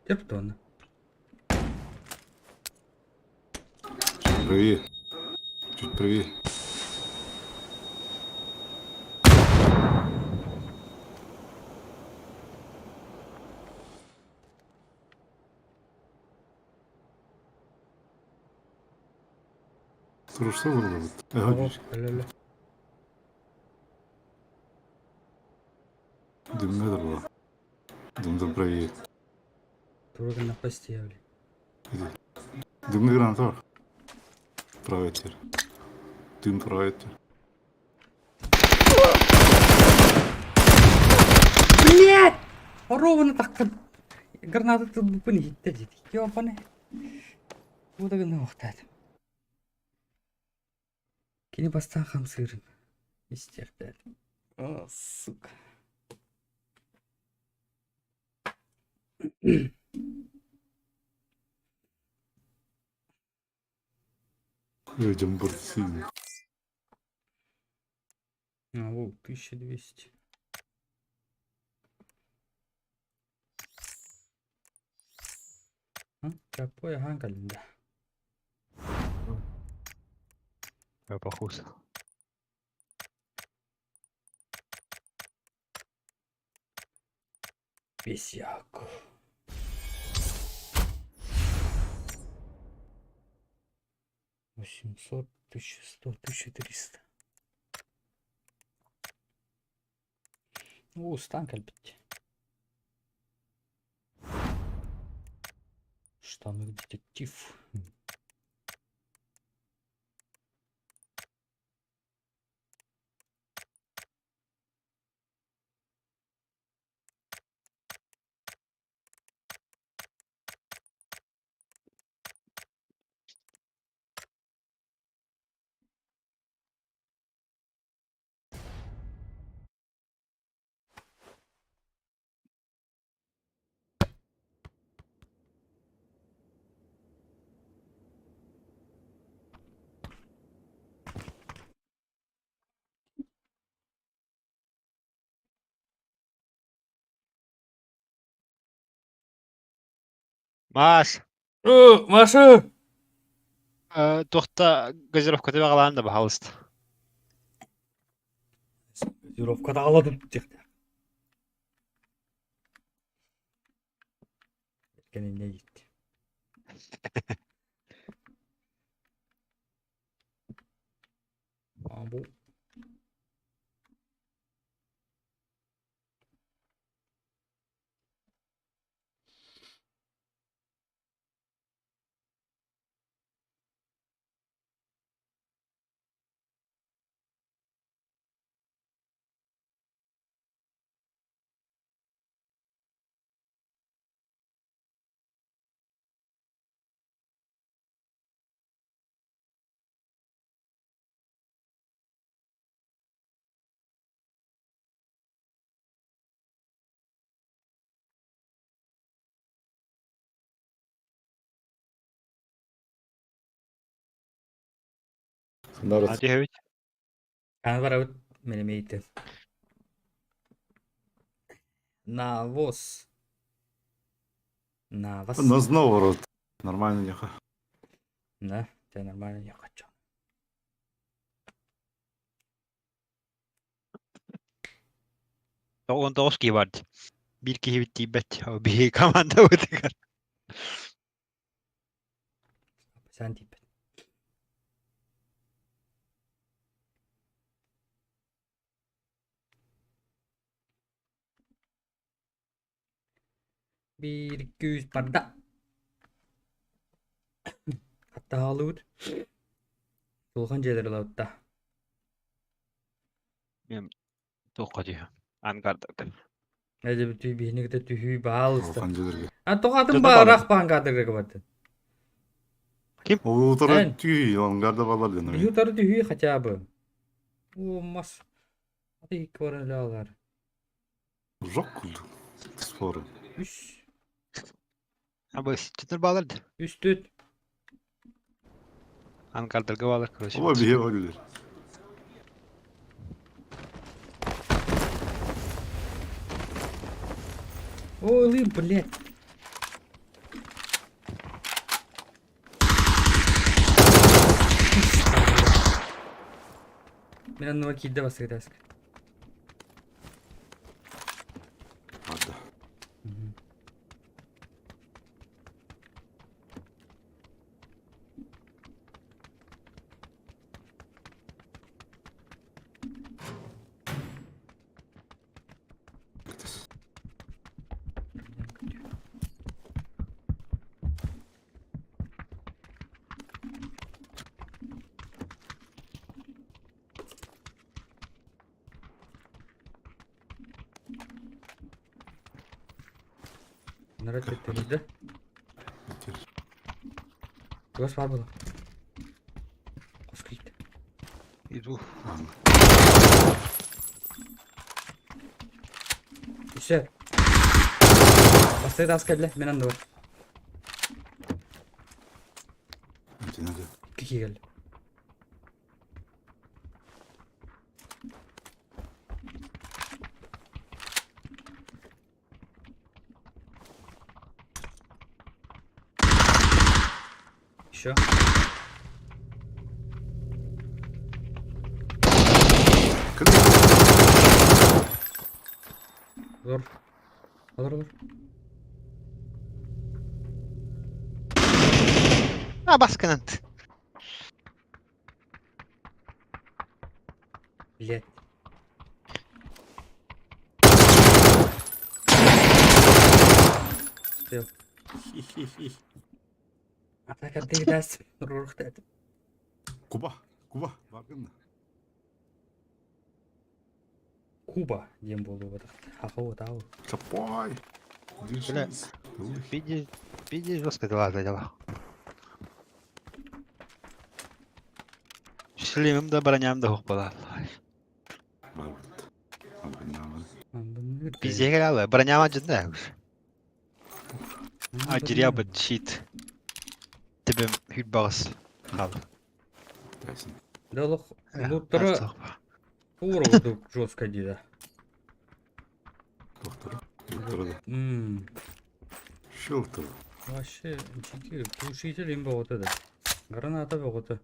Тептон. Правее. Чуть правее. Turuşta vurdu. Ого, öyle. Dümmedir bu. Dümdür burayı. Турган напасти я, блин. Dümdür granata bak. Prava et yer. Düm prava et yer. Блять! Ровно так. Граната тут бы не хитать. Ёбаный. Вот так на вахтат. Кини бастан хамсырын. Истертер. О, сука. Öcüm burası. А, вот, 1200. Какой гангаль-да. Я похуз. Бесяк. $800, 1100, 1300. О, стан кальбить. Штаны детектив. Мас! О, Маша! Тоқта газировка тебе қаланы да бахалысты. Юровкада аладым текте. Кеткенин не жетти. А бу Народ. Hadi evet. Аны бар өт менен мейти. Навоз. Навоз. Но снова рот. Нормально нехай. Да, ты нормально не хочу. On toski vardı. Bir kişi bitti bet. Bir komanda ödekar. Sen deyip. Bir, iki yüz barda. Hatta Hollywood. Tulgan jeleri lautta. Toqa diyor. Ankara'da. Nece bir tüy bihini de tühü bağlıstı. Kancıdır. Ha toqatın Cadı bağ balı. rakpan kadırgı vardı. O En. taraf tüy. Ongarda bağlar Bir diyor. yutarı tühü haçabı. Olmaz. Hadi ilk varın lağlar. Rock kuldu. Sporu. Üst. Ama çıtır bağlardı. Üst tüt. Ankara'da bağlar kırışı. Ama bir olabilir. Ой, блядь. Мен анного кидде басырды аска. Hadi. Народ ettiniz de. Bitir. Göz var burada. Koşku gitti. Иду. Üstel. Bastaydı askerle. Ben anda var. Hadi hadi. Kiki geldi. Еще. Kırk. Zor. Olur. Ha baskınıntı. Bilet. Still. Atak attı dersin. Ruh dedim. Kuba. Bakın da. Kuba дем болуп атат. Хахау тау. Çapay. Бля. Видишь, жестко дела задела. Шлемім да броням да хоппала. Var burada. Abi ne var? Bizde gel bronям acın da. Acırya bit shit. Тибем hüt bağız. Al. Dersin. Далық луттары урову жестко дейді. Doktoru da. Шилтер. Вообще, чеки, глушитель им вот это. Граната вот это.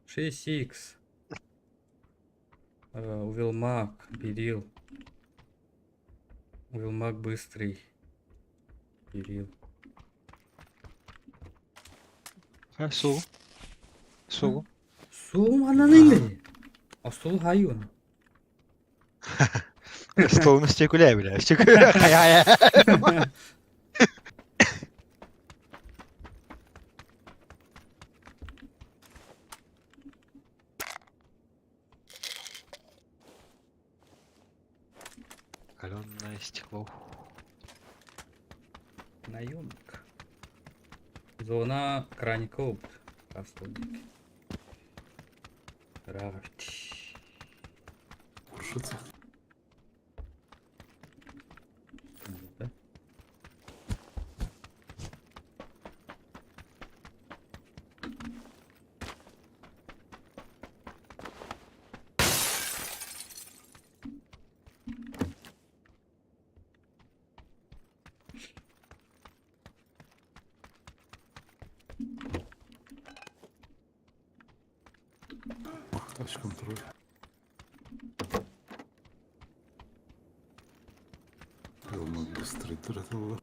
6х. Увелмаг, берил. Увелмаг быстрый. Берил. Su. Суым ананы не? А стол хайон. Столunu стекуляй, бля. Стекуляй. Хай-хай. Каленное стекло. Наемник. Зона краников. Кастодик. Рафти. Kurşut. Да? Taş kontrol. Yolunu bastırı tırtılı.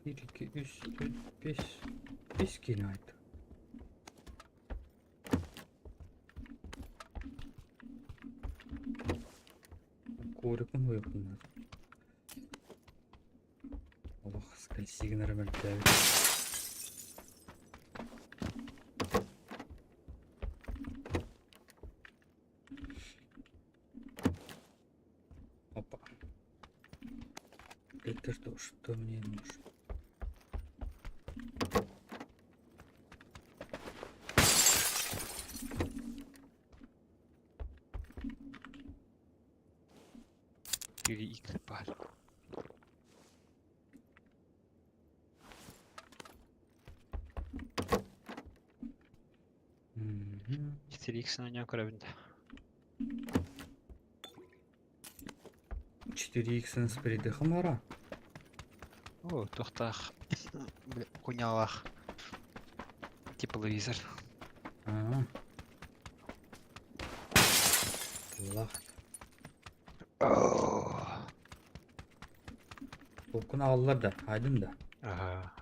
1, 2, 3, 4, 5. 5 кинайт. Корикун ойкун. Аллах, скальсигин рамелтәвит. Опа. Это что мне нужно? Или икры пар. Мгм. 4х на нем кровинда. 4х с придыхом ара. О, тохтах. Бля, кунялах. Тепловизор. Ага. Аллах. Толкун алалар да, айдын да. Ага.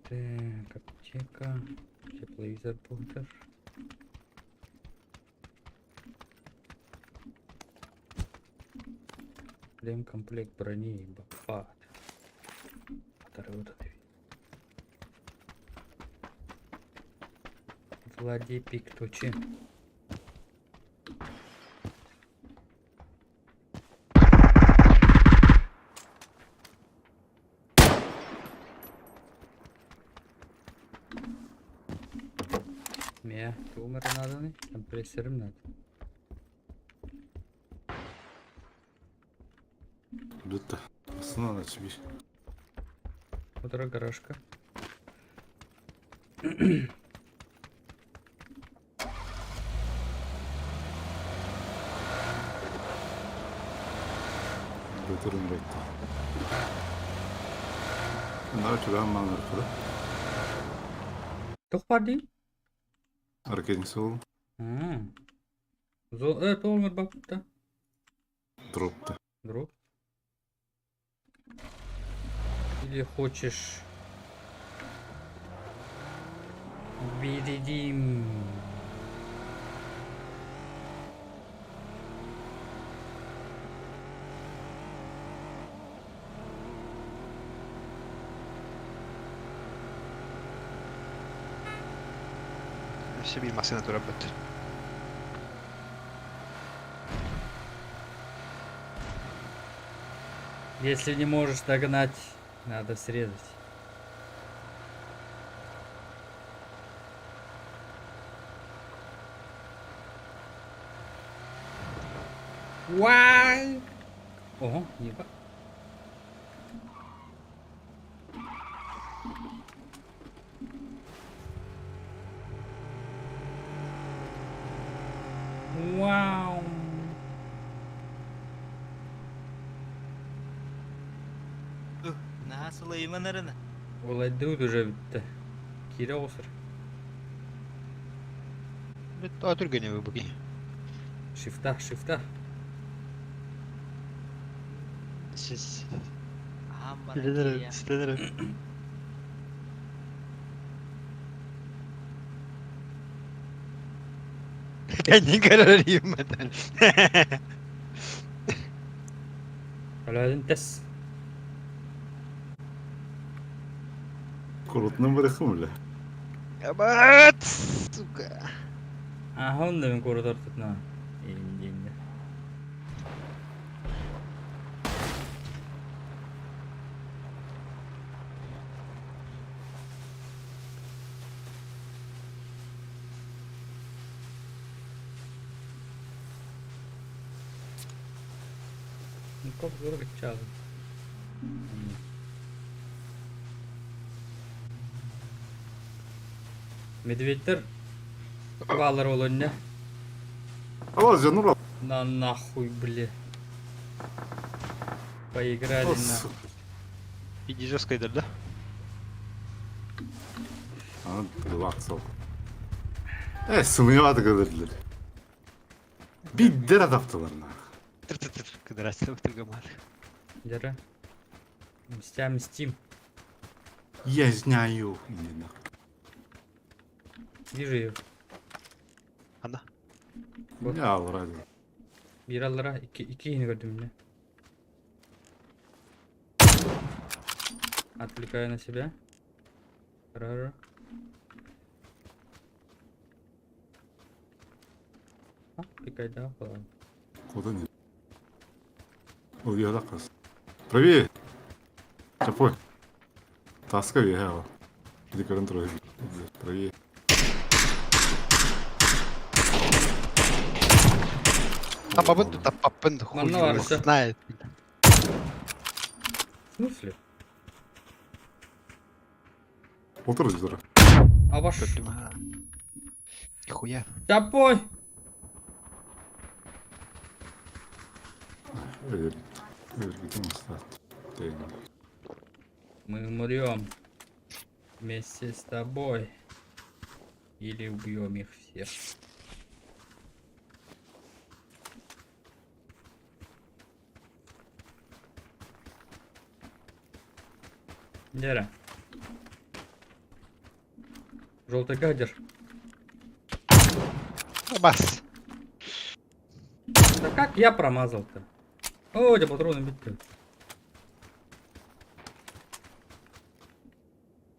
Так, аптека. Тепловизор бункер. Шлем, комплект брони и бафат. Второй. Владипик точи. Мне туморы надо, не? Компрессором надо. Lütfen. Aslında da bir. Утро гаражка. Götürün bekle. Bunlar çubuğun manları kuru. Toch var değil? Hareketin sol. Evet olmuyor bak burada. Drop'ta. Дроп. Или хочешь бередим? Все bilmezsin natura bot. Если не можешь догнать, надо срезать. Вай! Ого, еба. Вау! Nasıl imanlarını? Olay değil уже bitti. Kira olsun. Otur gene bu bugün. Шифта, шифта. Siz Amma sinirlerim. Kendin karar arayayım ben. Aladdin test. Kurutunu bırakın öyle. Kapat. Suka. Aha onu da ben koridor tutma. İndi. Çok zor bir çalı. Медведьтер балар ол önüne. Ama canım al. На нахуй, бля. Поиграли на. İyice жесткaydır da. Ana kulak sol. Sınıyor adı kalırlar. Bir der adaptalarına. Tır tır tır. Квадратный торгомат. Дера. Мстим. Я знаю. Вижу ее. Ana. Ne alır hadi. Bir allara iki yeni gördüm yine. Отвлекаю на себя. Рара. Отвлекай, да, ладно. Куда не? Oluyor da kız. Привет. Чапой. Таска вегава. Иди контроль. Привет. Там бабын тут папын хуй Манна его varsa. знает. В смысле? Otur üzere. А ваш... Kötü mü ha? Нихуя. Топой! Öyle. Öyle gidin usta. Değil. Мы умрем вместе с тобой. Или убьем их всех. Дера. Желтый гадер. Бас. Да как я промазал-то? О, у тебя патроны бить.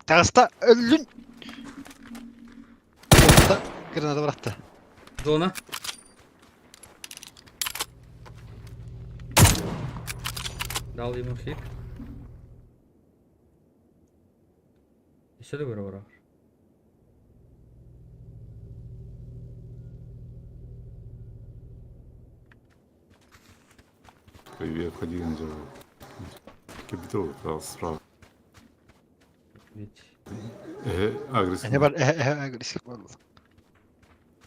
Tersta öldün. Orta granada bıraktı. Zona. Dal yumuşak. Еще добро, бро. Привет, ходи, Анджела. Капитал, справа. Ведь Агрессивно. Ne var? Agresif var.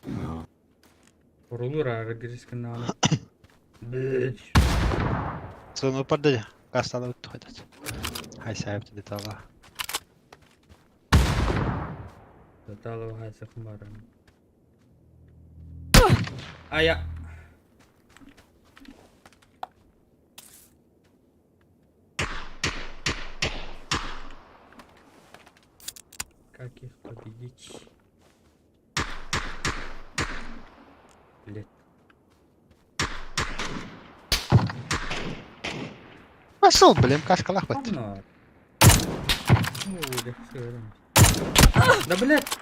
Да. Vurulur agresif kanalına. Bitch. Sonra упаде. Кастала утходит. Хай сайб детала. Деталова хай сахмаран. Ая. Как их победить? Блять. Nasıl bileyim kaç kalak var. Фонарь. Ну, легче. Да блять.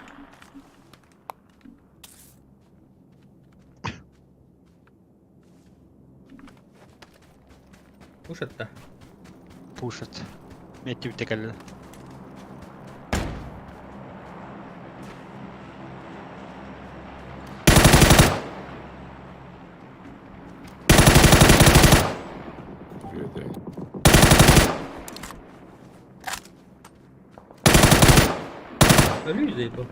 Пушат-то. Пушат. Metti bir tekerle. Привет, дядя. Ölüyüz bu.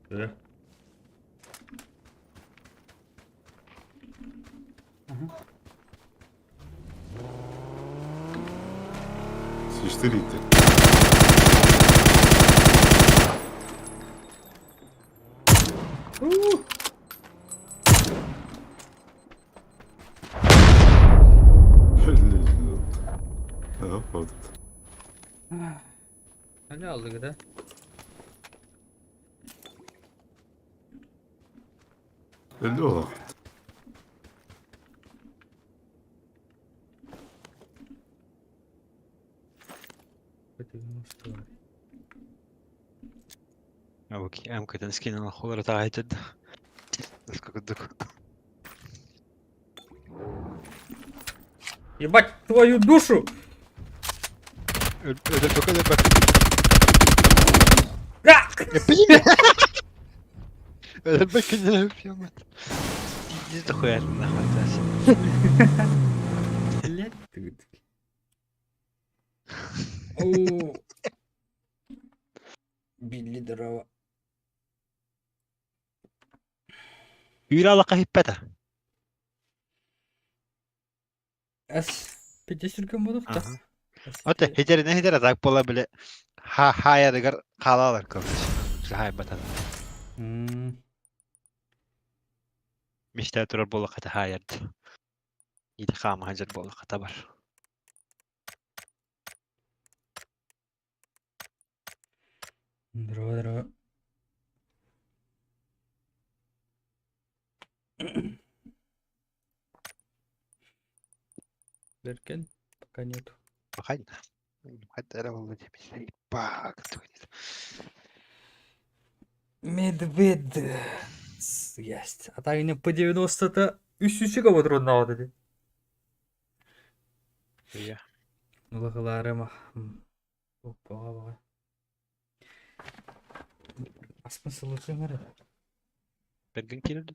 Öyle. Сиштерите. Вот. Ne aldık da? Öldü o. Окей, М-ка скинула холодно тагайтед. Насколько дух. Ебать твою душу! Öyle bak öyle bak. А! Yapayım. Öyle bak ne yapıyorum. Иди дохуя нахуй дальше. Блять ты. Оу. Билли дрова. Yürü ala kahippete. Ас 50 gün bulduk da. Aha. Ote heceri ne heceri tak bola bile. Ha ya da kalalar kalmış. Hay batan. Hmm. Mişte turar bola kata hayır. İyi kama hacer bola kata var. Дрова, дрова. Беркен пока нету. Bakayım. Hatta ara oldu diye bir şey. Bak. Медвед. Есть. А так не по 90-то үсүчүгө отурган абады ди. İyi. Улыгыларыма. Оппага бага. А смысл ушуңар? Bergen kilirdi.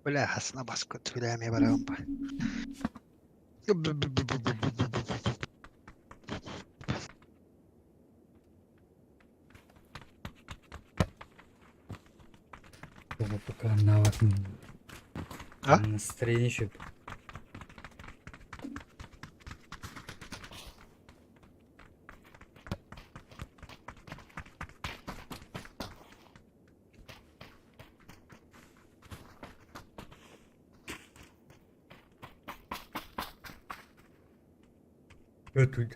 Бляхасына баскы түләмей барам ба. Оба пока наватым. А? Настроение еще. Ötüydü.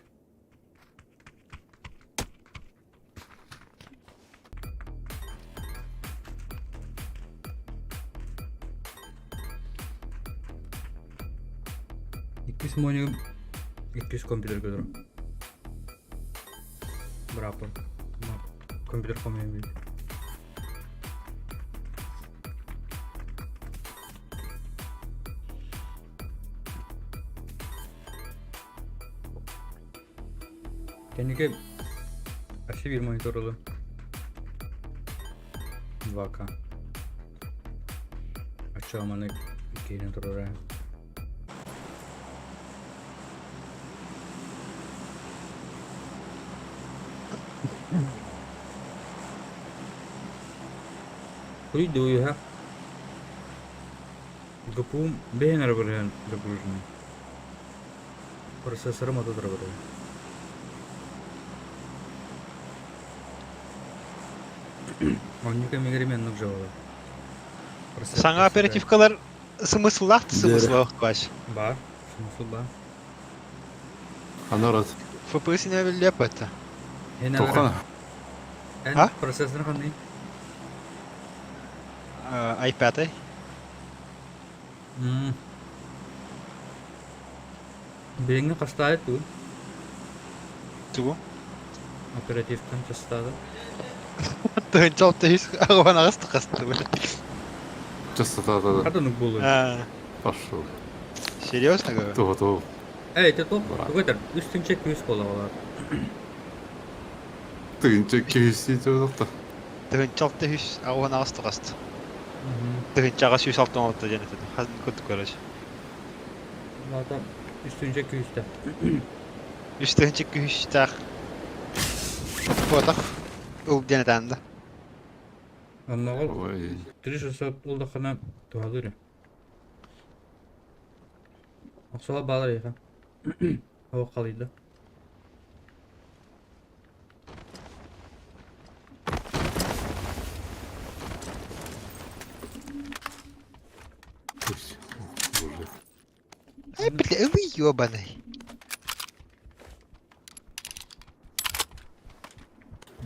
İkisi mi oynuyor? 200 kompüter görüyorum. Berapa? Komputer kamu yang beli. Kendine aşırı bir monitör oldu. 2K. Açığa bana gene durur ha. What do you have? GPU benar berhan revolution. Prosesor atau terbaru? Он не камерамен жавала. Sana operatifkalar смысл лахты смысл лахкаш. Бар. Смысл бар. Ана рад. FPS не билеп это. Толкана. А? Процессор қандай? i5. Береңе қашта еді Тугу. оперативтен жастады. Тын чалты хис агана гасты касты. Just да. Қадынық болу. Пошел. Серьезно говорю? То. Эй, ты топ? Брат. Какой-то үстінче көз бола алады. Тыгынча кейсі жолықты. Тын чалты хис агана гасты касты. Тын чага сүйс алтын алты және теді. Хазын көттік короче. Лада үстінче көзді. Üstün çıkı hüştah. Fotak. Ул дене тәнді. Аннағы Ой. 300 олда қана туғалыр. Ақсуға балар еға. Ау қалайды. Боже. Ай, бля, вы ёбаный.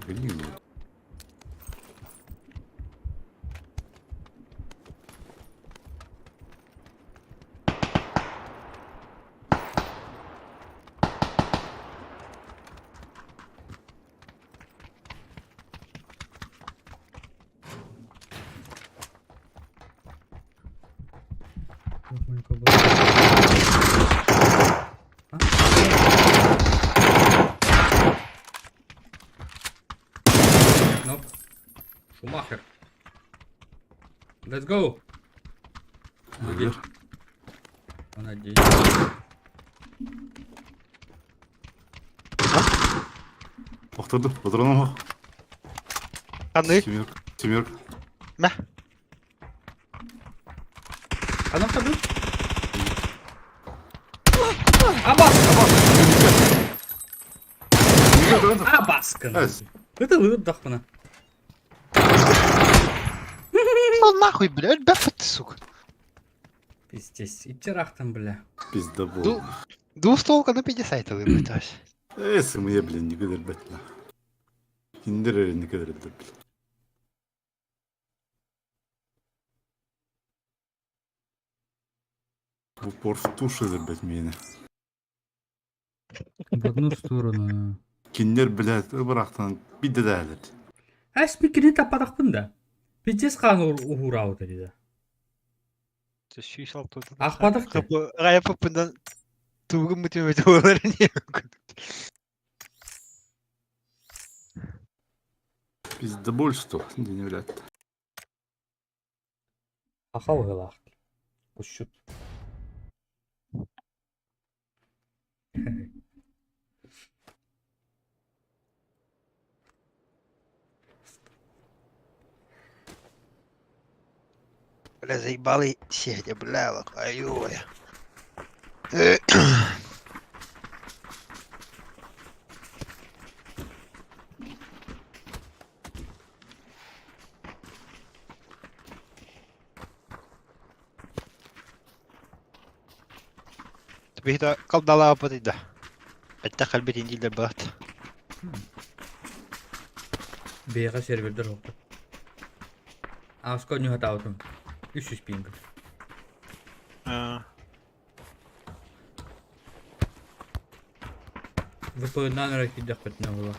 Блин. Nope. Шумахер. Let's go. Наверх. Надеюсь. Оқтырды. Отырған ма? Қандай? Семерка. Мә? Адам қады? Абас! Абаскын! Әз. Это выдох мына. Сол нахуй, бля, бәпітті, сука. Пиздец, иттерахтан, бля. Пизда бол. Двустволка на 50 выбрать вообще. Смые, блин, не кедер бәтна. Индер не кедер бәтна. В упор в туши бәт мені. В одну сторону. Киндер, блядь, ыбырақтан биді дәлір. Спикерін таппадақпын да. Пиздец қан ұғырауы дейді. Сүйс алты. Ақпадық та. Ғая папындан туғым мүтеметі олары не мүмкін. Пизда больше что, не блядь. Ақау ғылақ. Кушчут. Бля, заебали сидя, бля, лохаюя. Тобі хіто колдала опитить, Айтта халбетин дилдер багат. Бега сервердер oldu. Asko nühat altın. 300 ping. VPN'dan hareket edip ne olur?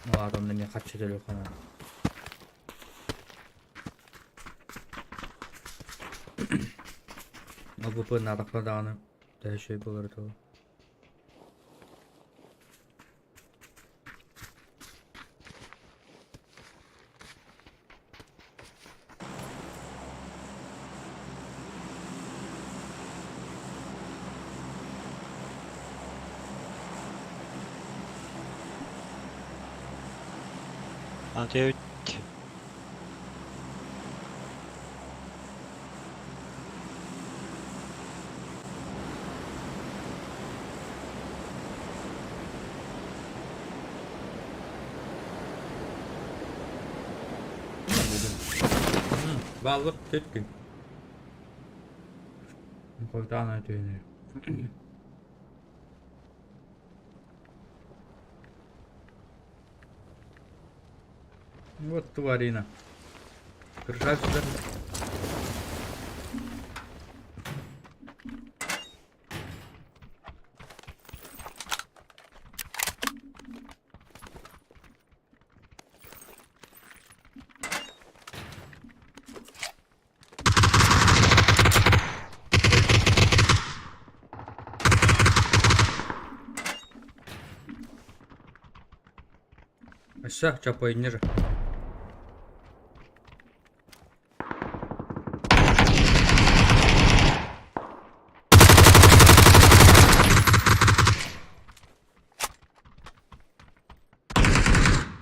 Ne var onda ne kaç çetel yok ana. O VPN adakla dağını daha şey bulur da. Anlatıyor. Balık tütkün. Koydan ötüyor. Вот тварина. Держать сюда. Aşağı çapayı inir.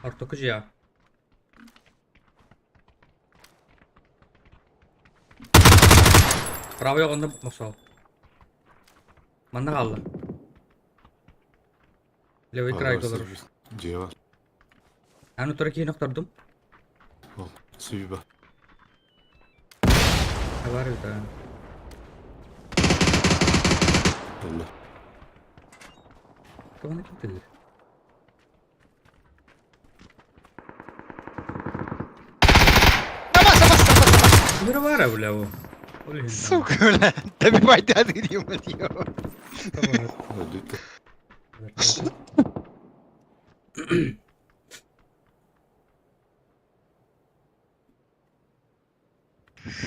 Artık ya. Правый он мусал. Манда қалды. Левый край olur. Дева. Аны тура кейін оқтырдым. Ол. Сүйба. Var да. Белла. Кого не купили? Бир var бля bu. Сука, бля. Добивайте от грима, ёо. Öldü.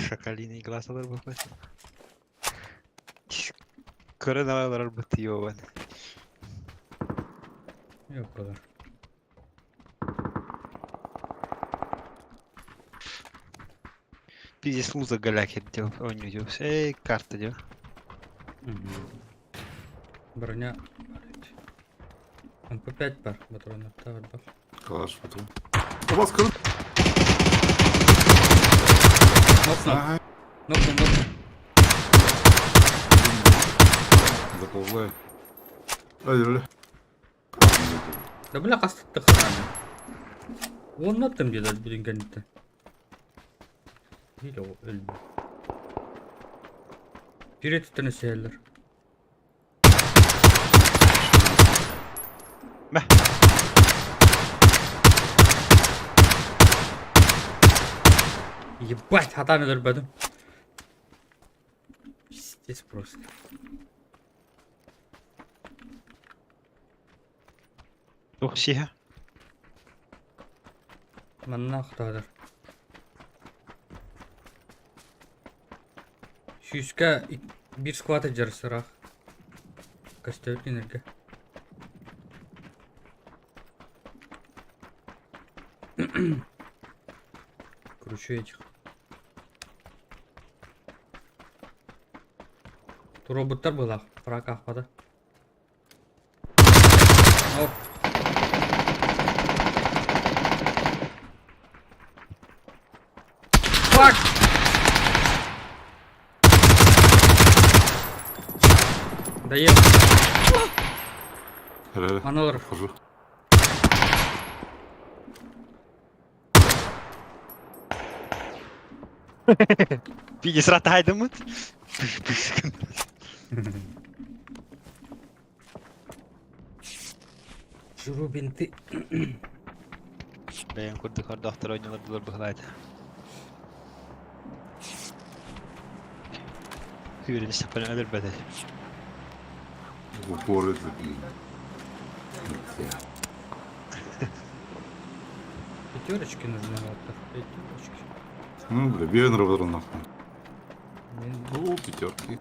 Шакалиный глаз алар бахмет. Короналар бытıyorlar. Yok kadar. Biz muza galaket diyor, oynuyoruz. Karta diyor. Броня. МП5 бар, патронlar da var. Kalaş потом. Bas kırın. Нокнул, Ага. нокнул. Заползай. Hadi öyle. Да бля кастықты қананы. Оны аттым деді бүгін кәнетті. Değil o ölmüyor. Biri tuttuğunu seyirler. Beh. Ебать, хатаны дұрбадым. Пиздец просто. Yok siyah. Манна құтадыр. Шүйіске бір скваты жарысырақ. Костёр енерге. Кручу этих. Роботтар была, фрак ахпады. Оп. Фак! Дает. Hele. Аналар. Хожу. Пидис ратайды мыт. Жүру бинти. Бәйін күрдік ардақтар ойнылар бұлар бұғылайды. Хүйрін істіппен өлір бәді. Упор это. Пятерочки нужны вот так. Пятерочки. Ну, бля, беден работал нахуй. Мен Ну, пятерки.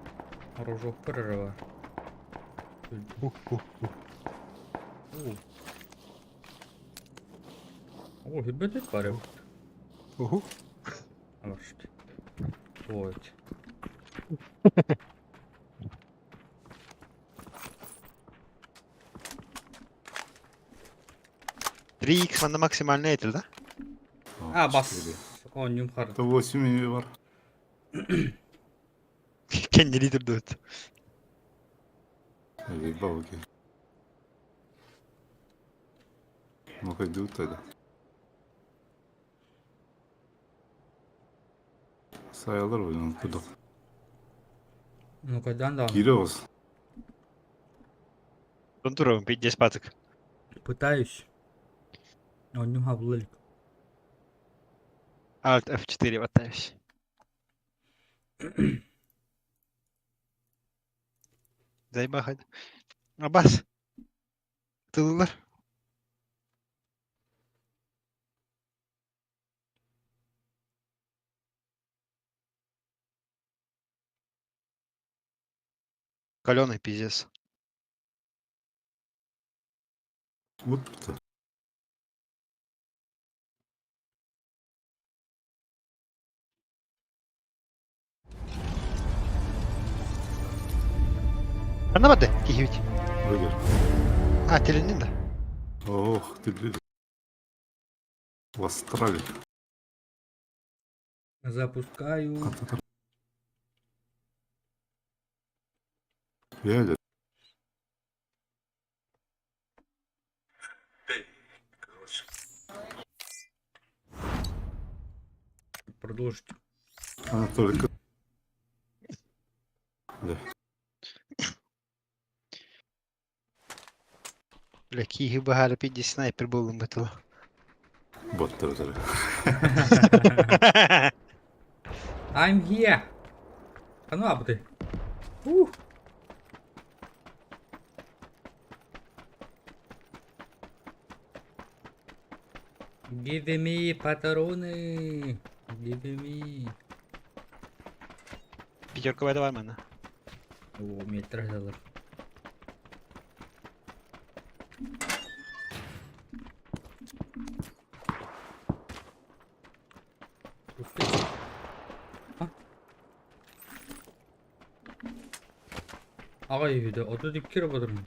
рожок прорыва. О, хибетит парю. Уху. Алашты. Вот. 3х манда максимальный етіл, да? А, бас. О, нюмхар. Это 8 var. Kendi lider dört. Ебал, окей. Ну-ка, иди тогда. Sayılır oyunun kudu. Ну, кайдан да. Giriyoruz. Контуровым 50 паток. Пытаюсь. Но нюмха блылик. Alt F4 ватаюсь. Зайба хadi. Абас. Тылылар. Каленый пиздец. Вот это. Anlamadı. Kihivit. Öyle. Ha telinin de. Ох, ты, блин. В Австралии. Запускаю. Реально. Продолжить. Она только... Да. Бля, Киев багато 50 снайпер був би то. Вот это. I'm here. А ну абы ты. Give me патроны. Give me. Пятерка var bende. О, метр алар. Ага үйде оты деп керіп отырмын.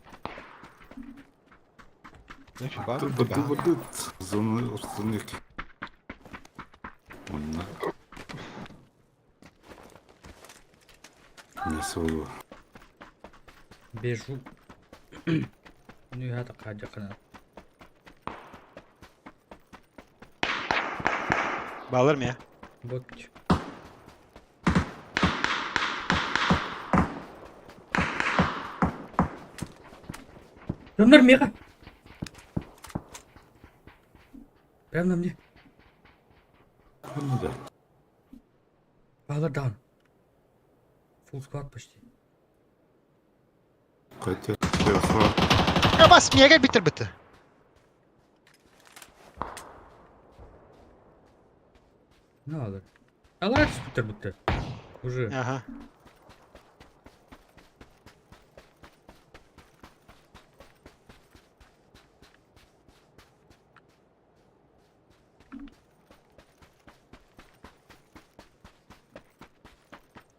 Быт. Зоны орсынек. Онна. Не солу. Бежу. Ну я так жақына. Bağlar mı ya? Вот. Жандар мега. Прям на мне. Ну да. Балар даун. Фулл склад почти. Хотя... Телефон. Ya bas niye gel bitir bitir. Надо. А ладно, будто. Уже. Aha.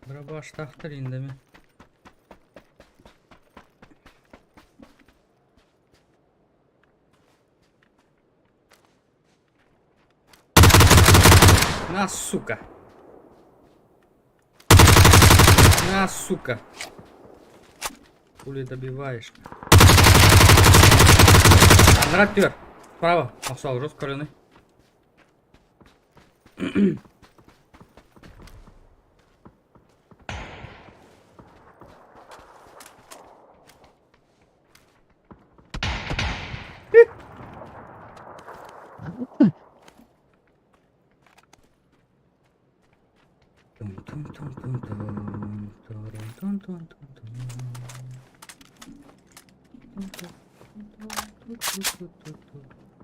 Браба штахтар индами. На, сука. На, сука. Хули добиваешь? Андратер. Справа. Ақсал уже скорыны.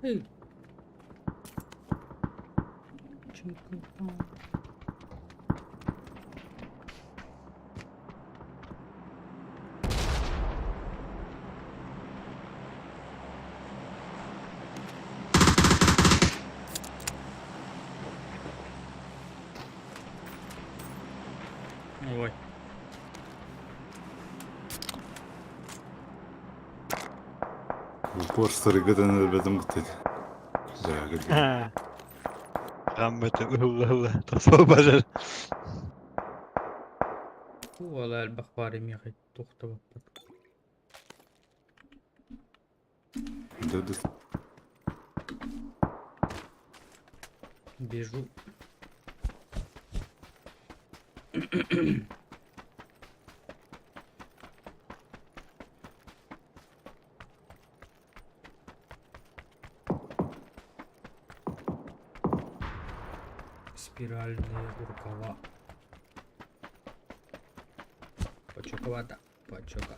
Эй. Ой. Упор сырыгыдан өлбедім күттеді. Жағы. Rahmetim Allah. Tasavvur bacar. Вала البخباري ميخي تخت بطل. Дөді. Бежу. Спиральные рукава. Почоковата. Почока.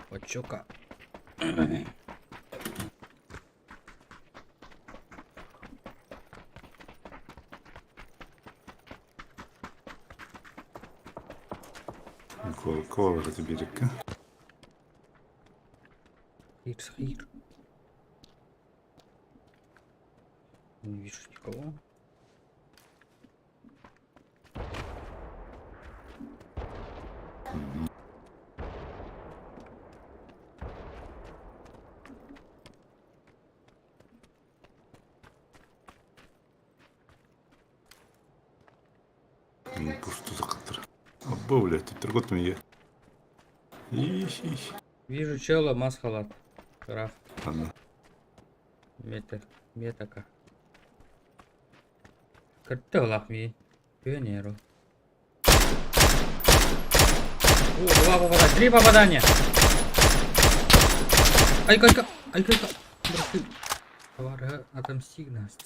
Почока. Кого это берег? Хир. Не вижу никого. Ну, пусто закатыр. Абба, блядь, тут торгот мне. Ищ. Вижу чела, масхалат. Крафт. Ладно. Метака. Картелах ми. Пионеру. О, 2 попадания. 3 попадания. Айкайка. Браты. Товары отомсти нас.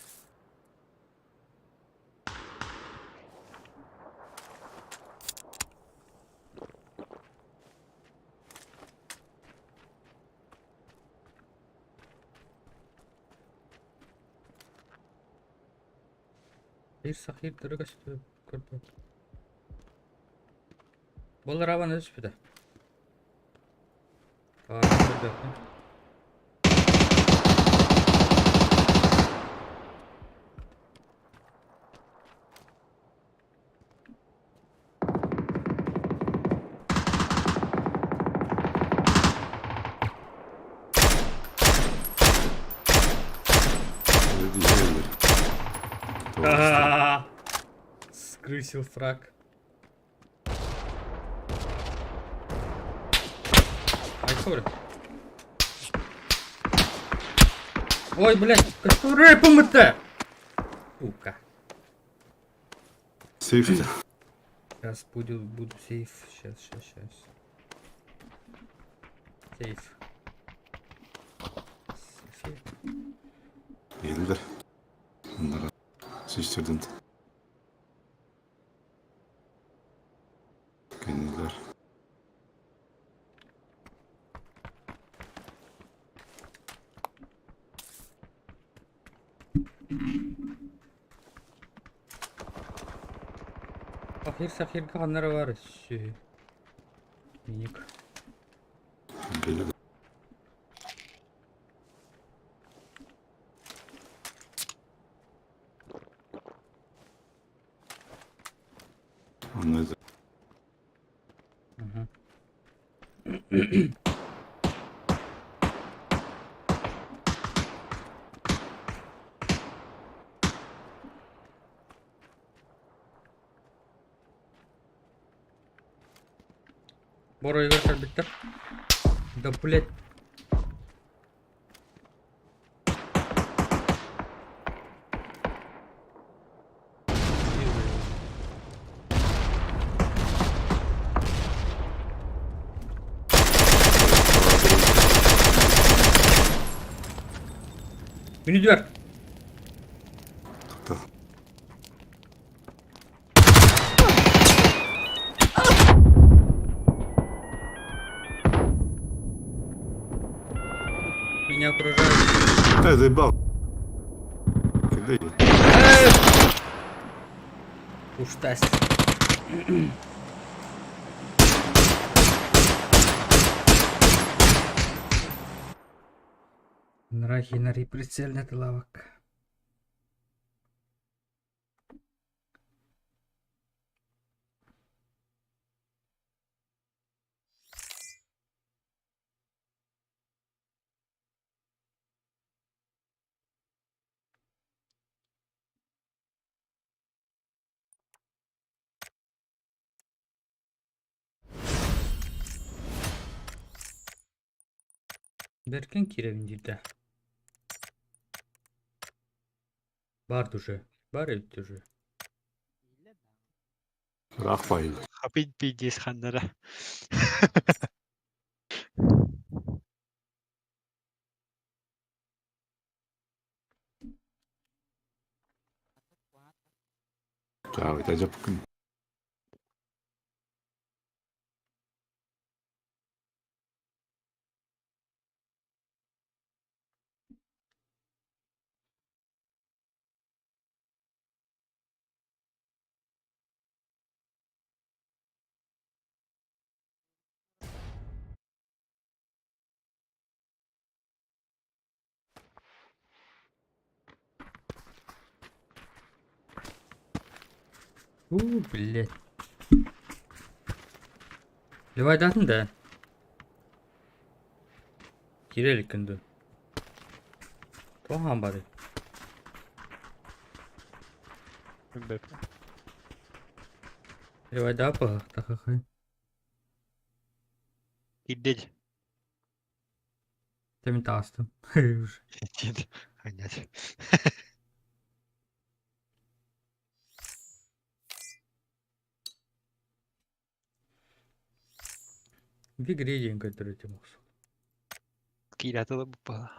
Сахир дөрөг өстө көрдү. Бул раван өспүдө. Көрдү. Скрысил фраг. Ай, ой, блядь, который рэпом-то? Сука. Сейф. Сейчас буду сейф. Сейчас. Сейф. Geldiler. Bunlara sıçtırdın. Geldiler. Сахир каханнары бар. Миник. Geldiler. Anladım. Борой görser bitti. Допулет. Ünit ver. Tamam. Меня окружают. Та заебал. Кидай. Устась. Нахи прицельный лавок. Беркен киревиндирде. Бар уже. Бар өтті уже. Рафаэль. Хапин пиздец ханнара. Ciao, ti già poco. Блядь. Левайдатын да. Кирелик кінді. Тоған бары. Левайда апа. Тахахай. Гиддеди. Темін тастым. Уже. Понятно. Bir gradient götüreceğim olsun. Кирята bu pa.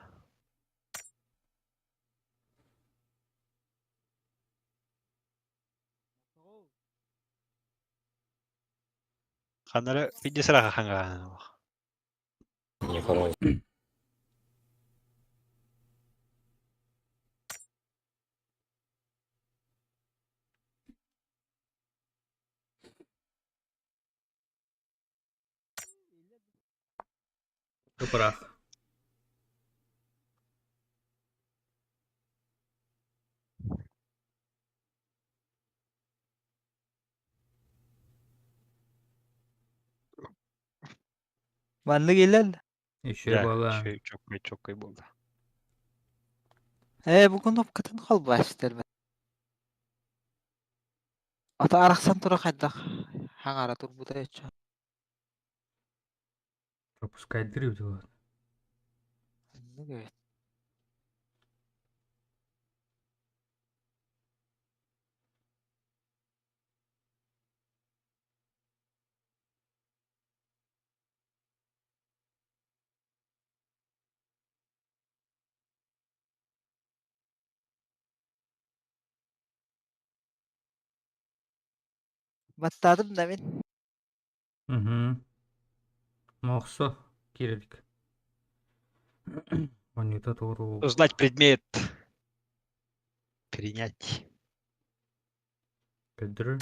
Ханнара пиздесраха ханга. Не пора. Toprak. Bandı gelel. Eşeğe bağlı. Şey çok kayıp oldu. Bugün opkatın kal başlar. Ata araksan tura kaydak. Hangara tur bu da etçe. Пропускай дрифт. Вот. Evet. Battadım da ben. Угу. Мохсо. Кирилик. Монета Тору. Узнать предмет. Принять. Педро.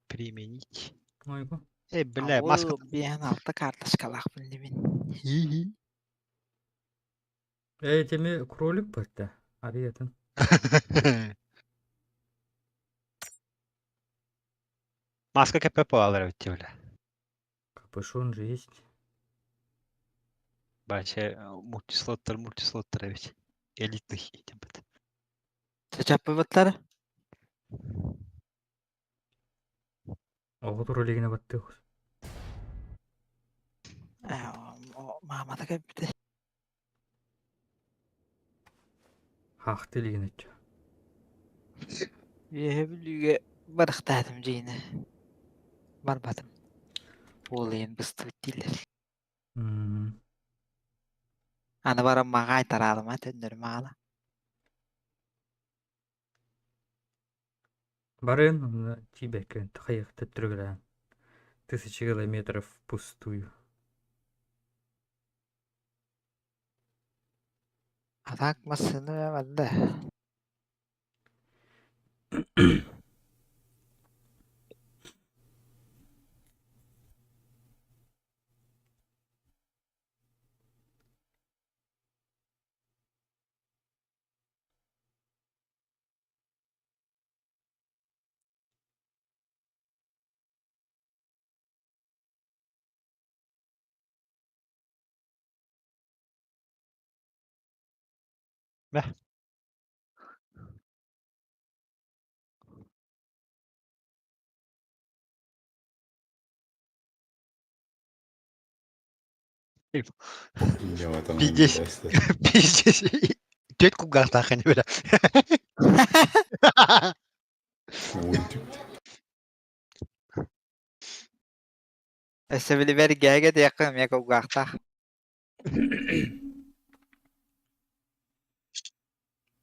Применить. Айго. Бля, маска. Bir an altta kardeş kalak bildi ben. Теми кролик бітті. Ариятын. Маска КПП alır evet bля. Капюшон же есть. Бача мультислоттер evet. Элитный этим бит. Çöçep batları. Oğudur ölegine battı. Mamada kaptı. Haq deligin etçe. Yehebilüge barıqtadım jeyne. Barbadım. Olayın bıstık değiller. Ana baram mağa aytaralım ha tönlerim ağla. Barın onu тибекен тахайық төттіргілән. 1000 километров пустую. Atak masını vermedi. Ya tamam. Pidges. Pidges. Göt kugartan hani böyle. Esebili ver gege de yakın ya kugakta.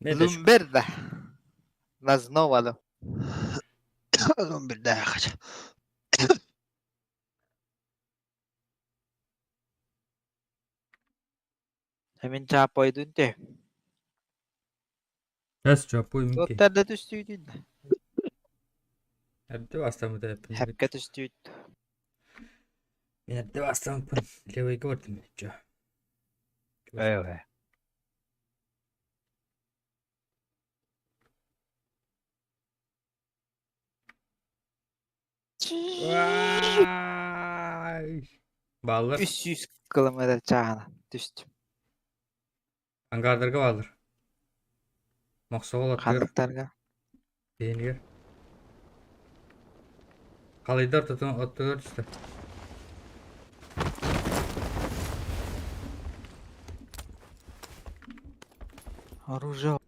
Ne de Lumberda. Laznovalı. Oğlum bir daha kaç. Hemen çapoydun de. Nasıl çapıyım ki? Doktorda düştüydün. Hep de bastım da hep. Hepke düştüydün. Ben hep de bastım. Leveyi gördüm etçe. Evet. Vay. Bağlar. 300 kilometre çağına düştüm. Angardırga bağlar. Maqsa olatır. Kandıklarga. Beğenir. Kalydar tutun oturuyor işte. Оружие.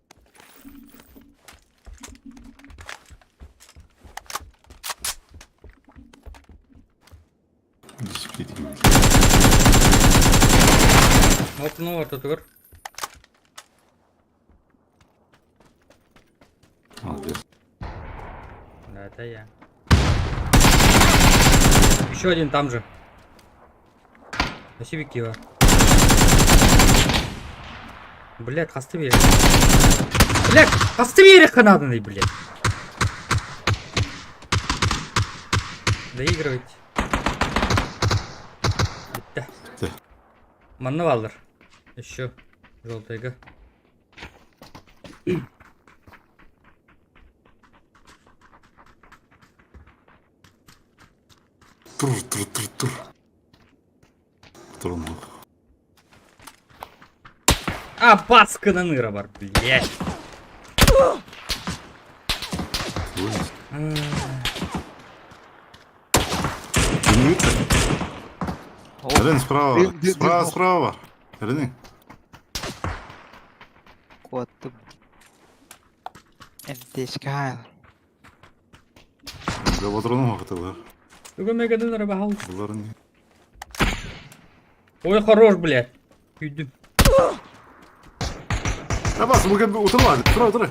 Bisiklet gibi. Mopunu oturuyor. Hadi. Да, я. Еще один там же. Спасибо, Кива. Блядь, хасты верих. Блядь, хасты верих канадный, блядь. Доигрывайте. Bitti. Bitti. Manna alır. Еще желтая. Tur. Durun. А, пацка на ныра бар, блядь. Eren справа. Справа. Eren. Kuattım. Enteşkal. Ya patronum hakikaten. Бүгін мега ныра бахал. Bunların ne? Ой, хорош, блядь. Үйдім. Ya bas bugün bir oturma hadi. Otur.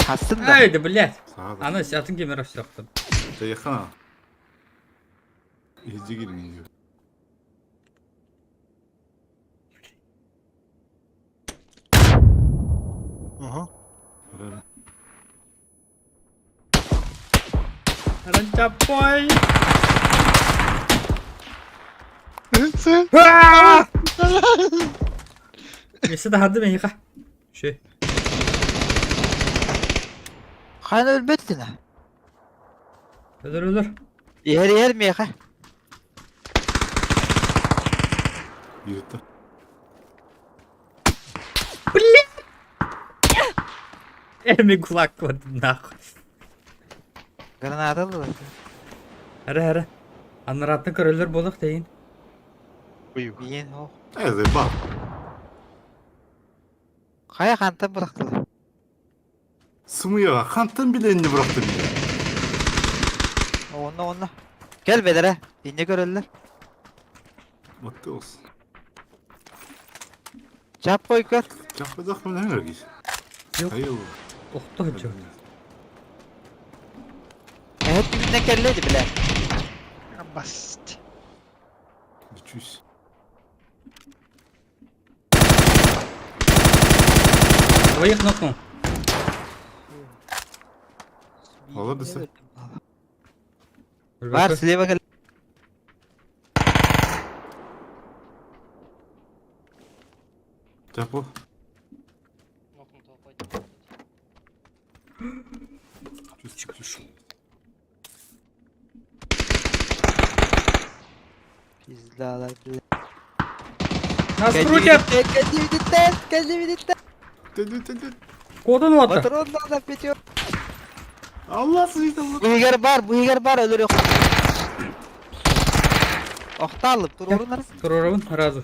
Hastın da. Haydi, блядь. Sağa da. Ana siyatın kemeri aşağıdan. Şey yakana. İyice girin diyor. Aha. Eren. Rancapoy. Sen. Neyse de hadi ben yıka. Şey. Kan ölmedin ha. Ölür. Yer mi yaka? Yürüttü. Elime kulak var nahı. Granada aldılar. Hara. Anlaratın körüller boluk deyin. Uyu. Yiyin o. Evet bak. Kaya kantan bıraktılar. Sımıya kantan bile indi bıraktın ya. Onunla. Gel bedere. Dinle görürler. Mutlu olsun. Çap boy gör. Yapacak mı ne vergi? Yok. Hayır. Doktor hocam. Hep birbirine kelleydi bile. Basit. 300. Твоих нокну. Olur dese. Var sleva gel. Çapo. Çıkış. Pizzalar bile. Настройки. Geldi viditten. Dedi. Кода нота. Patrondan da bitiyor. Allah sizi Allah. Bu higer bar ölür yok. Okta alıp dur orunları. Кроровын разу.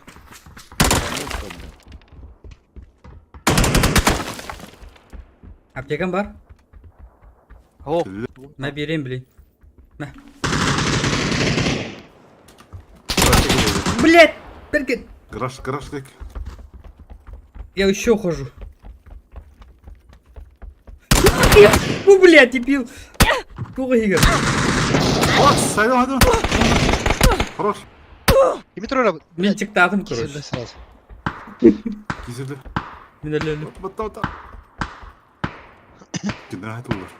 Аптекам бар? Hop. На берем, блин. На. Блять! Беркет! Гараж дек. Я еще хожу. Ну, блядь, дебил. Сколько игр? Bak saydım hadi. Хорош. Kimi tur araba? Мен тиктатым, короче. Kesildi sırası. Gizli. Минерляли. Batta. Gidelim hadi olur.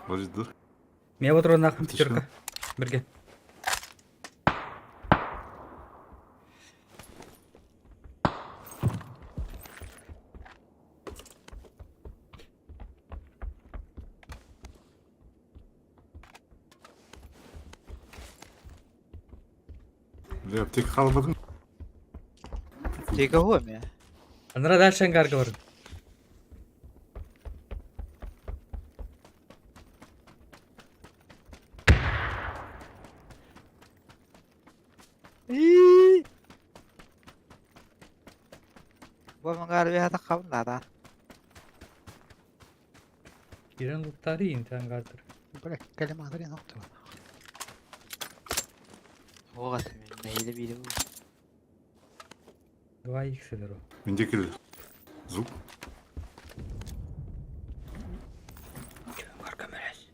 Vajdır. Меня вот нахуй Ты чё? пятерка. Берге. Bir tek kalmadın. Tega huwa ya. Анра дальше ангар говорит. Bu mengarbi hata kabın da. Иран луктари инте ангартыр. Bırak kalem alır ya nokta var. O kadar. Neyle biri bu. 2х дыру. Мендекил. Звук. Аркамерес.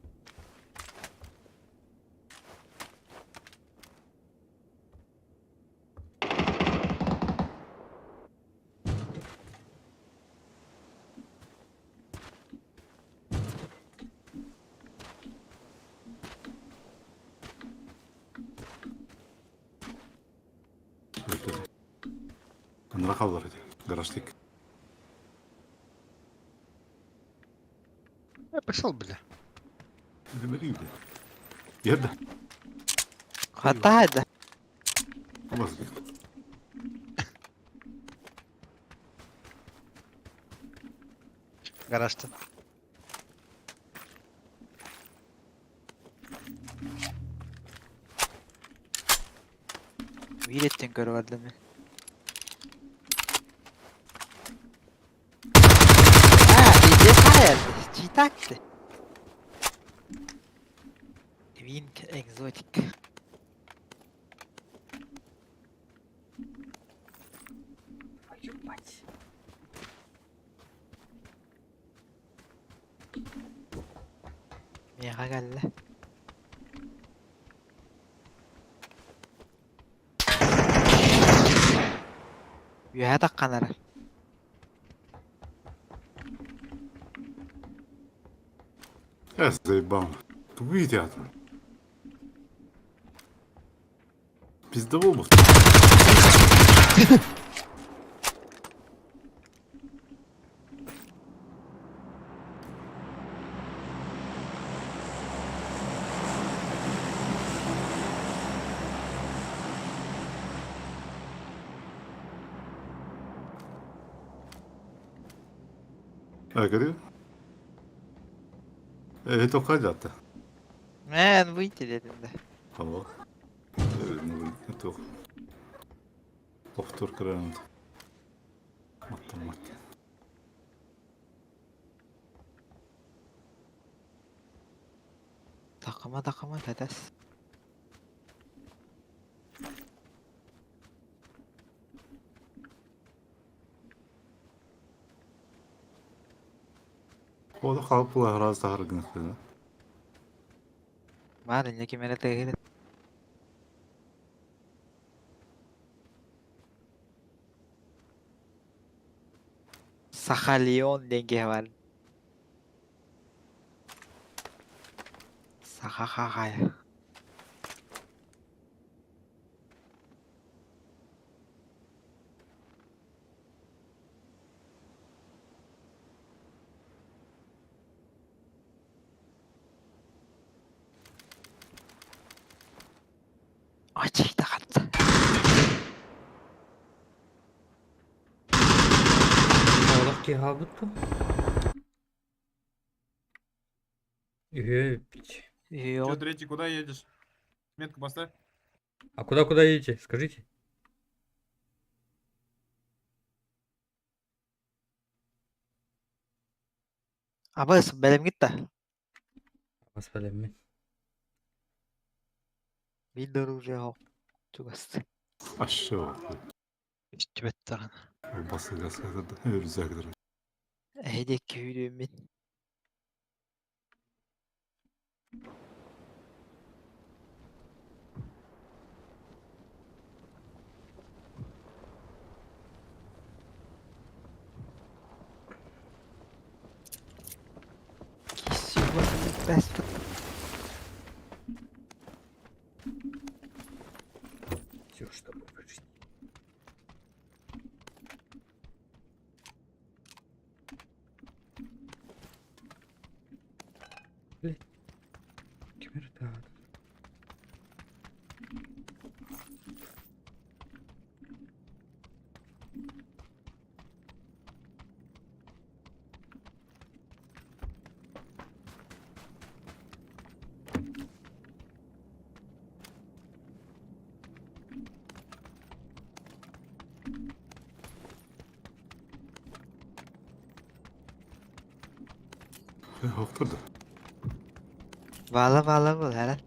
Bekledi. Kandıra kaldılar hadi. Garaj tek. Pişal bile. Demeli gibi. Yerde. Hatta hadi. Olmaz bir. Garajda. Bir ettin görürdüm mi? İyice sayar. Çitaktı. Wink egzotik. Ебать. Mega geldi. Yuha takkanları. Я заебал. Тупые театр. Пиздовол был. А, говорю? Evet o kaç hatta. Men выйти dedim de. Hava. Evet ne bu? Это повтор крана. Математика. Takıma dedes. O da kalpılar razı hargın kızı. Maalin yaki mene tegir. Sakalyon denge var. Sakakaya. Açıkta kattı. Аллах ки хабытту. Пить. Yo, Третий, куда едешь? Метку поставь. А куда едете? Скажите. ama benim gitti. Воспаление. Windows уже yok. Çok az. Aşağı bak. İşte better. O bası gaz kadar da ölecektir. Hedek köylüğümün. Kesiyor best. Все, что выжить. Блять. Кимерда. Yoktur da. Bağla bu hele.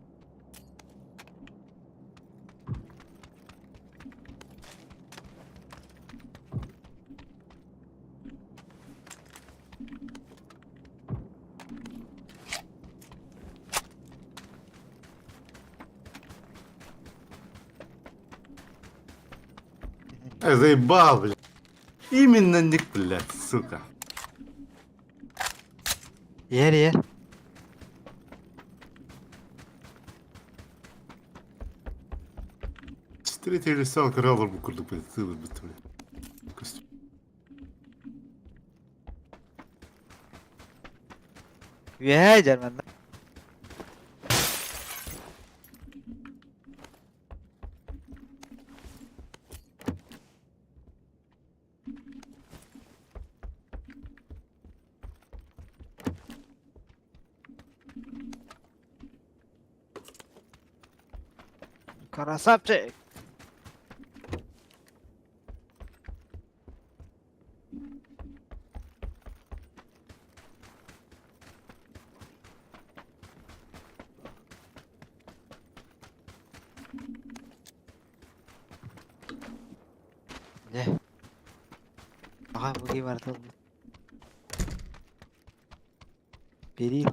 Заебал, блядь. Именно ник, блядь, сука. Yer. Четыре телесал кралар bu kurduk, блядь, сылы, блядь. Костюм. Üye Cermen'den. Karasapçı. Ne? Aha bu gibi vardı oğlum. Biri.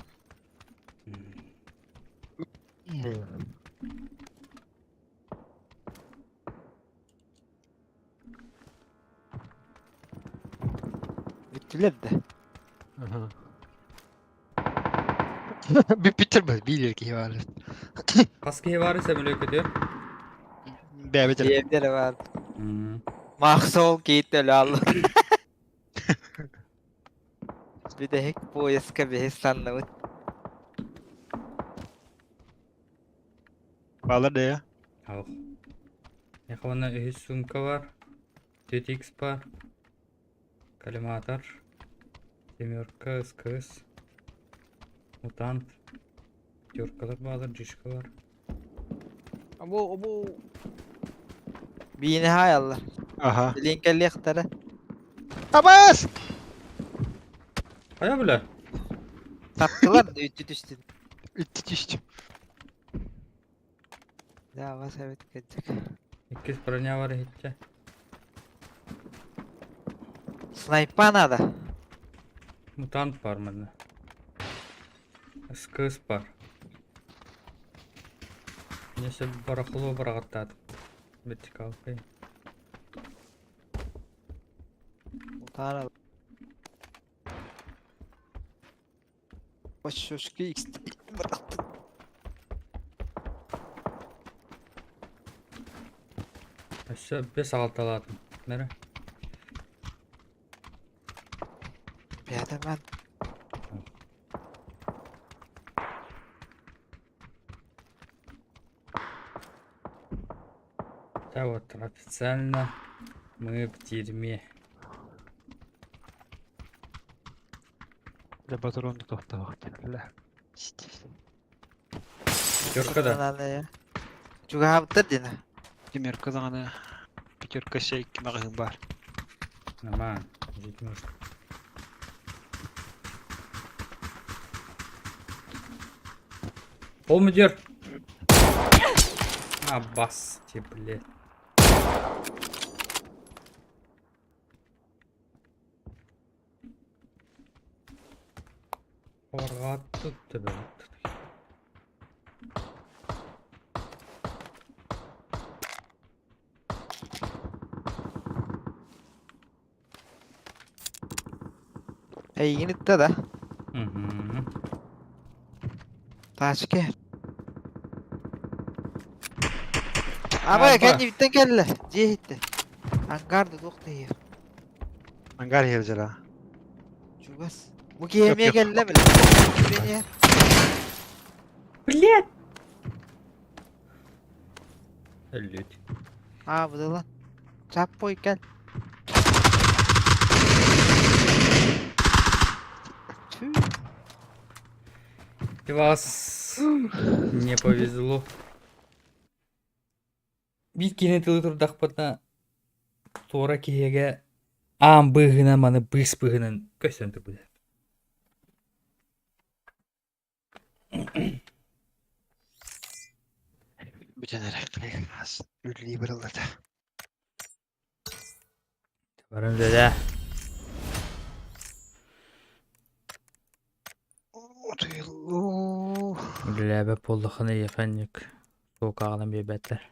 Bittiler de. Bir bitirme bilir ki var. Kaskı var ise böyle kötü. Bebek diyebilir var. Hmm. Mahsul gitti lal. Bir de hek bu eski bir hissanla. Bağlar ne ya? Al. Yakında sumka var. 4x var. Kalimatar. Семерка, СКС. Mutant. Pятеркалар bağlar, cışkalar. Abo. Bir hay Allah. Aha. Dilin kelli yaktara. Abbas! Kaya bile. Taktılar da ütü düştü. Üttü düştüm. Ya vas evet kaçacak. İkiz bроня var hiç. Snaypana da. Mutant var mı? Skıs var. Neyse baraklı bırakıttı. Bitti kalkayım. Utara. Başoşki X bıraktı. Aşağı 5-6 aladım. Nere? Bir de ben. Да вот, официально мы в дерьме. Bir patron da topta vakti. Öyle. Пятерка да. Ana ya. Çok hafta dine. Demir kazanı. Pyaterka şey kime kıyım var. Aman. Жетмеш. Пол мудер. А, бас, блядь. Оргатты тебе. Yine de. Угу. Taşke. Ama Abba. kendi bitten kelle. Cihitte. Angarda dokta yer. Hangar yerler ha. Çugas. Bu ki yemeğe yok. kelle bile. Beni yer. Блядь. Блядь. Ha bu da lan. Çap boy gel. Tüh. Вас не повезло. Bir kine tıldır bana sonra kihege am bığına manı bıs bığının kösöndü bu. Bütün elektriği az. Ülliyi bırıldadı. Varın dede. Otuyullu. Lebe polluğunu yıkanık. Soğuk ağlam bebetler.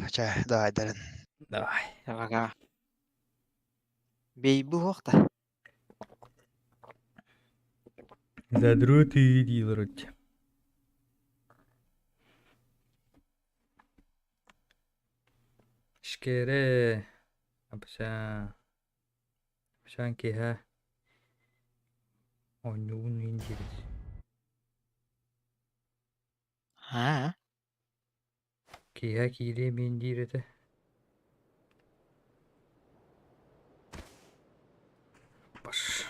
Aça daha ederin. Давай. Ya bak ha. Bey bu hokta. Задруты делают. Şkere. Apşan ki ha. Oyunun inciriz. Ha. Ki ha ki de mindirete. Baş.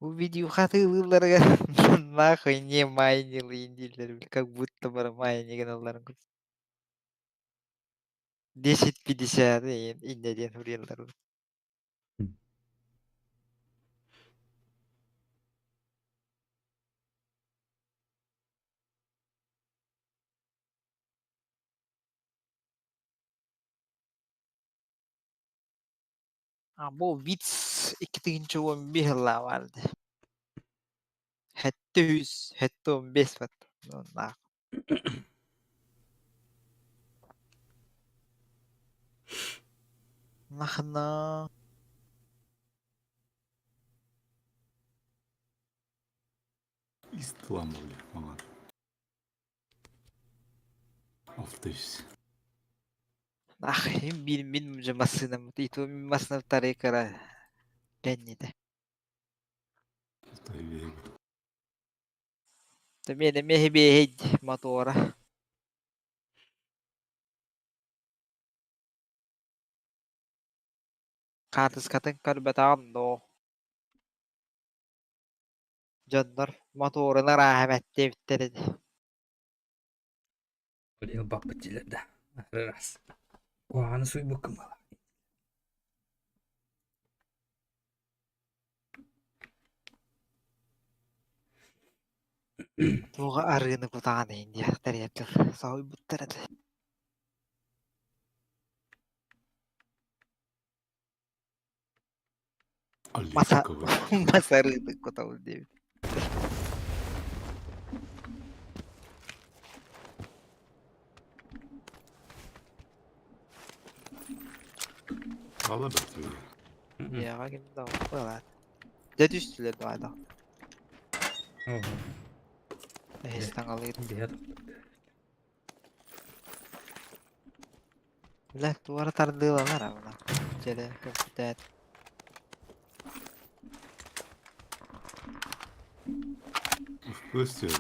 Bu video hatırlılara nахуй не майнил индилер, как будто бар майни каналларын көз. 10-50 индеден уреллар. Bu Wits 2011 yılla vardı. Hatta 100, hatta 15 var. Nah. Nahna. İstilan böyle falan. Hafta Ah, bin mücemasına mı? Itu masına tarih kara. Denni de. Tabii. Beni mehbehej motora. Kartız katın kalbet ando. Canlar motoruna rahmet devittirdi. Öyle bakıcılar da. Ras. Kuağını suyu bakım. Tuğa arığını kutağına indi ya. Teriyaklar. Sağ buttardı. Ali Masa. Takavı. Masa arığını kutağına devit. Alır da tabii. Ya bak şimdi tamam. Buralar. Ne düştüler de adam. Oho. Hesten alıyordum. Diğer. Ulan duvara tarlıyorlar ha buna. Cele köpütet. Bu istiyor.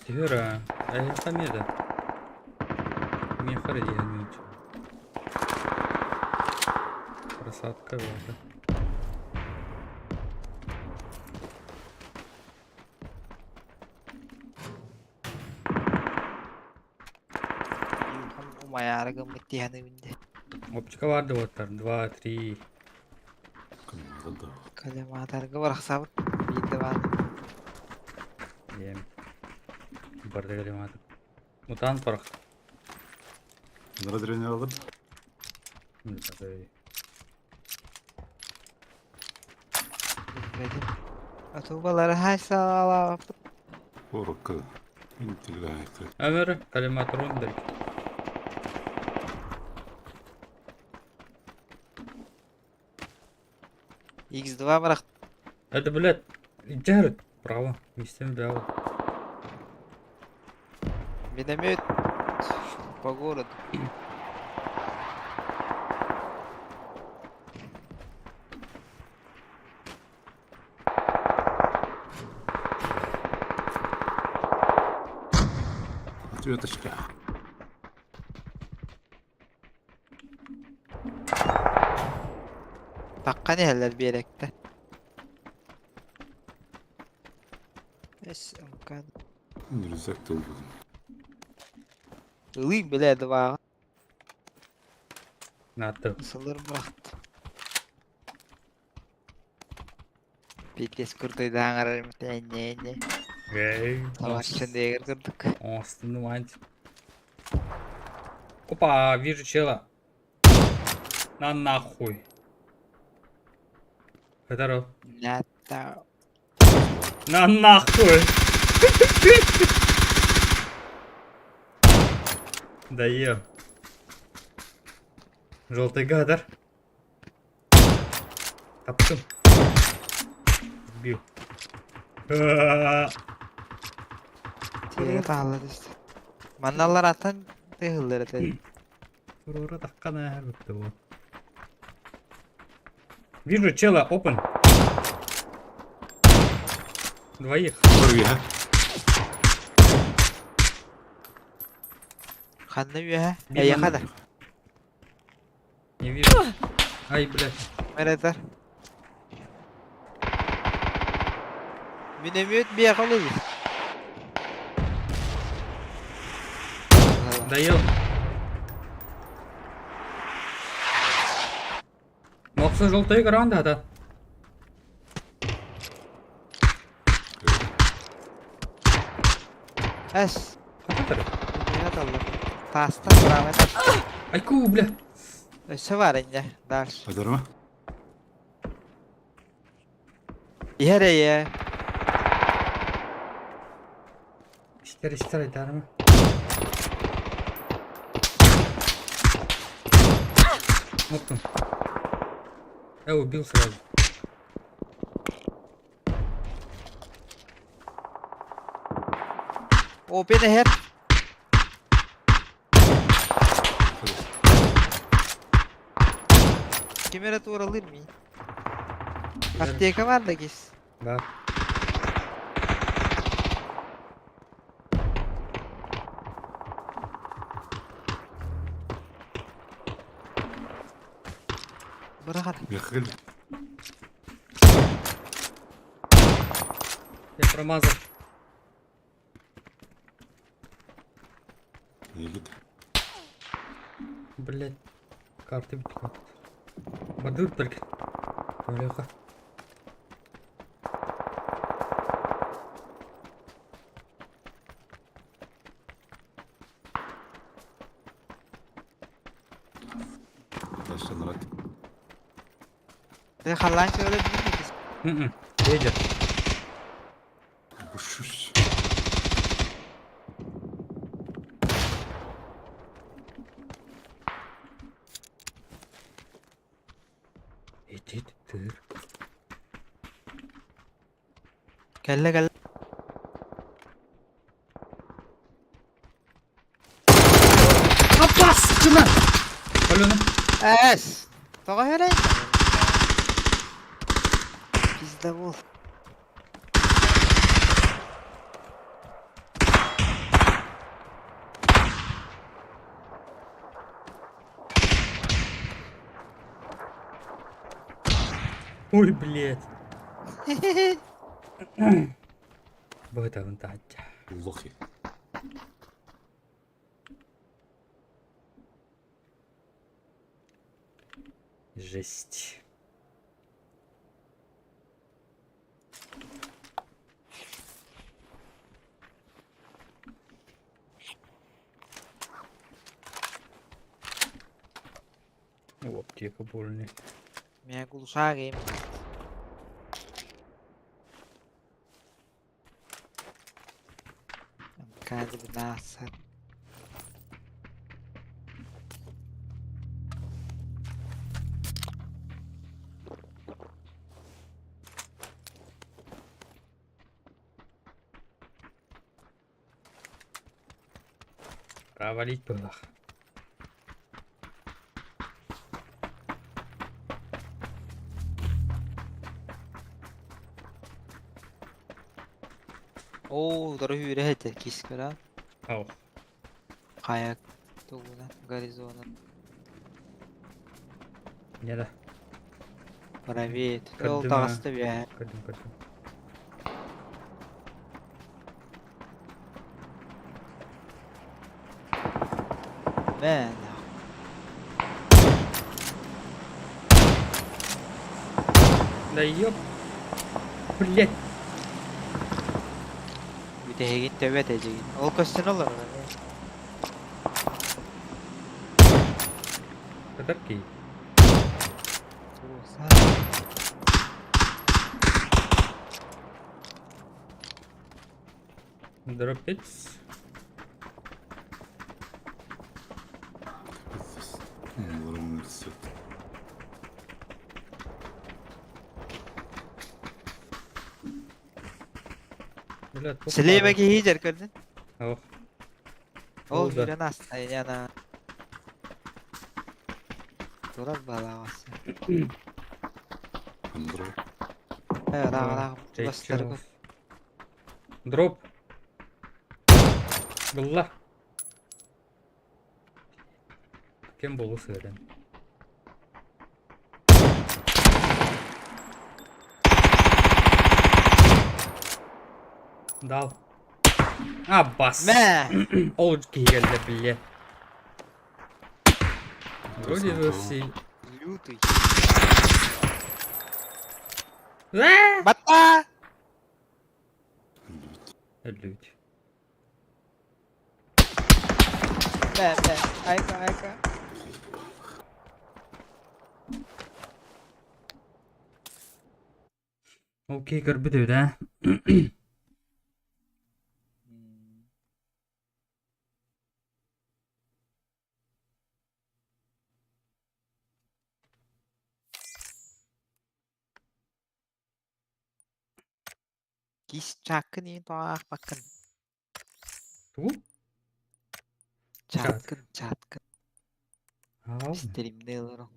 Diyor ha. Tam yerde. Мехара дегенмен. Просадка была. Umaya arıgın bittiğini bindi. Оптика vardı otlar. 2, 3. Kılmadı da. Kalem atargı var sabır. Bildi var. Ем. Barda kalimat. Mutant парах. Bunlara direni alır. Bilmedim. Atubaları her sağlam. Korku. İntilayetı. Ömer kalimat ronda. X2 bırak. Это, блядь, Джаред. Право. Местами браво. Миномет. По городу. Ответочка. Takka ne heller bir yelekte. Es amkan. Rüzak da oldu. Ilayım bile de var. Надо. Isılır bıraktı. Bitles kurtuydu hangararım. Ne. Эй. Savaş içinde kırdık. Остин мать. Опа, вижу чела. На нахуй. Здоров. Ne da. На нахуй. Доел. Желтый гадар. Топтым. Бил. Tire bağladı işte. Manallar atan tehilleri dedi. Ура, такая вот. Вижу чела, open. Двоих. Dur ya. Kanlı bir ha. Bir Ya bana- yakada. Не вижу. Ай, блядь. Meredar. Minemiyor bir yakalıyor. Доел. Мокса желтая гранда, да. Es. Хататары. Minemiyor da Allah. Tastan rahmet. Айку, бля. Öse var ince. Ders. Hazır mı? Yere ye. Iştar aydarım. Оптом. Я убил сразу. O beni hep. Kimere doğru alır mı? Haftaya var da gis. Бар. Бырахан. Ехали. Я промазал. Едет. Блять. Карты битка. Бадыр только. Өлеха. Дальше народ. Sen hallan şöyle değil mi? Едет. Бушусь. Едет. Тыр. Kelle kelle. Abbas! Kına! Öl onu. Es. Toka öyle. Bizde bul. Ой, блядь. Быта вон тача. Лохи. Жесть. О, аптека больная. Меня глушаги. Kadı bir nasıl? Провалить было. Oo, doğru hüre hedi kiskara. Ау. Kayak tuğuna, garizona. Не да. Правит. Yol Kadına. dağıstı bir yer. Kadın. Ben. Да ёп. Блять. Bir de hegin tövbe edecek. Ol köstün olur mu? Кадарки. Дропец. Университет. Блядь, Sileybe hicer kırdın. Ох. O Oldu. hüre nasıl yana. Durar bağlaması. Андро. Evet ağlam. Чай, Göster чё? Дроп. Гылла. Кем болу сырен? Дал. Аббас. Me. Олочки geldi bile. Вроде бы все. Lютый. А! Batta. Люди. Me. Ayka. Окей, горбыды, да? Gis çakın iyi doğar bakın. Ту? Çatkın. Ау. İsterim ne olurum.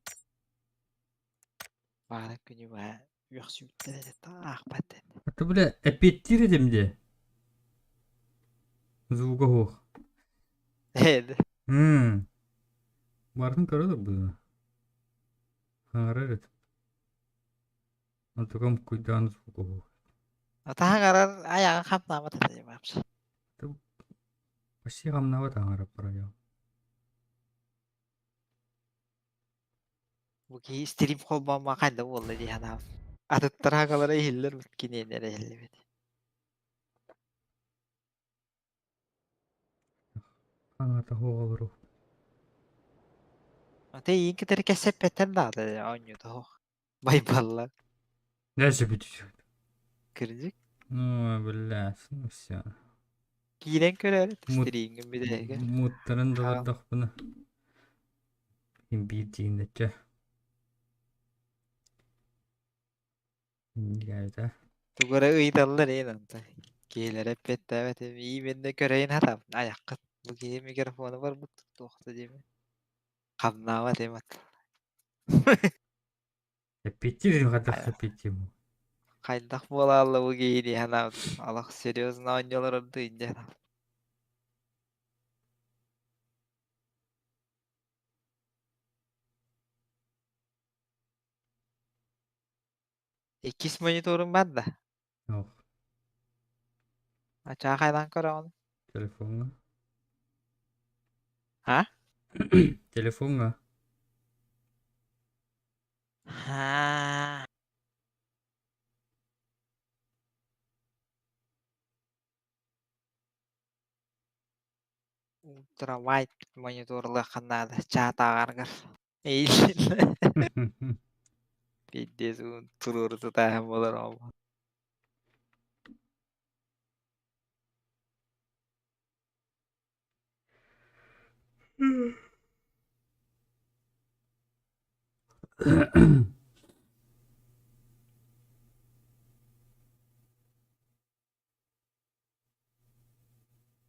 Bana günü var. Yok sütle de tak paten. Это, бля, опять de. Звуковых. Evet. Бардың көреді бұл. Аңғарар еді. Антығам көйдан звуковых. Atahan karar ayağın kapnama tatayım yapsın. Почти қамнава аңғарап бара. Bu ki stream kolbama kayda oldu diye adam. Atıttır hakalara ihiller bitkini nere ihiller. Аңғата хоға бұру. Ate iyi ki terke sepetten dağdı ya oynuyordu o. Bayballar. Дальше бітіші. Kırıcık. Ну, блясың, все. Giren köre öyle Mut- stream'in bir de. Muttарын Tamam. дағырдақ бұны. Бейт дейіндетчі. Geldi. Tugara ıydallar en anta. Giyeler hep bette evet iyi ben de köreyin hatam. Ayak kıt. Bu giye mikrofonu var bu tuttu okta değil mi? Kamnava demet. Репетир, қадақ Аяқ. репетир. Kaydak bolalı bu giydi hanam. Allah seriozun oynuyorlar orada ince hanam. İkiz monitörüm var da. Yok. Açığa kaydan kara onu. Telefonga. Ha? Telefonga. Ha. Ultra wide monitörlü kanada çata gargar. Eğilin. Piddes un turur tutayım olur ama.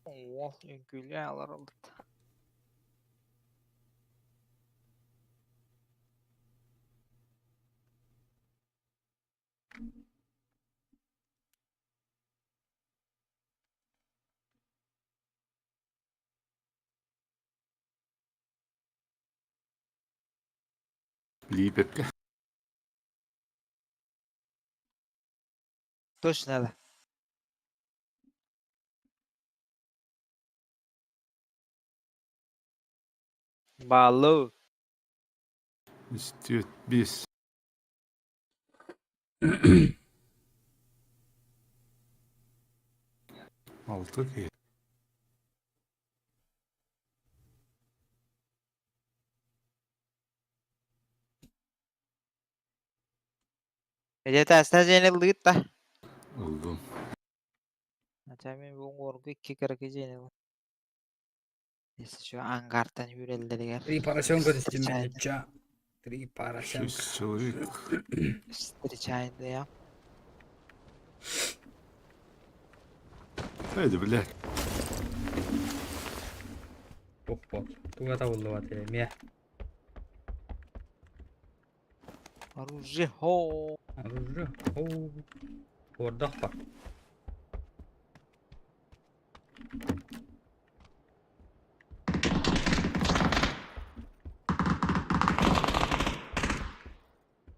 Oh, gülü alır oldu. Liipepkä. Точно да. Bağlı. Üstüt biz. Altı ki. Ece tersten yenildik da. Oldum. Açayım bu korku 2-40 yenildik. Neyse şu Angar'dan yürelleri gel. Три поросенка Стри достигли чайны. мяча. Три поросенка. 6 человек. Встречайdı ya. Haydi блядь. Топот. Туга табылды бат эме. Оружие ho. Оружие. Оу. Ордақ бар.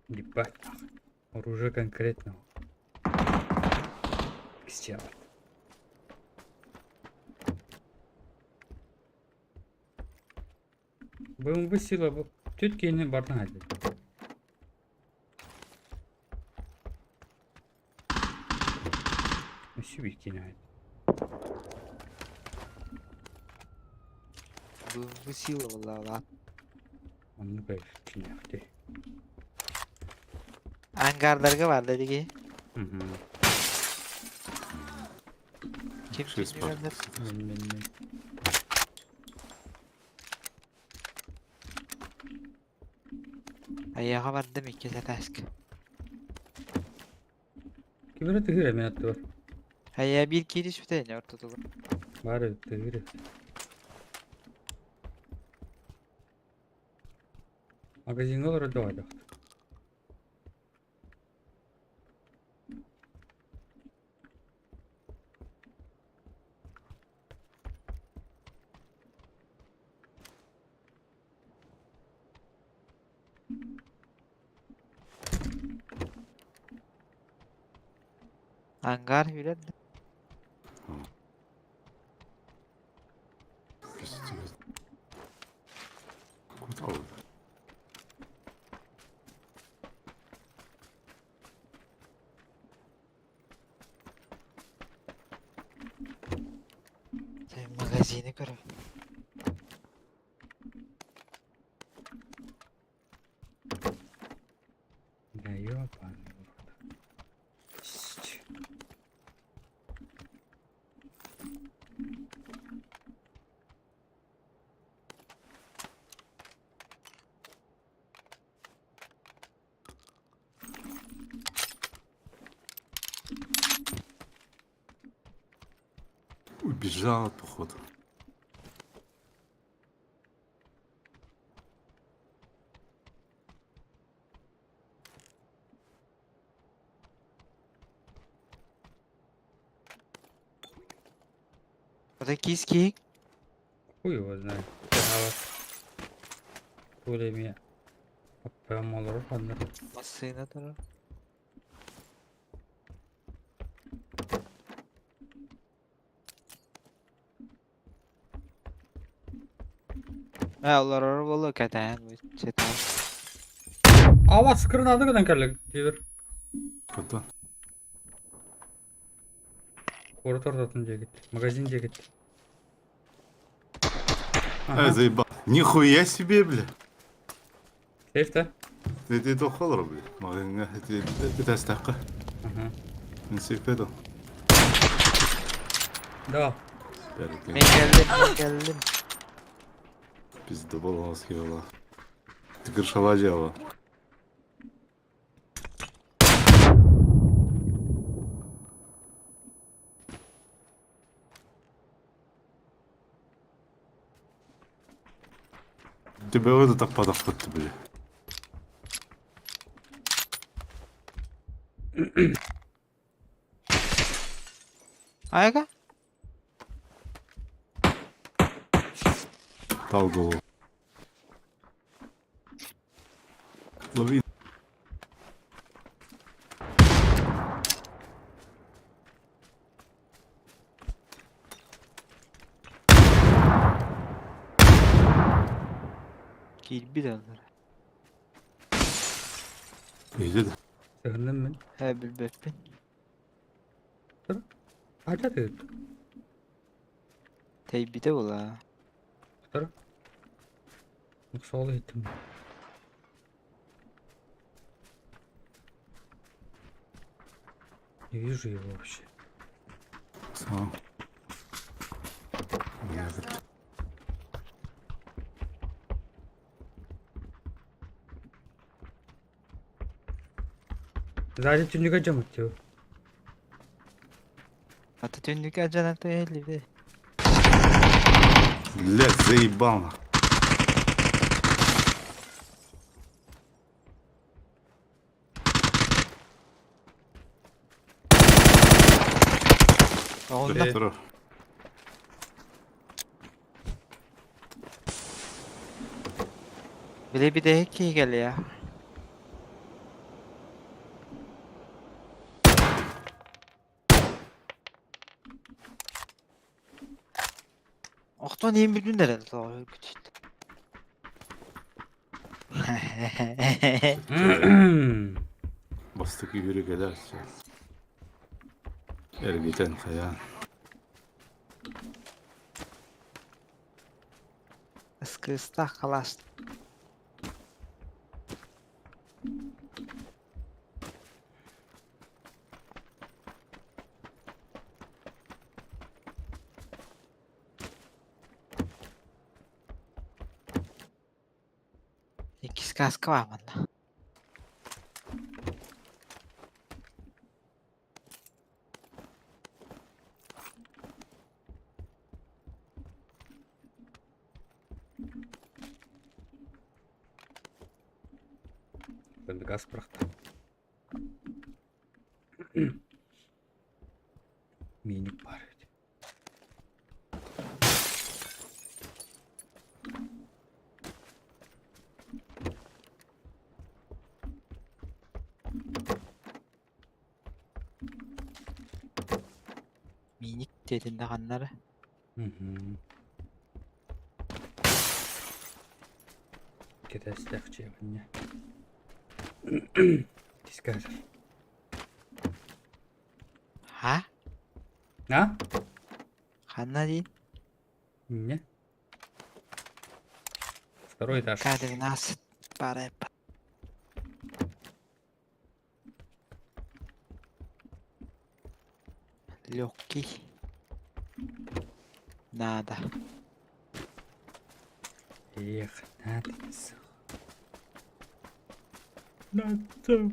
Ебать. Оружие конкретно. Стял. Бүгінгі сила бұл төткені бардың әлі. Sübikini ait. Bu sila vallahi lan. Onu böyle yaptı. Angarlarga var dedi ki. Hı hı. Kim Ses kim var. gönder. Ben. Ayağa var demek ki task. Kibire tıhır emin attı var. Ayağa bir kedi sütü ne ortada. Bari tıhır. Magazin olur da var. Angar bilen. Kurt aldı. Sen magazini gör. Да ёбаный в рот. Сть. Убежал, походу. Burada киски. Хуй его знает. А вот пулями прям olur onlar. Masayına doğru. Ha, ular arabalı katan bu çetin. Ava sıkırın kadar kerlik diyor. Потом. Koridor tatınca gitti. Magazince gitti. Заебал. Нихуя себе, бля. Сейфте. Это холодно, бля. Это стака. Ага. Несек это. Да. Ben geldim. Пизда баланс ела. Ты крышалажала. Тебя вот это так подоход, бля. Ayga? Дал голову. Лови. Gel bir alır. İyi de. Sığındım ben. He bir beppin. Aca dedi. Tey bir de ola. Kutara. Yoksa oğlu ettim. Не вижу его вообще. Сам. Нет. Сзади тюнника cam atıyor. Atatürk'ü acanakta elli. Блядь, заебал. Onda. Второй. Bile bir de hack iyi gel ya. Oktan iyi bildin herhalde. Doğru küçük. Bastık yürü gelerse. Ergiten kayan. Iskı ıstah kalas. İkiz kaskı var bunda. Ben de gaz bıraktım. Minik var. Minik dediğinde kanları. Hı hı. Gidersek cebine. Discard. Ha? Ha? Kanna değil. Не. Второй этаж. Kadir nasıl? Para yap. Loki. Nada. Эх, надо. Надо.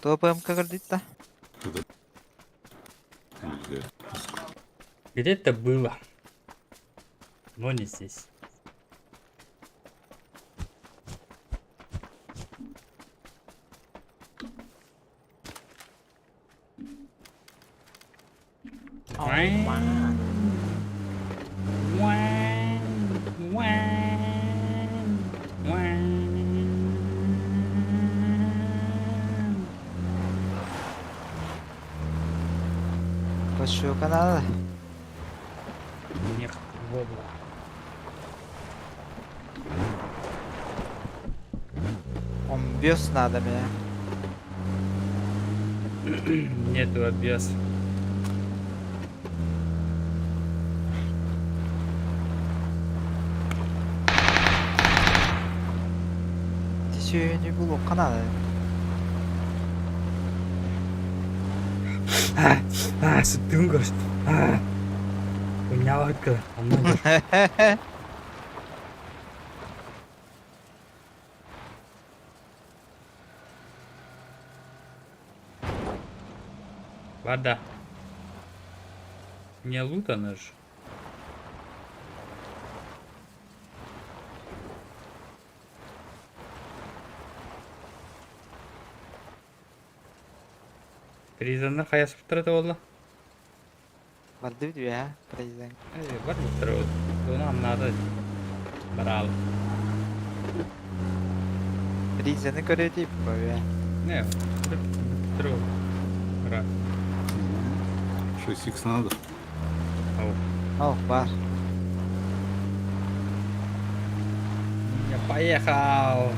То ПМК гордит-то? Güzel. Где-то было. Но не здесь. Koşuyor kanala. Нет, воду. Ombiyorsun adamı ya. Нету обвес. Tişörtünü bul kanala. Sıktığım karıştı. У меня лодка. Вода. Не лутана ж. Призанна хаясып тұрады олла. Vardı diyor ya. Prezident. Var mı тұрады? Onu anladı. Bravo. Prezident'i görüyor deyip koyuyor ya. Ne? Тұрады. Bravo. 6x надо. Oh var. Я поехал.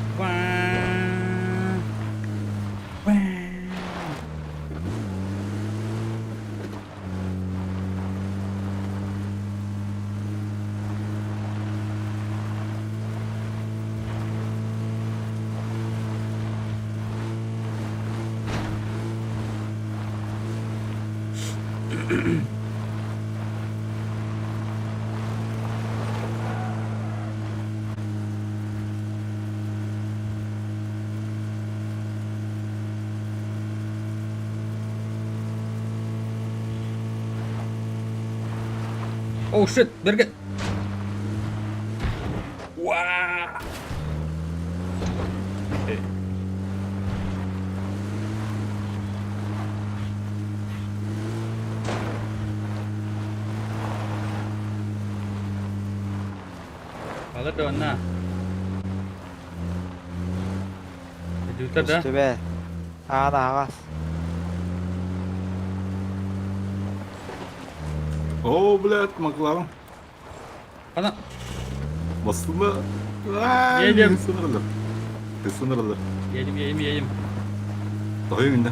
Oh shit, berget. Wah. Alır da ona. Juta da. Üstü be. Ağda ağaz. О, блядь, Макларен. Ana. Basıldı. Aaaa, Yedim. Sınırlı. Sınırlı. Yedim. Daha önünde.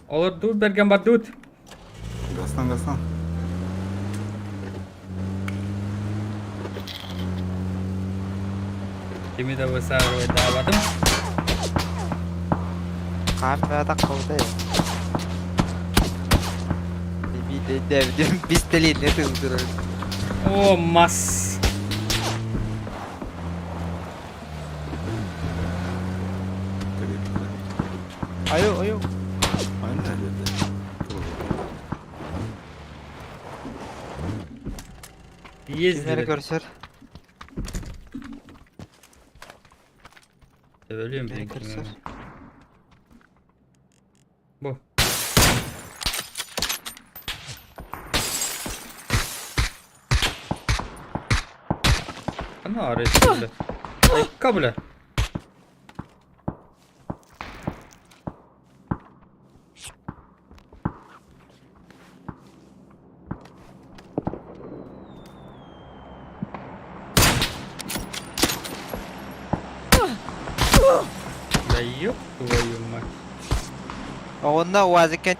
Olur dur bergen badut. Gaslan. Kimi de besar ve davadım. Kamera kaldı ya. Bir de devdim. Biz deliğin ne tığdırır. Oh mas. Ayo. Aynen öyle. Kimleri Ездили. görsür. Ölüyorum Beni ben kırsar. Bu. Ana arasında. Ay kabul. Да ёб твою мать. Onda vaziken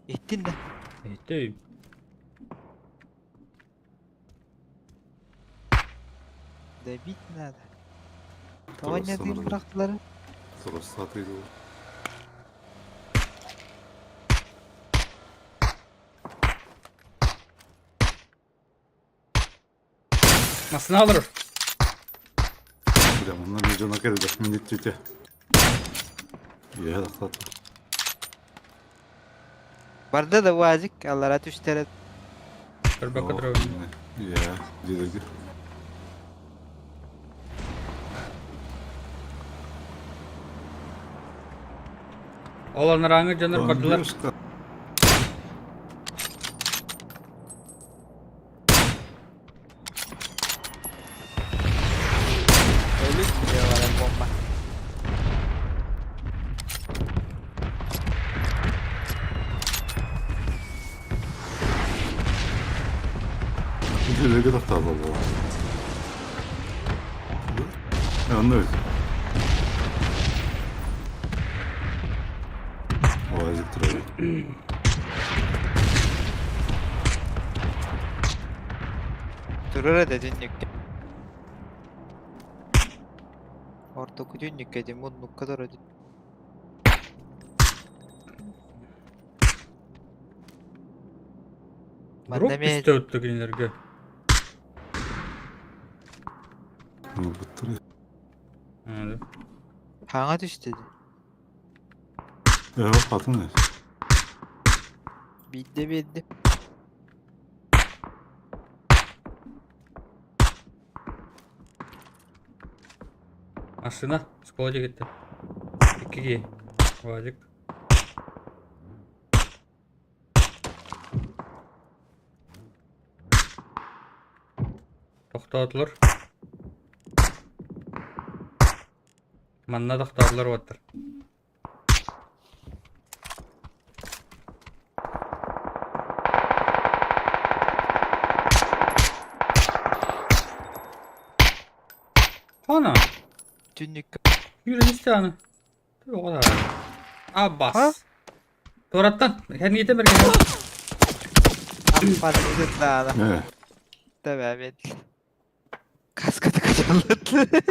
ettin de. Это De bitmedi. Tavan Doğru, yediğini sanırım. bıraktılar. Sonra satıydı o. Masını alır. Bir de bunlar bir cana geldi. Minnet tüte. İyi hadi sat. Vardı da vazik. Allah'a tüştere. Dur bak kadar Ya, gidelim. Olanlar hangi canlar baktılar. Ölü diyor var bomba. Gidelim kadar fazla bu. Ya anlıyoruz. O azıcık duruyor. Durur da dünlük. Orta dünlük dedim. Bu kadar ödü. Drop üstü öttü günlerge. Bunu bıttırıyor. Hadi. Hana düştü. Ya bak hatun ne? Bildi. Aslında psikoloji gitti. 2-2. Vacık. Toxtadılar. Manna toxtadılar vattır. Ana. Dünlük. Yürü istiyanı. Tabii o kadar. Abbas. Ha? Torattan. Her niyete bir gel. Ampazlık da. Ne? Devam et. Kaskatı kaçırladı.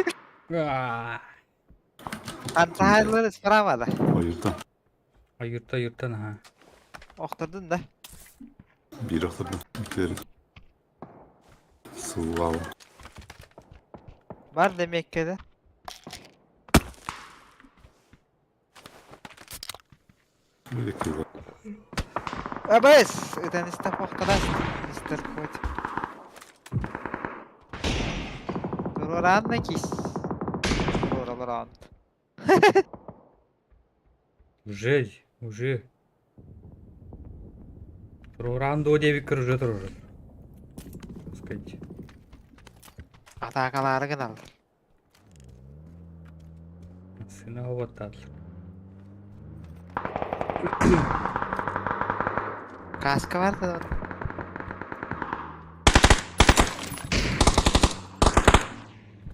Antahayları sıfıramadı. O yurttan. Ay yurttan ha. Okturdun da. Bir hafta bitirelim. Sıvı al. Var demek ki de. Böyle kıyılar. Abes. Это не став октадаст. Мистер Котик. Туроран на кис. Туроран. Уже. Програмда девик уже тоже. Сказать. Атакалары гынал. Сына вот так. Каска var da.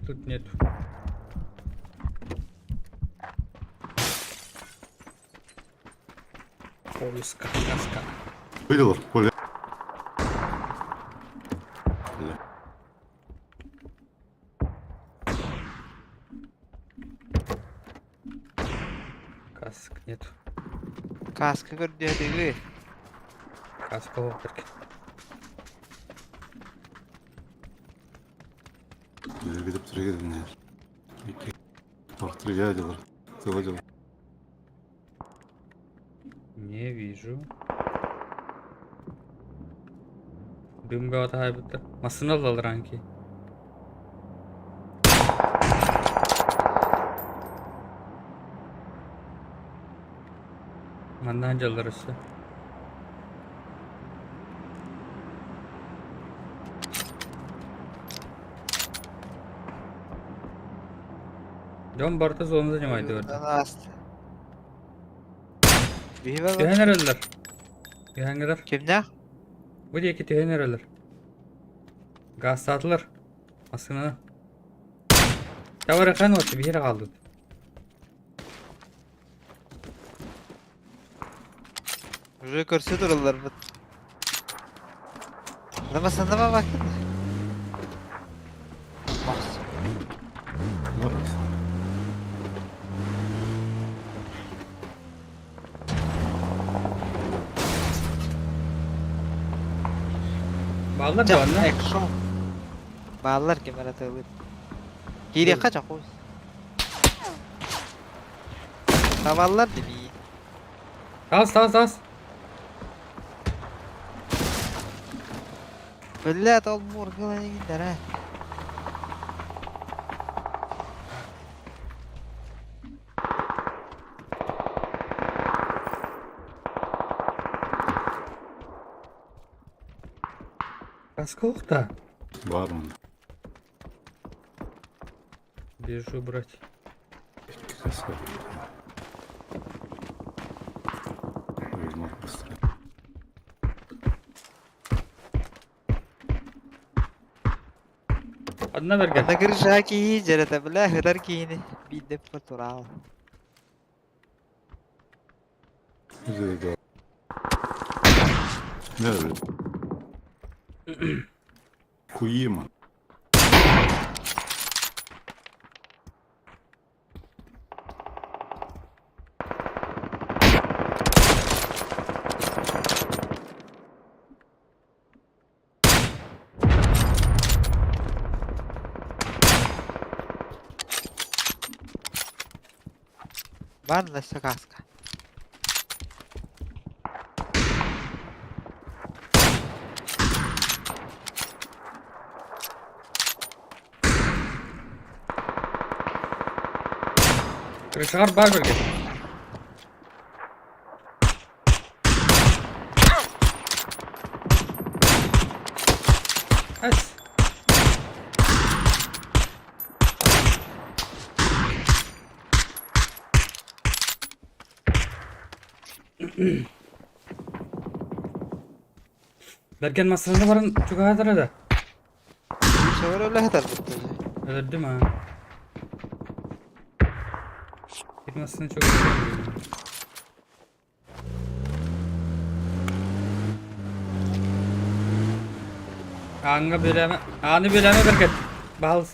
Тут нету. Поиска, каска. Видела? Поле. Поле. Каск нету. Kaska gördüğü. Каска вот так. Güzel gidip duruyor gidin ya. İki. Baktırıyor geldiler. Sıvacılar. Не вижу. Dümge ata haybıttı. Masını alır anki. Mandan callar işte. John Bartas onu demaydı orada. Rast. Bir var. Tühen ereller. Tühen kadar. Kimde? Bu diye ki tühen ereller. Gaz satılır. Aslında. Tavara kan oldu bir yere kaldı. Buraya körse dururlar mı? Ama sandıma bakın. Bak. Bağlar da var lan. Ekşo. Bağlar kemer atılır. Geri kaçak o. Tavallar değil mi? Tas. Böyle atal morgana gider ha. Kaskı yok da. Var onda. Bir şu bırak. İki kask var. Uyumak istedim. Adına ver gel. Anda kırışa ki cerete bile hılar ki yine. Bir de fotoğraf. Güzel de. Ne öyle? Kuyu mu? Var mı da işte kaska? Kırışıkar bağır ver gel. Aç. Bergen masasında varın çok ağır da. Bir şey var öyle hılar bitti. Öldüm ha. Firmasını çok seviyorum. Anı böleme bergen. Bahal.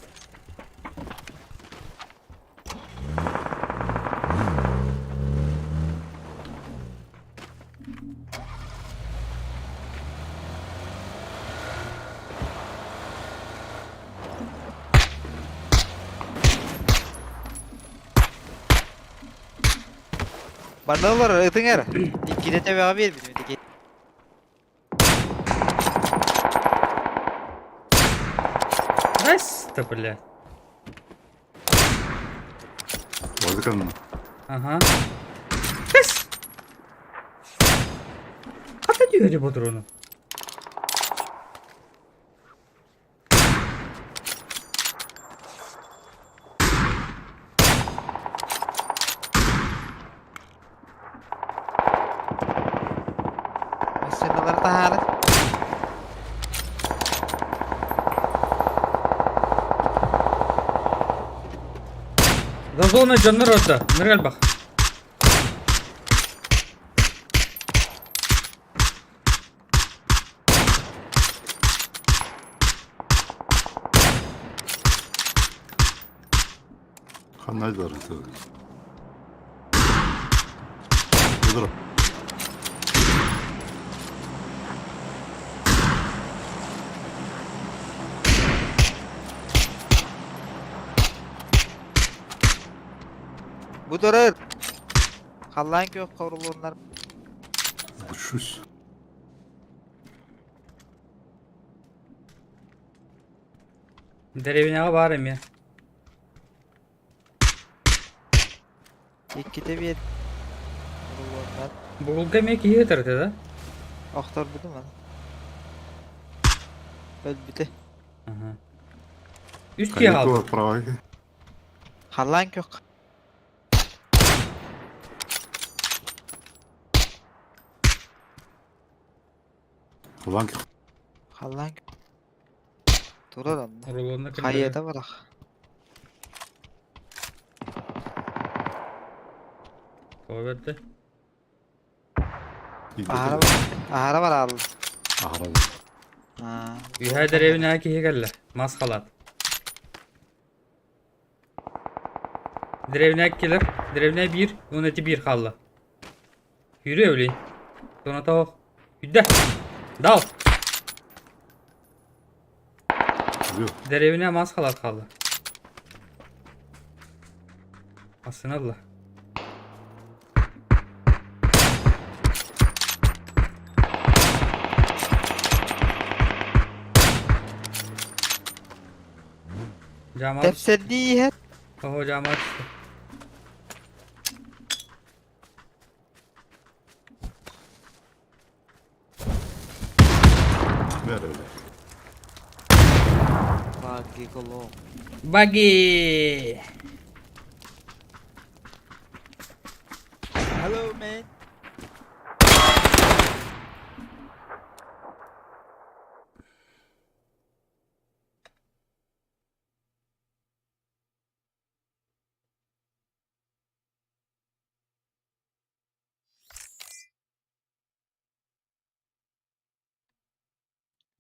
Bana var ıtın era. İkide tabi abi bir. Nice. Бля. Vazgeçen mi? Ага. Yes. Hadi diyor bu drone'u. Meseleler taharet. Zazona canlar orada. Nereye bak. Kanaydılar tabii. Dur. Bu durur. Kallan ki yok kavrulunlar. Uçuş. Derevine varım ya. Ikkide bir Urwanlar. Bulga mek iyi yedirdi da. Oktor budu mu? Öldü. Aha. Üst Конечно, aldı. var правый. Hallan yok. Ulan Hallan yok. Durur onda. Oralığında Kayıda bırak. Koverdi. Ahara var. Ahara var aldı. Ahara. Ha. Ühe derevine ki gelle. Maskalat. Derevine gelir. Derevine bir. Uneti bir kaldı. Yürü öyle. Sonra tavuk. Hüdde. Dal. Yok. Derevine maskalat kaldı. Aslında Allah. Cama Tepsedi hep. Oho cama düştü. Ver öyle. Bagi kolo. Buggy. Hello man.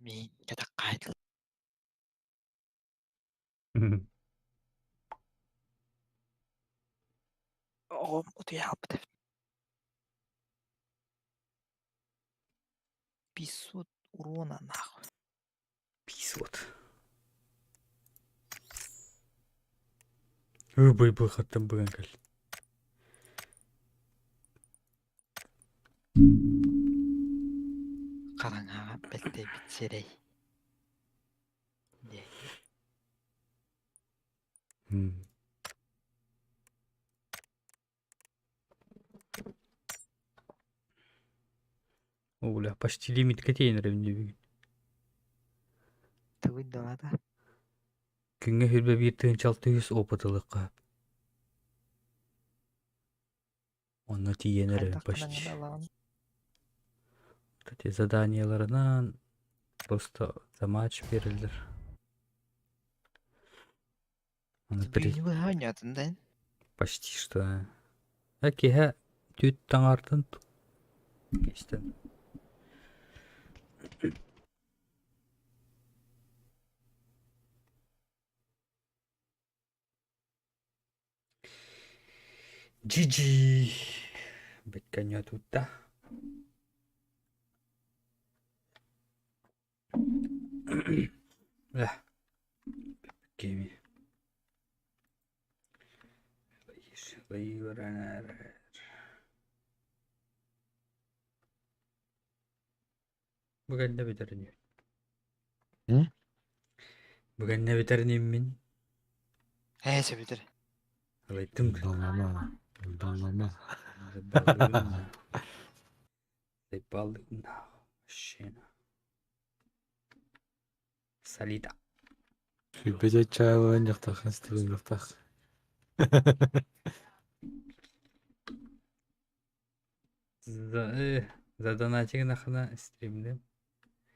Min kita kait. Oh, moet je helpen. Писут урона нахуй. Pis вот. Бый хаттан бүгін кел. Караңага бетте битсерей. Оля, почти лимит контейнеров не бүгін. Тыгын далада. Күнге хүрбе bir тыгын 600 опытылыққа. Оны тиенер почти. Кстати, заданияларынан просто за матч берилдер. Оны Бүйүнү ойнотун да. почти что. Әкеһә түт таңартын. Geçtim. GG. Beccaño tutta. Lah. Gemi. Bugün ne bitirdin? Hı? Bugün ne bitirdin min? Hece bitir. Alaydım. Dallama. Dallama. Balına. Şena. Salida. Sübece çayı oynayacaktık. Nasıl oynayacaktık? Задонатик нахана стримде.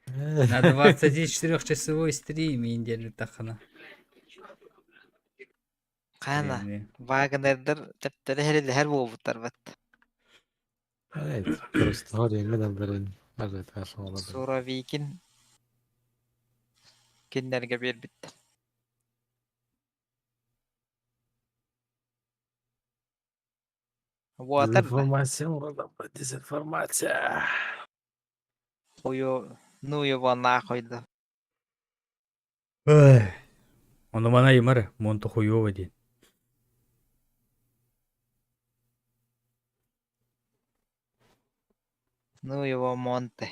На 24-часовой стрим инделер тахана. Kana. Yani, Wagner'dir teptere her bobutar bat. Evet. Просто oynamadan böyle evet her şey olabilir. Sonra Vikin kinlerge bir bitti. Bu atar mı? Dezinformasyon orada. Dezinformasyon. Nuyo bana koydu. Onu bana yımar. Monto хуёво день. Nuyo monte.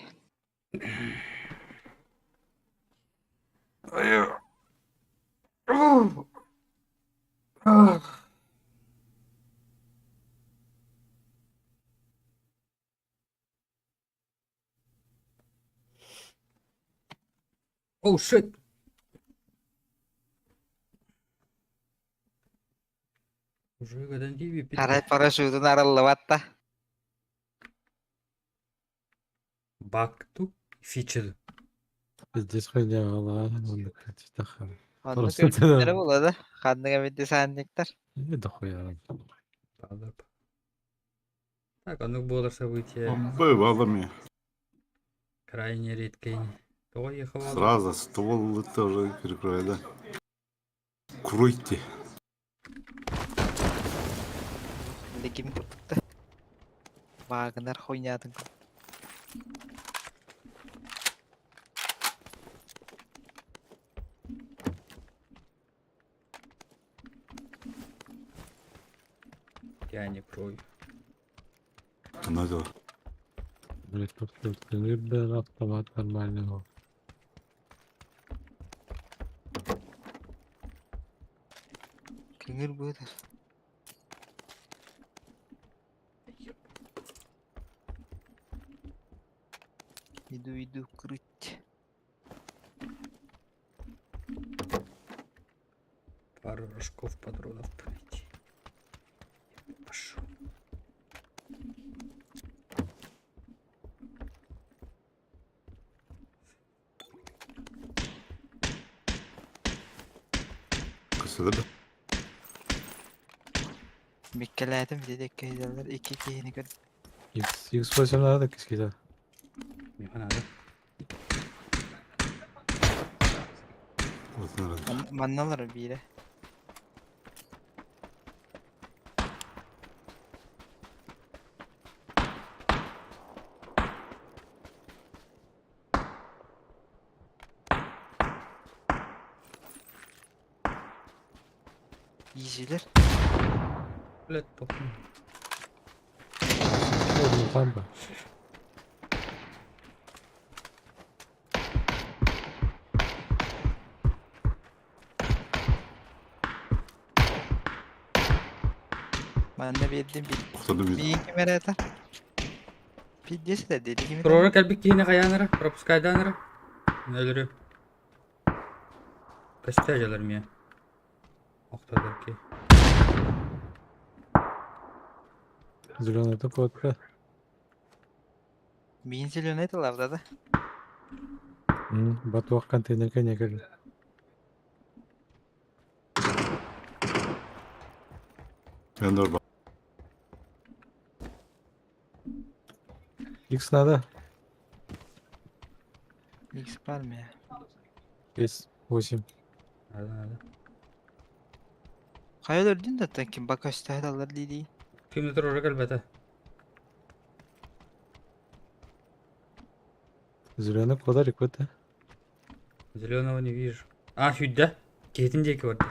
Oh shit. Уже kadar değil bir Taray bitti. paraşütün aralabatta. Back to feature. Здесь хуйня вала. Onu Orası köpekleri da. buladı. Kandıga bitti sandikler. Ne de хуя. Bağlayıp. Так, а ну было событие. Б, валами. Крайне редкое. То ехало. Сразу ствол тоже перекрой, да? Круйте. Ligim kurtuldu. Wagner oynadın. Я не крою. Она дела. Блять, тут любой автомат нормальный. Kıngır budur. Иду крыть. Пару рожков патронов пройти. Пошел. Kısa da. Mikkeledim dedik kaydalar iki keyini gör. X8 надо кискида. Не надо. Вот, наверное. Mannalar bile. Easy'ler. Блядь, топну. Там бы. Ben de bildim bir. Kısa da Bir iki merete. Piddesi de deli gibi. Пророк кәлбик кейіне қаяныры, пропускай даныры. Өлірі. Кәсіпті әжелер мия. Оқтадыр ки. Зеленый топотка. Bin zilyonettalarda da. Батуах контейнерге не кірді. Ben de orada. X надо. X var mı ya? Есть 8. Надо, надо. Kaya öldün de tankim bak aşağıda alır değil. Kimdi пророк әлбәті? Зеленый квадрик это. Зеленого не вижу. А, сюда. Кетіндегі vardı.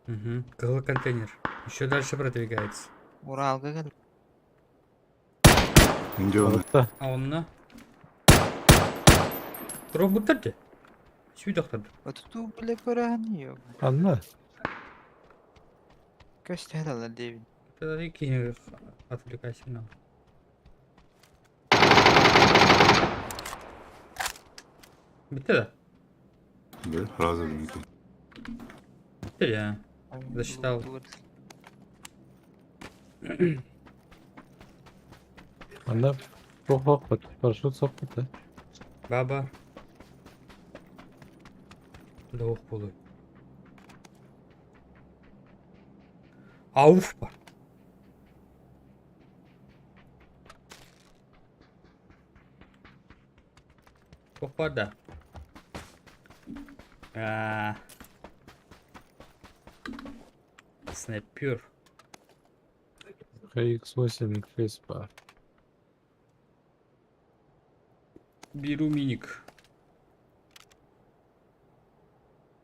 Угу. Кылы контейнер. Еще дальше продвигается. Uralga gel. İnce onu. Вот-то. А онна? Пророк бұттырды. Şu doktordu. Otutu bile koranıyor. Анна. Göster alır değil. Тогда и кейіне отвлекайся на. Bitti de. Да, разом не Bitti ya. Засчитал. Анна. Çok парашют соқты да. Баба. Doğuk bulu. Avuf var. Çok var da. Снайпер. X8 X5 Беру миник.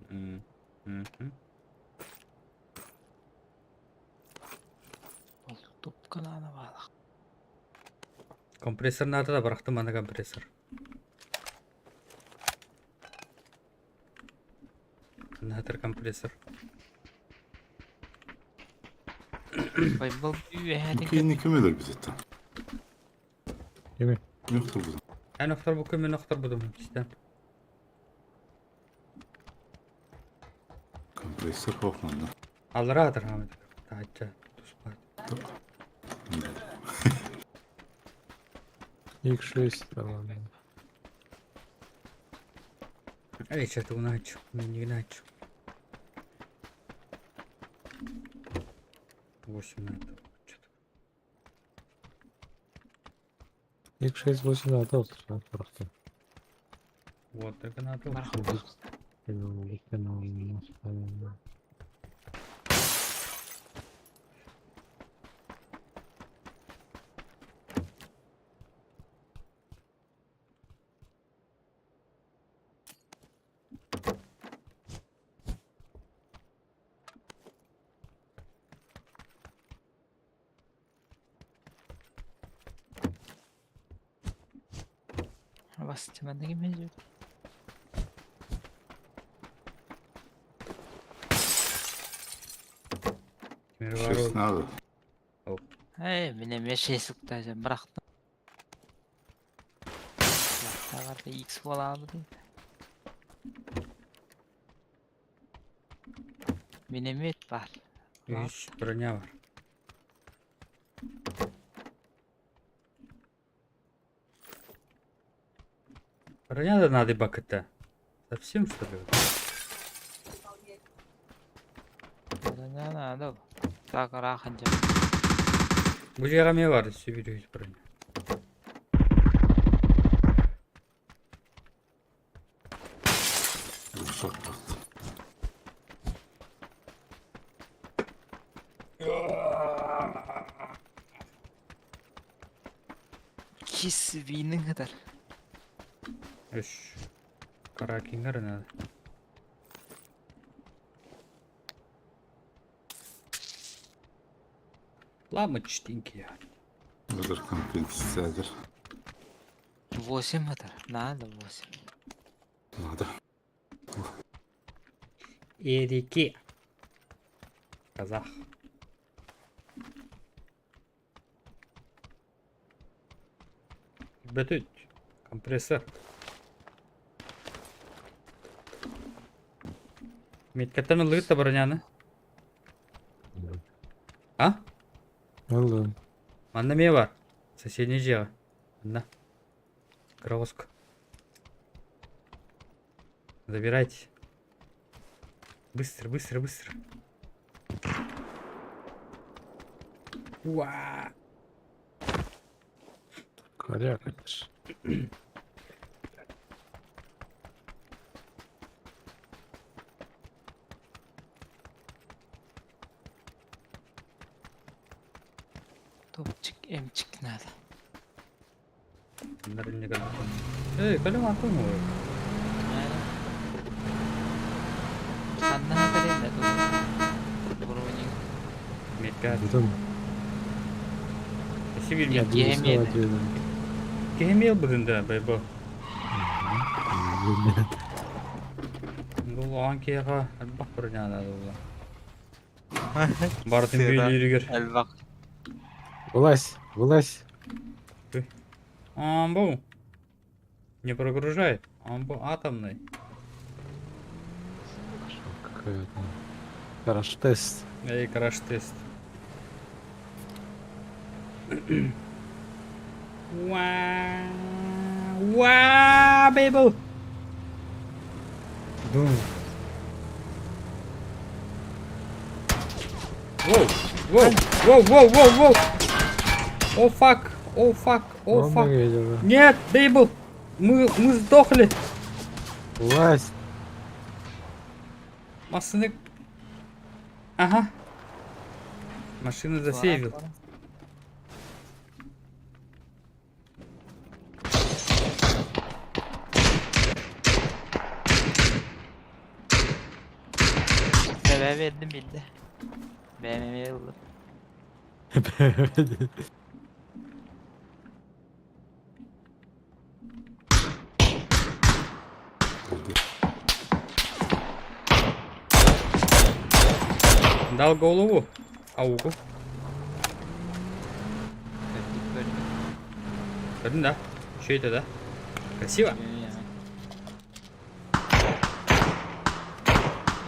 Мгм. Top kanağına bağlı. Компрессор надо да, бырактым ана компрессор. hatır kompresör. Ой, бұл үйәден Kıyını kümeler bize tam. Kimi? Yoktur bu. En oktar bu kömür oktar bu da işte. Kompresör Hoffman'da. Alır adır Ahmet. Tağca. Tuzlar. X6 tamam. Evet çatı bunu aç. Menüğünü aç. 8 надо. X6 8 olsun şu an bıraktım. Вот так надо. Bastı bende gibi yok. Kimleri var Şersin oğlum? abi. Hey, benim bir şey sıktı hocam, bıraktım. Ya var da X falan değil. Minemit var. 3 броня var. Броня да надо бакыта. Совсем что ли? Ne надо? Так, раханca. Bu жераме var все берете броня. Uşak bıraktı. İkisi binin kadar. 3 Kara kingar надо. Ламочненькие. Budur kompensizlerdir. 8 kadar. Надо 8. Hadi. Эрики. Казах. Бетуть. Компрессор. Меткаттан ылыгыт броняны. А? Allah'ım. Манда ме бар? Соседний жега. На. Кровоск. Забирайте. Быстро, быстро, быстро. Уа! Kar kardeş. Topçuk, emçik надо. Bunlar ne kadar? Kalem atma mı? Yani. Senden haber elde dur. Burunin. Metka. Dedim. Eşi bir met. Yemedi. Kemiyel budunda baybo. Bu ankeha bak buraya da dola. Бартын büyülüğür. El bak. Вылазь, вылазь. Амбу. Не прогружай. Амбу атомный. Какая-то. Краш-тест. Эй, краш-тест. Уа, бейбл. Дум. Воу, воу, воу, воу, воу, воу. О, фак, о, фак, о, Он фак. видел. Нет, бейбл. Мы сдохли. Вылазь. Машины... Ага. Машину засейвил. Bebe verdim bildi. BMW yıldı. Дал голову. Аугу. Gördün da. Şeyde de. Красиво.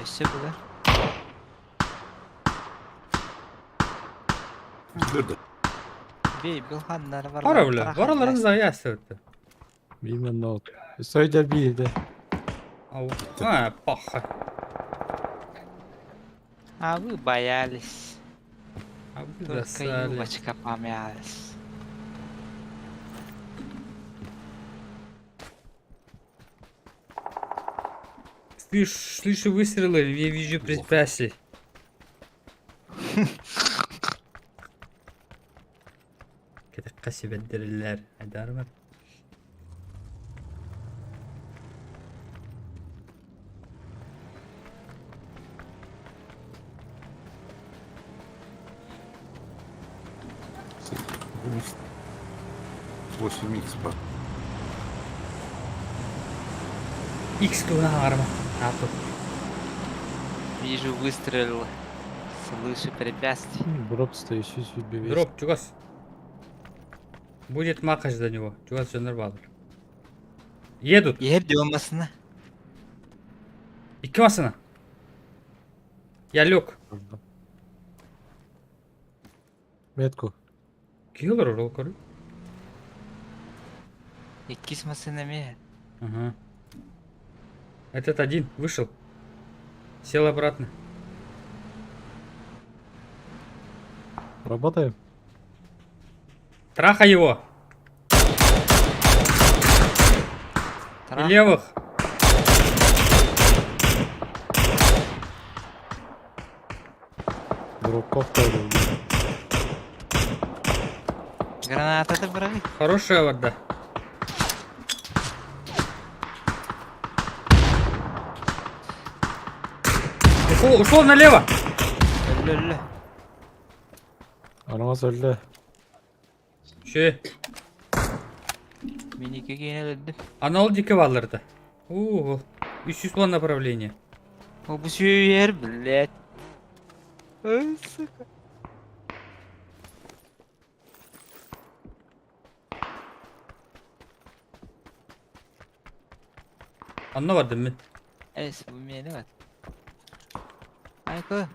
Eşe bu da. Dur. Bir bilhanlar var. Para bile. Varaların zaya sırtı. Bilmem ne oldu. Söyler bir de. Au. Ha, bak. Abi bayalis. Abi Только засали. юбочка помялась. Слышу выстрелы, я вижу препятствий. Кете касибеддирилер. Айдармы? Восемь икс бар. Икс кылына арма. Ату. Вижу выстрел. Слышу препятствий. Дроп стоящий судьбе весь. Дроп, чугас. Будет макаш за него. Чугас жанр балыр. Едут. Yerде olmasına. İki masına. Я лег. Метку. Киллер урол коры. İkismasına mı? Ага. Этот один вышел. Сел обратно. Работаем? Трахай его. И левых. Дроп повторил. Granata da bırak. Хорошая вода. Ушел налево. Öldü. Anamaz öldü. Şey. Minik yine öldü. Аналдики валырды. 300 план направления. O bu şu yer блядь. Ай, сука. Anlamadım mı? Evet bu miyene bak. Ayko.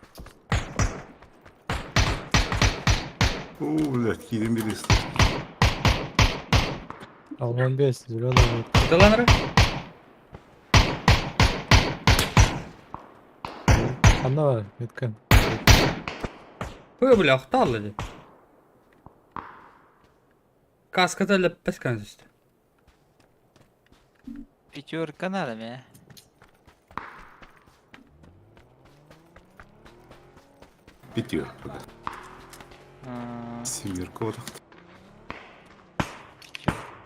Блядь, 21 лист. Alman bir zülal alıyor. Кудаланры? Anda var Metkan. Бля, охталды. Каска-то для песканности. Пятерка надо мне. Пятерка. Да. Aa, Семерка вот.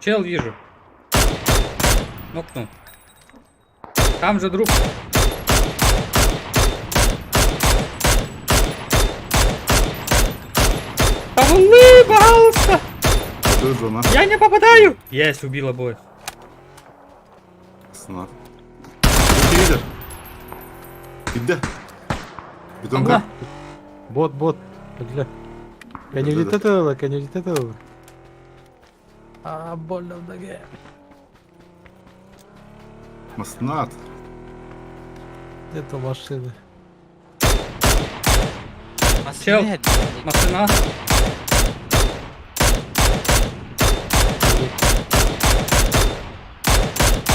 Чел вижу. Нокнул. Там же друг. Павлы, пожалуйста! Подует зона. Я не попадаю! Есть, убил обоих. Снат. Лидер. Иди. Бетонка. Allah. Bot. Öldü. Beni Öldü. liteto, beni liteto. Aa, больно в ноге. Маснат. Это машина. Чел. masaya Машина.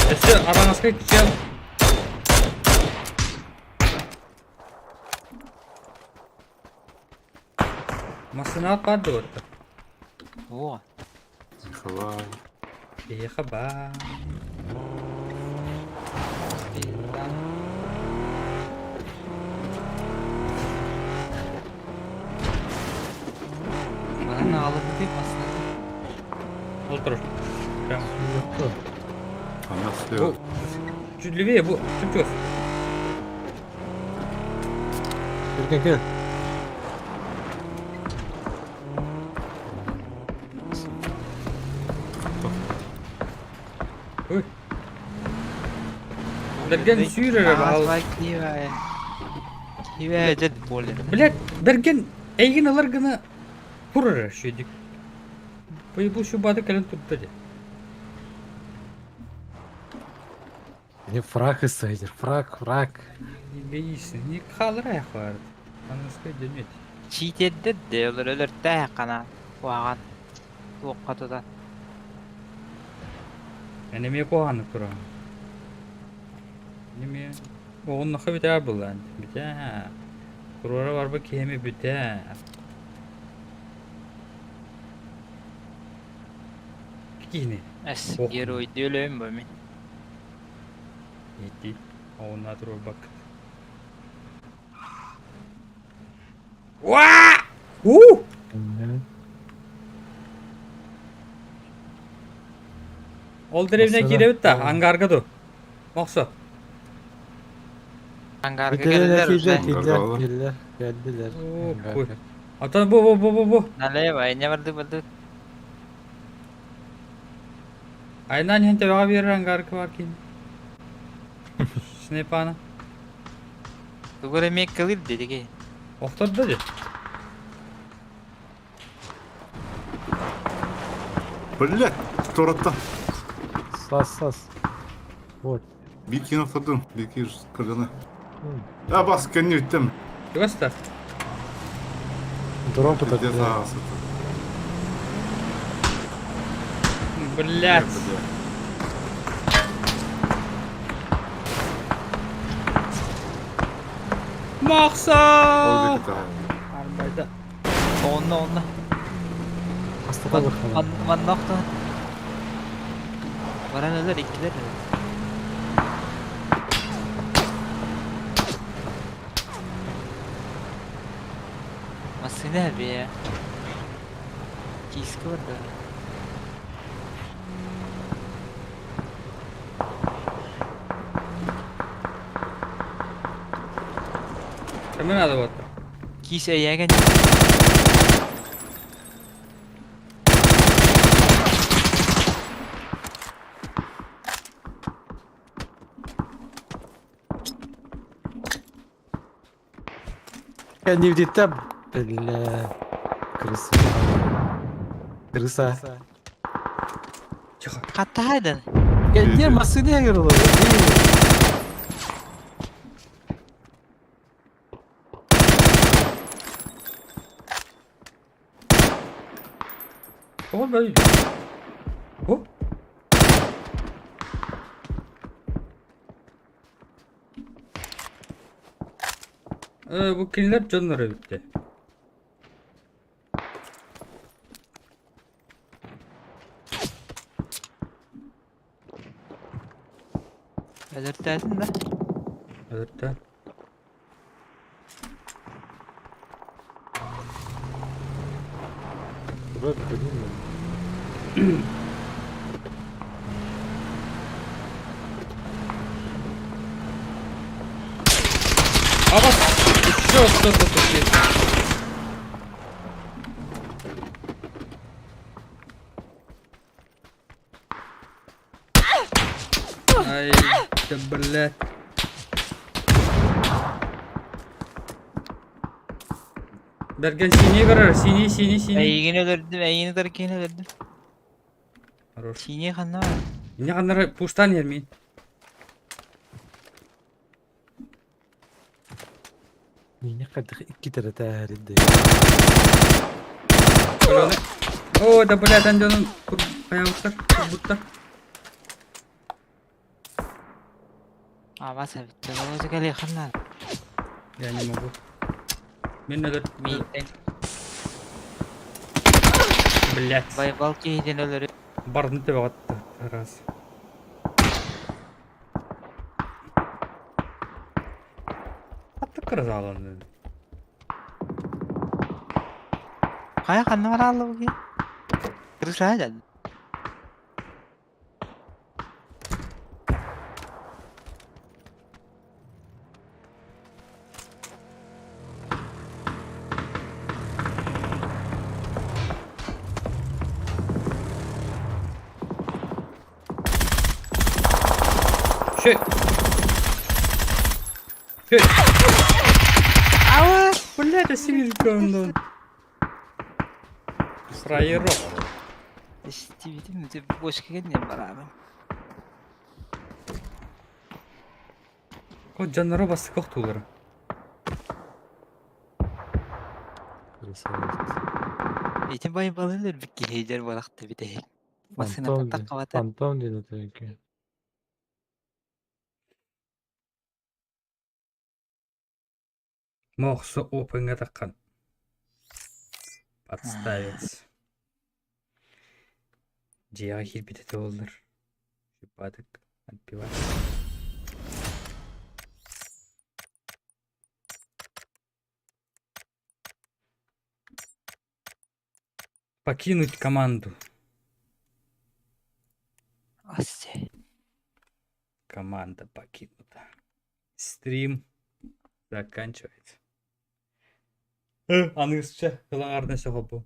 Если аранаской чел. Машина отпадет. Вот. Во. Михалай. Ехаба. Пизда. Bana alıp gideyim aslında. Утро. Прям. Легко. Она слева. Чуть левее, чуть пёс. Gel. Ой. Dergen sürere Az bağlı. vakti var ya. Hibe bollen. Bilet bergen egin alır gını kurur şuydik. Bu şu badı kelen tuttu. Benim frak ısaydır. Frak. Geysin. Ni kalır ayak vardı. Anıska dönüyor. Çiğtedde de olur ölürtte yakana. Vagan. Tuğqa tutan. Enemi kohanı kura. Enemi oğun nakı biter bulan. Biter. Kurora var bak kemi biter. Kikini. Es Oh. yer oydu ölüyüm bu min. Gitti. Oğun nadır ol bak. Vaa! Ol derevine Masada. girevit da Tamam. angarga do. Maksat. Hangarga Geldiler, geldiler geldiler, ulan. geldiler. Oo, Hangarga. koy. Atan bu. Nalaya baynya vardı. Aynen hente vaga bir angarga var ki. Snepana. Tugur emek kılır dedi ki. Oktar dedi. Блядь, Тората. Sas. Вот. Bir iki atladım. Bir iki kırgını. Ya bas kendini bittim. Göster. Дрон Где туда. за Блять. Maksat. Arbayda. Onunla. Hasta da bakalım. Man nokta. Varan ölür ikiler ölür. Masine abi ya. Kiski vardı. Hemen adı battı. Kis ayağa Kendi vidite. Belle. Kırısa. Çıkar. Hatta Gel masaya gel oğlum. Oğlum böyle. Hop. Bu killer canları bitti. belirterdin de. Evet de. Bırak benim. Ama şu. Ay, tebelet. Bergen siniye karar, sini. Eğini ölürdüm, eğini darıkini ölürdüm. Хорош. Siniye kanına var. Ne kadar puştan yermeyin. Ne kadar iki tane tarihinde. Öyle. Oo da böyle canım ayağımızlar, kurtlar. Ama sabit. Doğru geliyor kanlar. Yani bu. Ben ne der? Miyden. Блять. Bay balki hidin ölür. Barını tebe attı. Раз. Attı kırız ağlandı. Kaya kanına var Allah bu ki. Kırış aja. Şey. Блядь, осенизгон. Фраерок. Стивидим де бош келген барабы. Кот жаннара басты коктулар. Этим бай балылар бик кейдер баракты бите. Басына Фантом так dedi. кабата. Фантом dedi tabii. Мохсо опенга таккан. Подставец. Жига хилбитете болдур. Шипадык. Отбивать. Покинуть команду. Ассе. Команда покинута. Стрим заканчивается. Анысча, кылаңар нерсе болду.